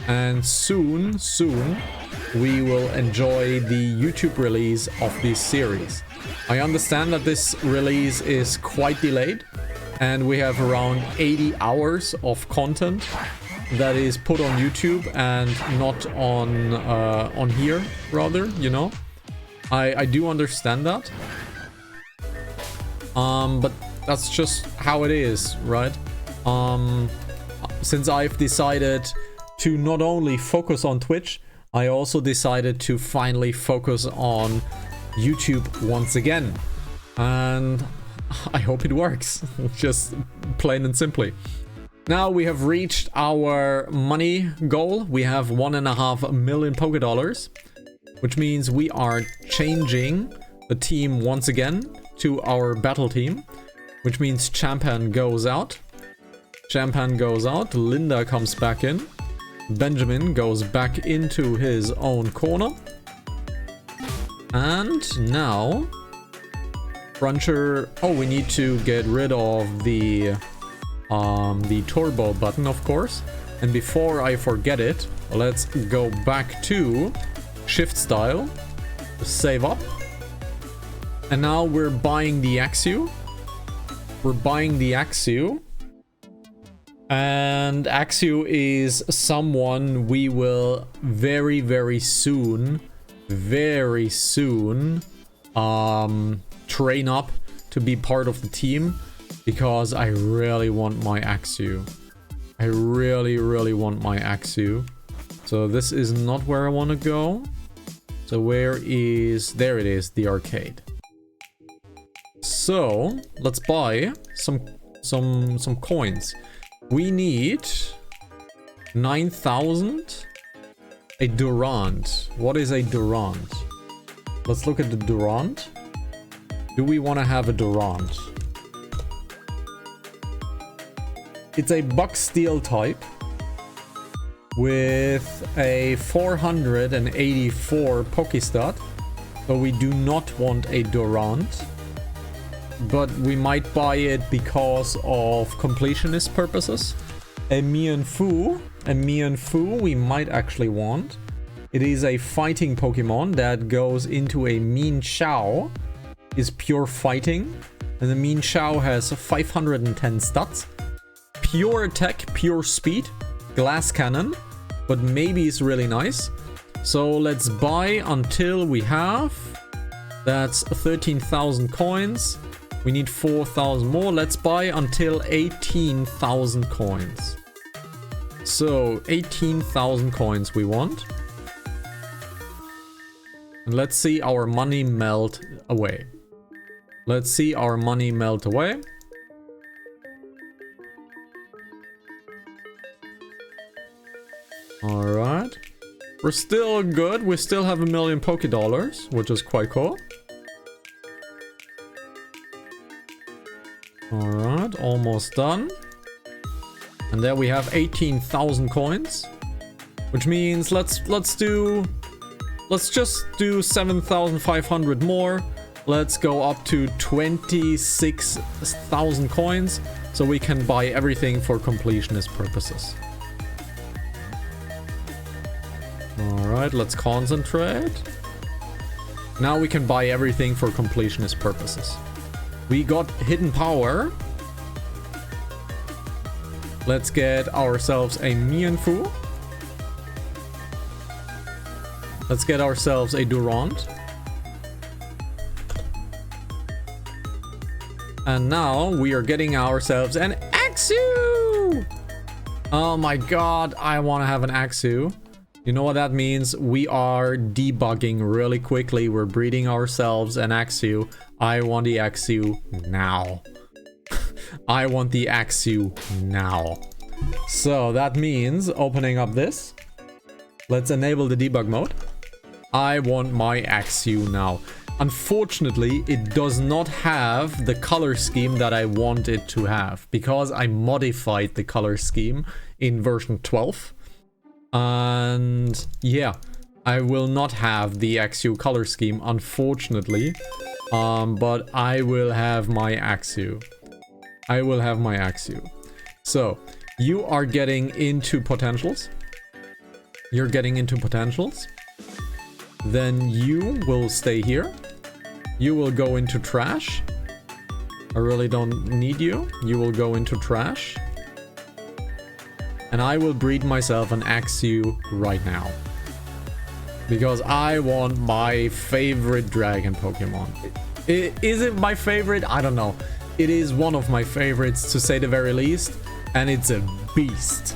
and soon we will enjoy the YouTube release of this series. I understand that this release is quite delayed, and we have around 80 hours of content that is put on YouTube and not on here, rather, you know. I do understand that, but that's just how it is, right? Since I've decided to not only focus on Twitch, I also decided to finally focus on YouTube once again. And I hope it works, just plain and simply. Now we have reached our money goal. We have 1.5 million Pokédollars, which means we are changing the team once again to our battle team, which means Champan goes out. Champan goes out, Linda comes back in, Benjamin goes back into his own corner, and now Cruncher. Oh, we need to get rid of the turbo button, of course. And before I forget it, let's go back to shift style, save up. And now we're buying the Axew. We're buying the Axew. And Axew is someone we will very, very soon train up to be part of the team, because I really want my Axew. I really, really want my Axew. So this is not where I want to go. So where is... There it is, the arcade. So let's buy some coins. We need 9,000. A Durant. What is a Durant? Let's look at the Durant. Do we want to have a Durant? It's a Buck Steel type with a 484 Pokestat. So we do not want a Durant. But we might buy it because of completionist purposes. A Mienfoo we might actually want. It is a fighting Pokemon that goes into a Mean Shao. Is pure fighting. And the Mean Shao has 510 stats. Pure attack, pure speed. Glass cannon. But maybe it's really nice. So let's buy until we have... That's 13,000 coins. We need 4,000 more. Let's buy until 18,000 coins. So 18,000 coins we want. And let's see our money melt away. Let's see our money melt away. Alright. We're still good. We still have 1 million Pokédollars, which is quite cool. Alright, almost done. And there we have 18,000 coins. Which means let's just do 7,500 more. Let's go up to 26,000 coins. So we can buy everything for completionist purposes. Alright, let's concentrate. Now we can buy everything for completionist purposes. We got hidden power. Let's get ourselves a Mienfoo. Let's get ourselves a Durant. And now we are getting ourselves an Axew! Oh my god, I want to have an Axew. You know what that means? We are debugging really quickly. We're breeding ourselves an Axew. I want the Axew now. I want the Axew now. So that means opening up this. Let's enable the debug mode. I want my Axew now. Unfortunately, it does not have the color scheme that I want it to have, because I modified the color scheme in version 12. And yeah, I will not have the Axew color scheme, unfortunately. But I will have my Axew. I will have my Axew. So, you are getting into potentials. You're getting into potentials. Then you will stay here. You will go into trash. I really don't need you. You will go into trash. And I will breed myself an Axew right now. Because I want my favorite dragon Pokemon. Is it my favorite? I don't know. It is one of my favorites, to say the very least. And it's a beast.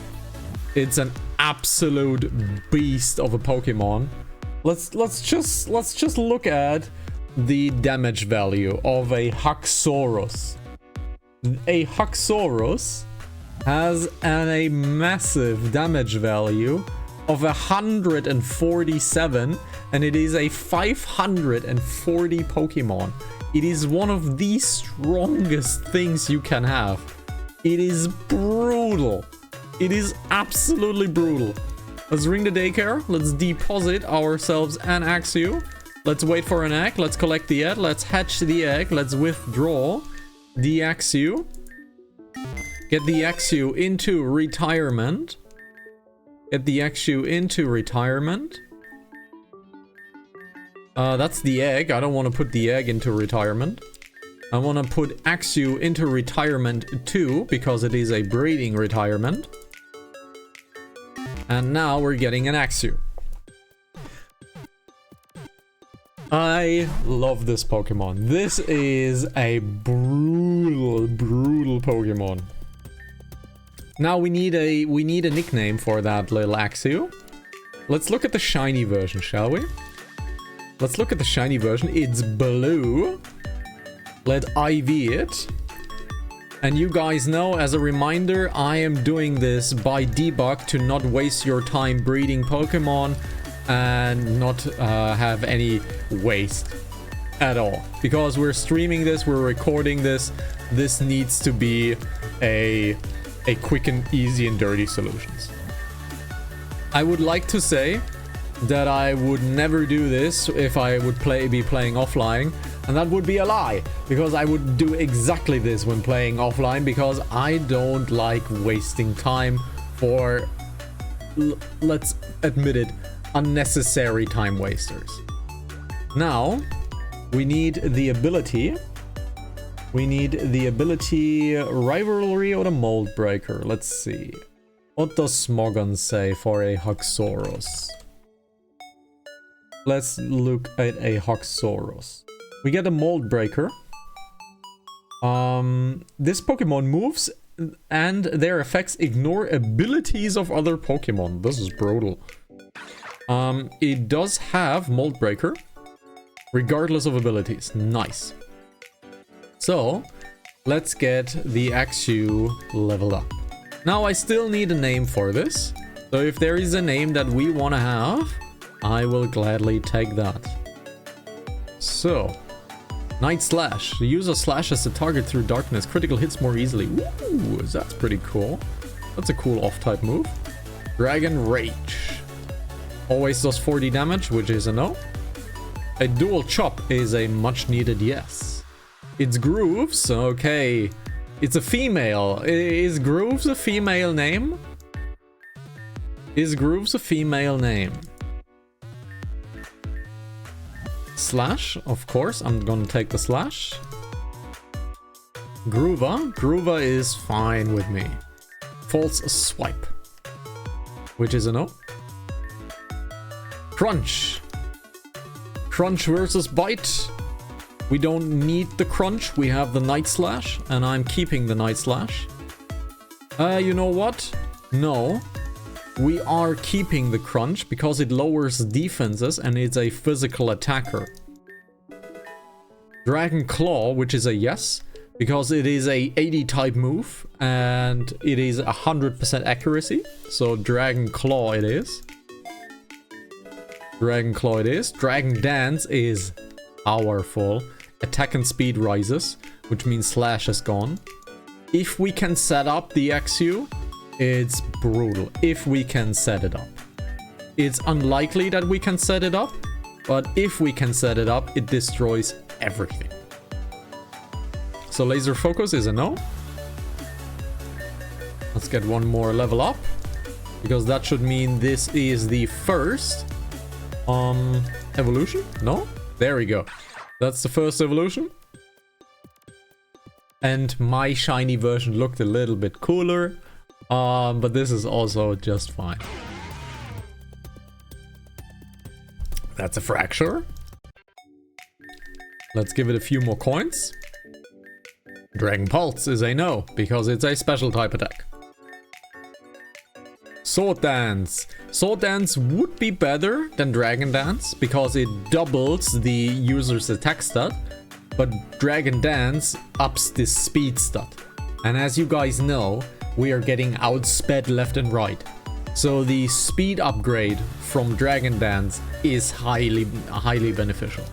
It's an absolute beast of a Pokemon. Let's just look at the damage value of a Haxorus. A Haxorus has a massive damage value of 147, and it is a 540 Pokemon. It is one of the strongest things you can have. It is brutal. It is absolutely brutal. Let's ring the daycare. Let's deposit ourselves an Axew. Let's wait for an egg. Let's collect the egg. Let's hatch the egg. Let's withdraw the Axew. Get the Axew into retirement. Get the Axew into retirement. That's the egg. I don't want to put the egg into retirement. I want to put Axew into retirement too, because it is a breeding retirement. And now we're getting an Axew. I love this Pokemon. This is a brutal Pokemon. Now we need a nickname for that little Axew. Let's look at the shiny version, shall we? Let's look at the shiny version. It's blue. Let IV it. And you guys know, as a reminder, I am doing this by debug to not waste your time breeding Pokemon and not have any waste at all. Because we're streaming this, we're recording this. This needs to be a quick and easy and dirty solutions. I would like to say that I would never do this if I would be playing offline, and that would be a lie, because I would do exactly this when playing offline, because I don't like wasting time for, let's admit it, unnecessary time wasters. Now we need the ability rivalry or the mold breaker. Let's see, what does Smogon say for a Haxorus? Let's look at a Haxorus. We get a mold breaker. This Pokemon moves and their effects ignore abilities of other Pokemon. This is brutal. It does have mold breaker regardless of abilities. Nice. So let's get the Axew leveled up. Now I still need a name for this. So if there is a name that we want to have, I will gladly take that. So, Night Slash. The user slashes the target through darkness. Critical hits more easily. Ooh, that's pretty cool. That's a cool off-type move. Dragon Rage. Always does 40 damage, which is a no. A dual chop is a much needed yes. It's Grooves. Okay. It's a female. Is Grooves a female name? Is Grooves a female name? Slash, of course, I'm gonna take the slash. Groova is fine with me. False Swipe, which is a no. Crunch versus Bite. We don't need the Crunch, we have the Night Slash, and I'm keeping the Night Slash. You know what? No. We are keeping the Crunch because it lowers defenses and it's a physical attacker. Dragon Claw, which is a yes, because it is a 80 type move and it is 100% accuracy. So Dragon Claw it is. Dragon Claw it is. Dragon Dance is powerful. Attack and speed rises, which means Slash is gone. If we can set up the Axew, it's brutal. If we can set it up. It's unlikely that we can set it up, but if we can set it up, it destroys everything. So Laser Focus is a no. Let's get one more level up, because that should mean this is the first evolution. No? There we go. That's the first evolution. And my shiny version looked a little bit cooler. But this is also just fine. That's a Fracture. Let's give it a few more coins. Dragon Pulse is a no, because it's a special type attack. Sword Dance. Sword Dance would be better than Dragon Dance, because it doubles the user's attack stat. But Dragon Dance ups the speed stat. And as you guys know, we are getting outsped left and right. So the speed upgrade from Dragon Dance is highly beneficial.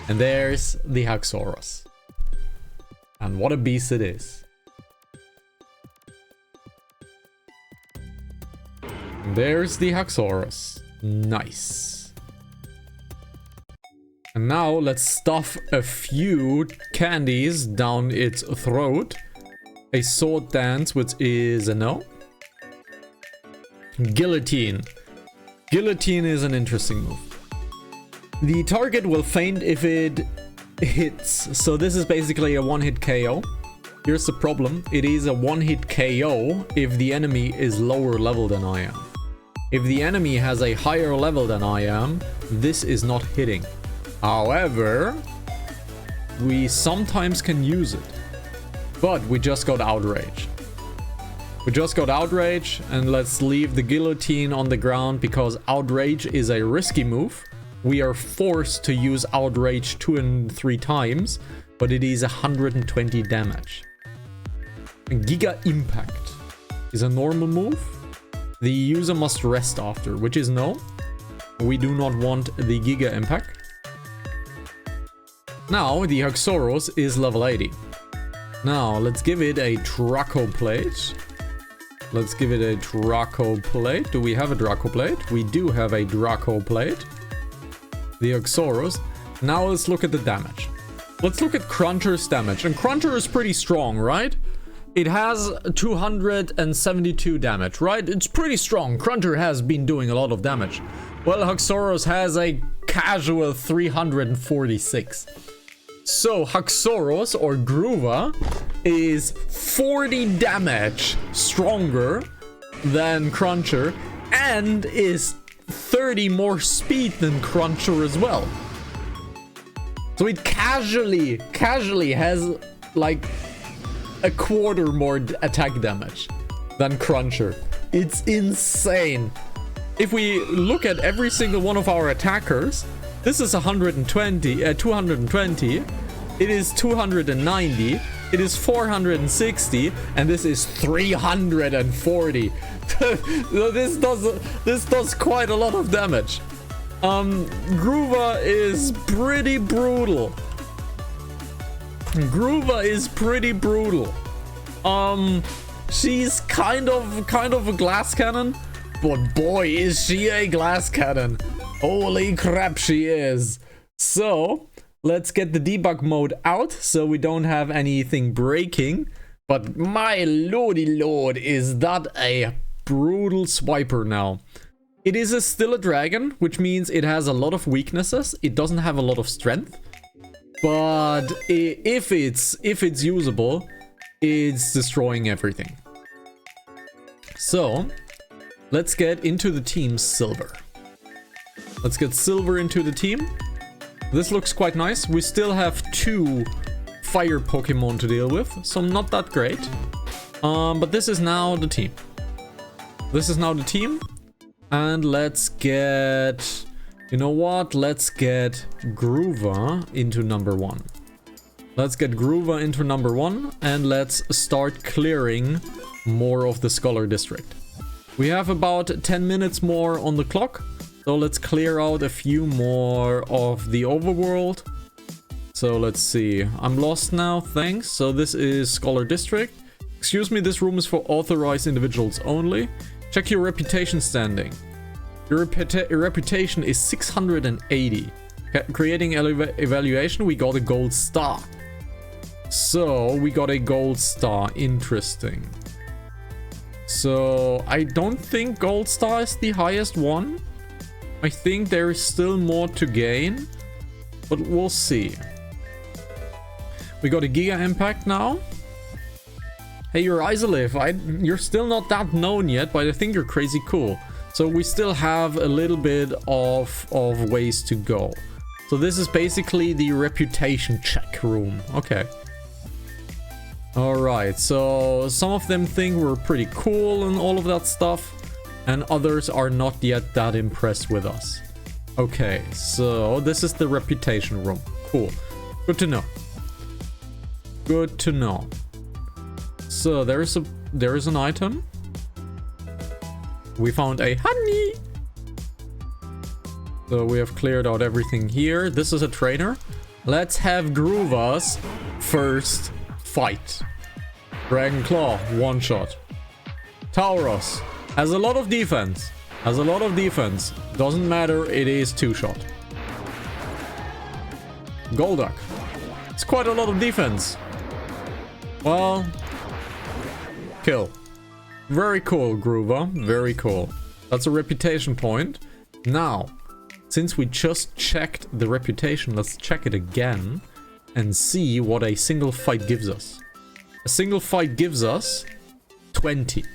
And there's the Haxorus. And what a beast it is. There's the Haxorus. Nice. And now let's stuff a few candies down its throat. A Sword Dance, which is a no. Guillotine. Guillotine is an interesting move. The target will faint if it hits. So this is basically a one-hit KO. Here's the problem. It is a one-hit KO if the enemy is lower level than I am. If the enemy has a higher level than I am, this is not hitting. However, we sometimes can use it. But we just got outraged. We just got outrage, and let's leave the guillotine on the ground because outrage is a risky move. We are forced to use outrage 2 and 3 times, but it is 120 damage. And Giga Impact is a normal move. The user must rest after, which is no. We do not want the Giga Impact. Now the Haxorus is level 80. Now let's give it a Draco Plate. Let's give it a Draco Plate. Do we have a Draco Plate? We do have a Draco Plate. The Haxorus. Now let's look at the damage. Let's look at Cruncher's damage. And Cruncher is pretty strong, right? It has 272 damage, right? It's pretty strong. Cruncher has been doing a lot of damage. Well, Haxorus has a casual 346. So Haxorus or Groova is 40 damage stronger than Cruncher and is 30 more speed than Cruncher as well. So it casually has like a quarter more attack damage than Cruncher. It's insane. If we look at every single one of our attackers, this is 220, it is 290, it is 460, and this is 340. This does quite a lot of damage. Groova is pretty brutal. Groova is pretty brutal. She's kind of a glass cannon, but boy is she a glass cannon. Holy crap, she is. So let's get the debug mode out so we don't have anything breaking. But my lordy lord, is that a brutal swiper now. It is still a dragon, which means it has a lot of weaknesses. It doesn't have a lot of strength. But if it's usable, it's destroying everything. So let's get into the team Silver. Let's get Silver into the team. This looks quite nice. We still have 2 fire Pokemon to deal with, so not that great. But this is now the team. This is now the team. And let's get... You know what? Let's get Groova into number 1. Let's get Groova into number 1 and let's start clearing more of the Scholar District. We have about 10 minutes more on the clock. So let's clear out a few more of the overworld. So let's see. I'm lost now, thanks. So this is Scholar District. Excuse me, this room is for authorized individuals only. Check your reputation standing. Your reputation is 680. Creating evaluation, we got a gold star. So we got a gold star. Interesting. So I don't think gold star is the highest one. I think there is still more to gain, but we'll see. We got a Giga Impact now. Hey, you're Isolith. You're still not that known yet, but I think you're crazy cool. So we still have a little bit of ways to go. So this is basically the reputation check room. Okay. Alright, so some of them think we're pretty cool and all of that stuff. And others are not yet that impressed with us. Okay, so this is the reputation room. Cool. Good to know. Good to know. So there is an item. We found a honey. So we have cleared out everything here. This is a trainer. Let's have Groova's first fight. Dragon Claw, one shot. Tauros has a lot of defense. Doesn't matter, it is 2-shot. Golduck. It's quite a lot of defense. Well, kill. Very cool, Groova. Very cool. That's a reputation point. Now, since we just checked the reputation, let's check it again and see what a single fight gives us. A single fight gives us 20.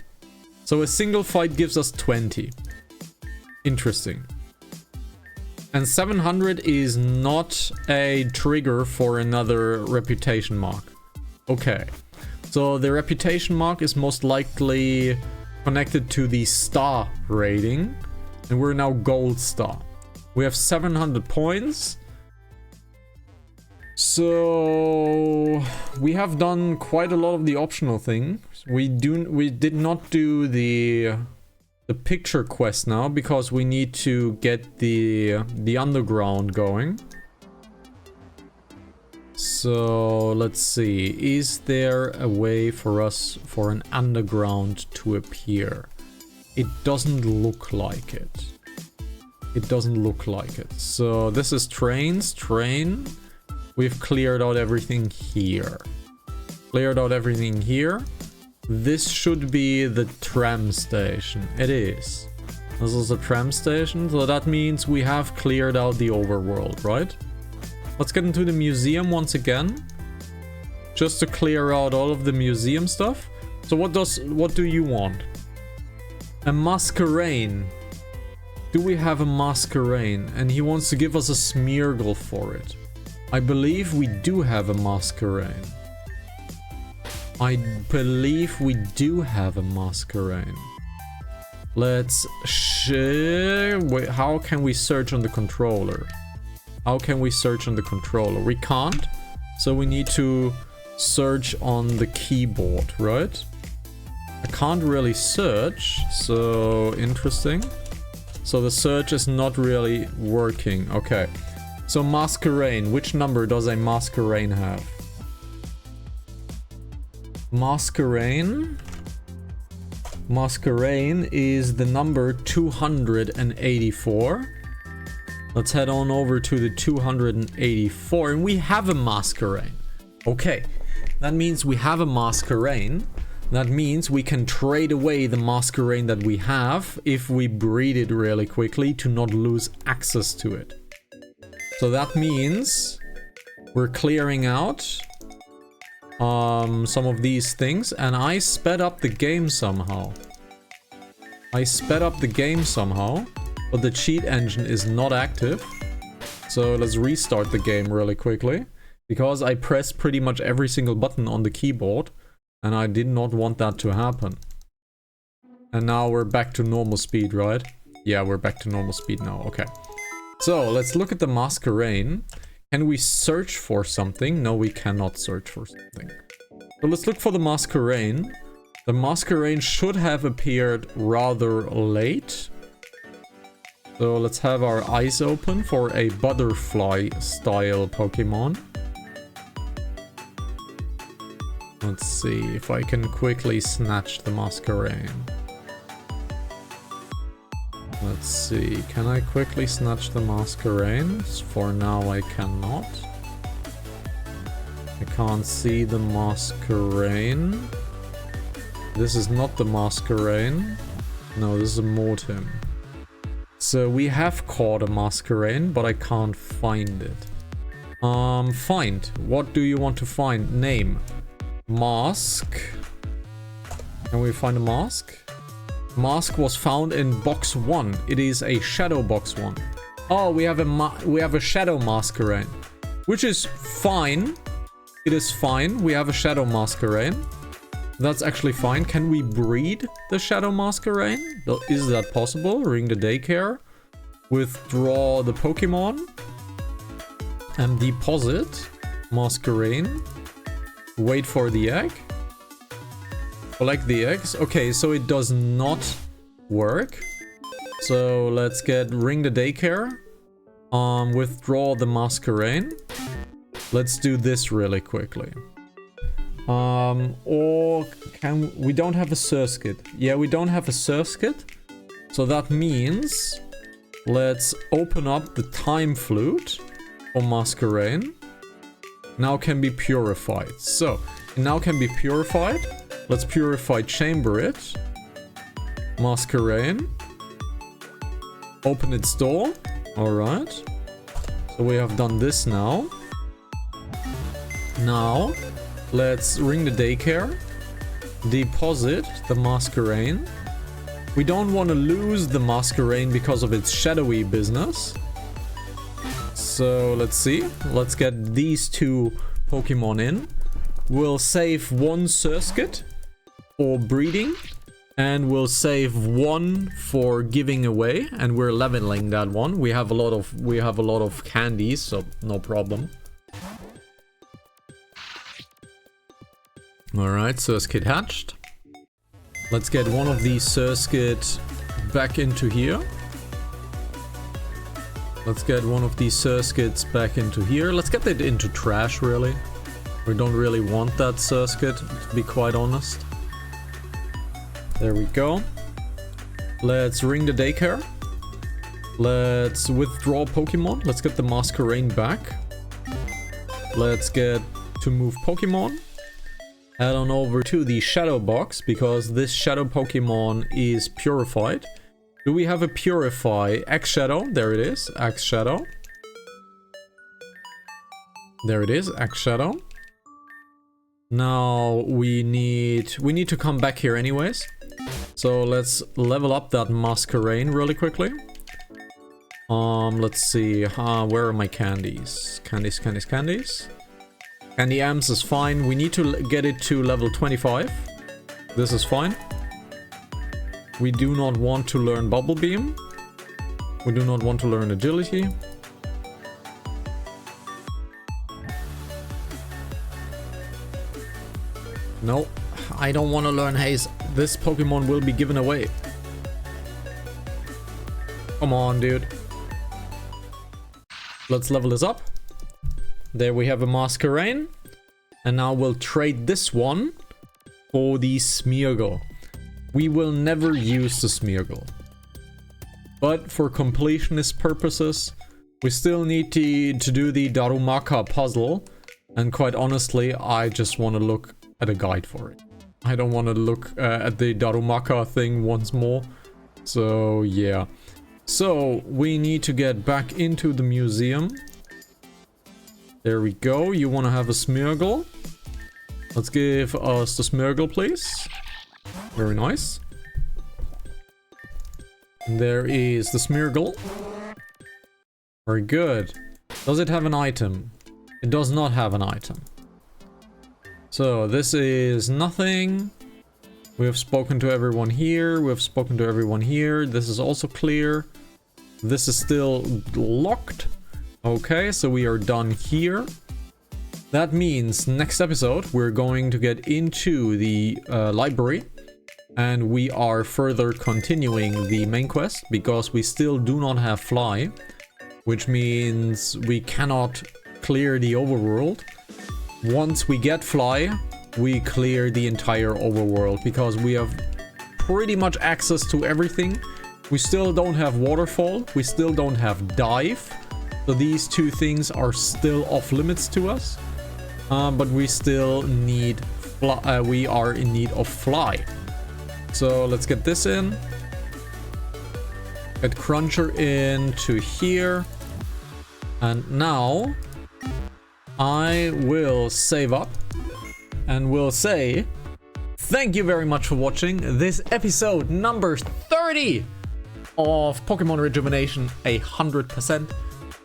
So a single fight gives us 20. Interesting. And 700 is not a trigger for another reputation mark. Okay. So the reputation mark is most likely connected to the star rating. And we're now gold star. We have 700 points. So we have done quite a lot of the optional things. We did not do the picture quest now because we need to get the underground going. So let's see. Is there a way for us for an underground to appear? It doesn't look like it. It doesn't look like it. So this is trains. Train. We've cleared out everything here. Cleared out everything here. This should be the tram station. It is. This is the tram station. So that means we have cleared out the overworld, right? Let's get into the museum once again. Just to clear out all of the museum stuff. So what do you want? A masquerade. Do we have a masquerade? And he wants to give us a smeargle for it. I believe we do have a masquerade. I believe we do have a masquerade. Let's wait, how can we search on the controller? How can we search on the controller? We can't. So we need to search on the keyboard, right? I can't really search. So interesting. So the search is not really working. Okay. So masquerade, which number does a masquerade have? Masquerade is the number 284. Let's head on over to the 284 and we have a masquerade. Okay, that means we have a masquerade. That means we can trade away the masquerade that we have if we breed it really quickly to not lose access to it. So that means we're clearing out some of these things, and I sped up the game somehow. But the cheat engine is not active. So let's restart the game really quickly, because I pressed pretty much every single button on the keyboard, and I did not want that to happen. And now we're back to normal speed, right? Yeah, we're back to normal speed now. Okay. So let's look at the masquerade. Can we search for something? No, we cannot search for something. So let's look for the masquerade. The masquerade should have appeared rather late. So let's have our eyes open for a butterfly style Pokemon. Let's see if I can quickly snatch the masquerade. Let's see, can I quickly snatch the masquerade? For now I cannot. I can't see the masquerade. This is not the masquerade. No, this is a Mortem. So we have caught a masquerade, but I can't find it. Find. What do you want to find? Name. Mask. Can we find a mask? Mask was found in box 1. It is a shadow box 1. Oh, we have a shadow masquerade, which is fine. It is fine. We have a shadow masquerade. That's actually fine. Can we breed the shadow masquerade? Is that possible? Ring the daycare. Withdraw the Pokemon. And deposit masquerade. Wait for the egg. Collect the eggs. Okay, so it does not work. So let's get ring the daycare. Withdraw the masquerade. Let's do this really quickly. Or can we don't have a circuit. Yeah, we don't have a circuit. So that means let's open up the time flute for masquerade. Now can be purified. So it now can be purified. Let's purify chamber it. Masquerade. Open its door. All right. So we have done this now. Now, let's ring the daycare. Deposit the Masquerain. We don't want to lose the Masquerain because of its shadowy business. So let's see. Let's get these two Pokemon in. We'll save one Surskit for breeding. And we'll save one for giving away. And we're leveling that one. We have a lot of candies, so no problem. Alright, Surskit hatched. Let's get one of these Surskit back into here. Let's get one of these Surskits back into here. Let's get it into trash, really. We don't really want that Surskit, to be quite honest. There we go. Let's ring the daycare. Let's withdraw Pokemon. Let's get the Masquerain back. Let's get to move Pokemon. Head on over to the Shadow Box, because this Shadow Pokemon is purified. Do we have a Purify? X-Shadow. There it is. X-Shadow. There it is. X-Shadow. Now we need to come back here anyways. So let's level up that Masquerain really quickly. Let's see. Where are my candies? Candies. Candy Amps is fine. We need to get it to level 25. This is fine. We do not want to learn Bubble Beam. We do not want to learn Agility. No, I don't want to learn Haze. This Pokemon will be given away. Come on, dude. Let's level this up. There we have a Masquerain. And now we'll trade this one for the Smeargle. We will never use the Smeargle. But for completionist purposes, we still need to do the Darumaka puzzle. And quite honestly, I just want to look at a guide for it. I don't want to look at the Darumaka thing once more. So, yeah. So, we need to get back into the museum. There we go. You want to have a Smeargle? Let's give us the Smeargle, please. Very nice. There is the Smeargle. Very good. Does it have an item? It does not have an item. So this is nothing. We have spoken to everyone here. We have spoken to everyone here. This is also clear. This is still locked. Okay, so we are done here. That means next episode we're going to get into the library. And we are further continuing the main quest because we still do not have Fly. Which means we cannot clear the overworld. Once we get Fly, we clear the entire overworld because we have pretty much access to everything. We still don't have Waterfall. We still don't have Dive. So these two things are still off limits to us. But we still need Fly. We are in need of Fly. So let's get this in. Get Cruncher into here. And now I will save up and will say thank you very much for watching this episode number 30 of Pokemon Rejuvenation 100%.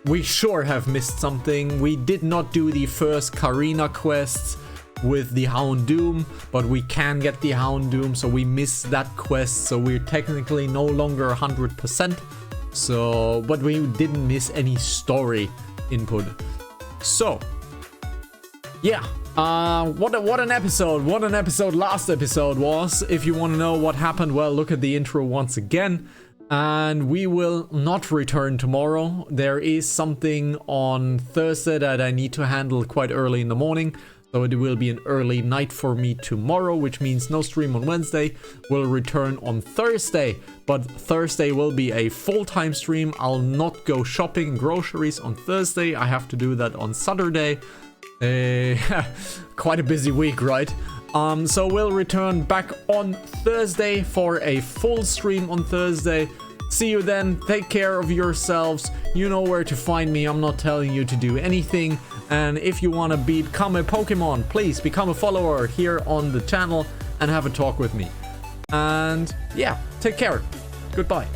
We sure have missed something. We did not do the first Karina quests with the Houndoom, but we can get the Houndoom, so we missed that quest, so we're technically no longer 100%. So, but we didn't miss any story input. So, yeah, what an episode. What an episode last episode was. If you want to know what happened, well, look at the intro once again. And we will not return tomorrow. There is something on Thursday that I need to handle quite early in the morning. So it will be an early night for me tomorrow, which means no stream on Wednesday. We'll return on Thursday, but Thursday will be a full-time stream. I'll not go shopping groceries on Thursday. I have to do that on Saturday. Quite a busy week, right? So we'll return back on Thursday for a full stream on Thursday. See you then. Take care of yourselves. You know where to find me. I'm not telling you to do anything. And if you want to become a Pokemon, please become a follower here on the channel and have a talk with me. And yeah, take care. Goodbye.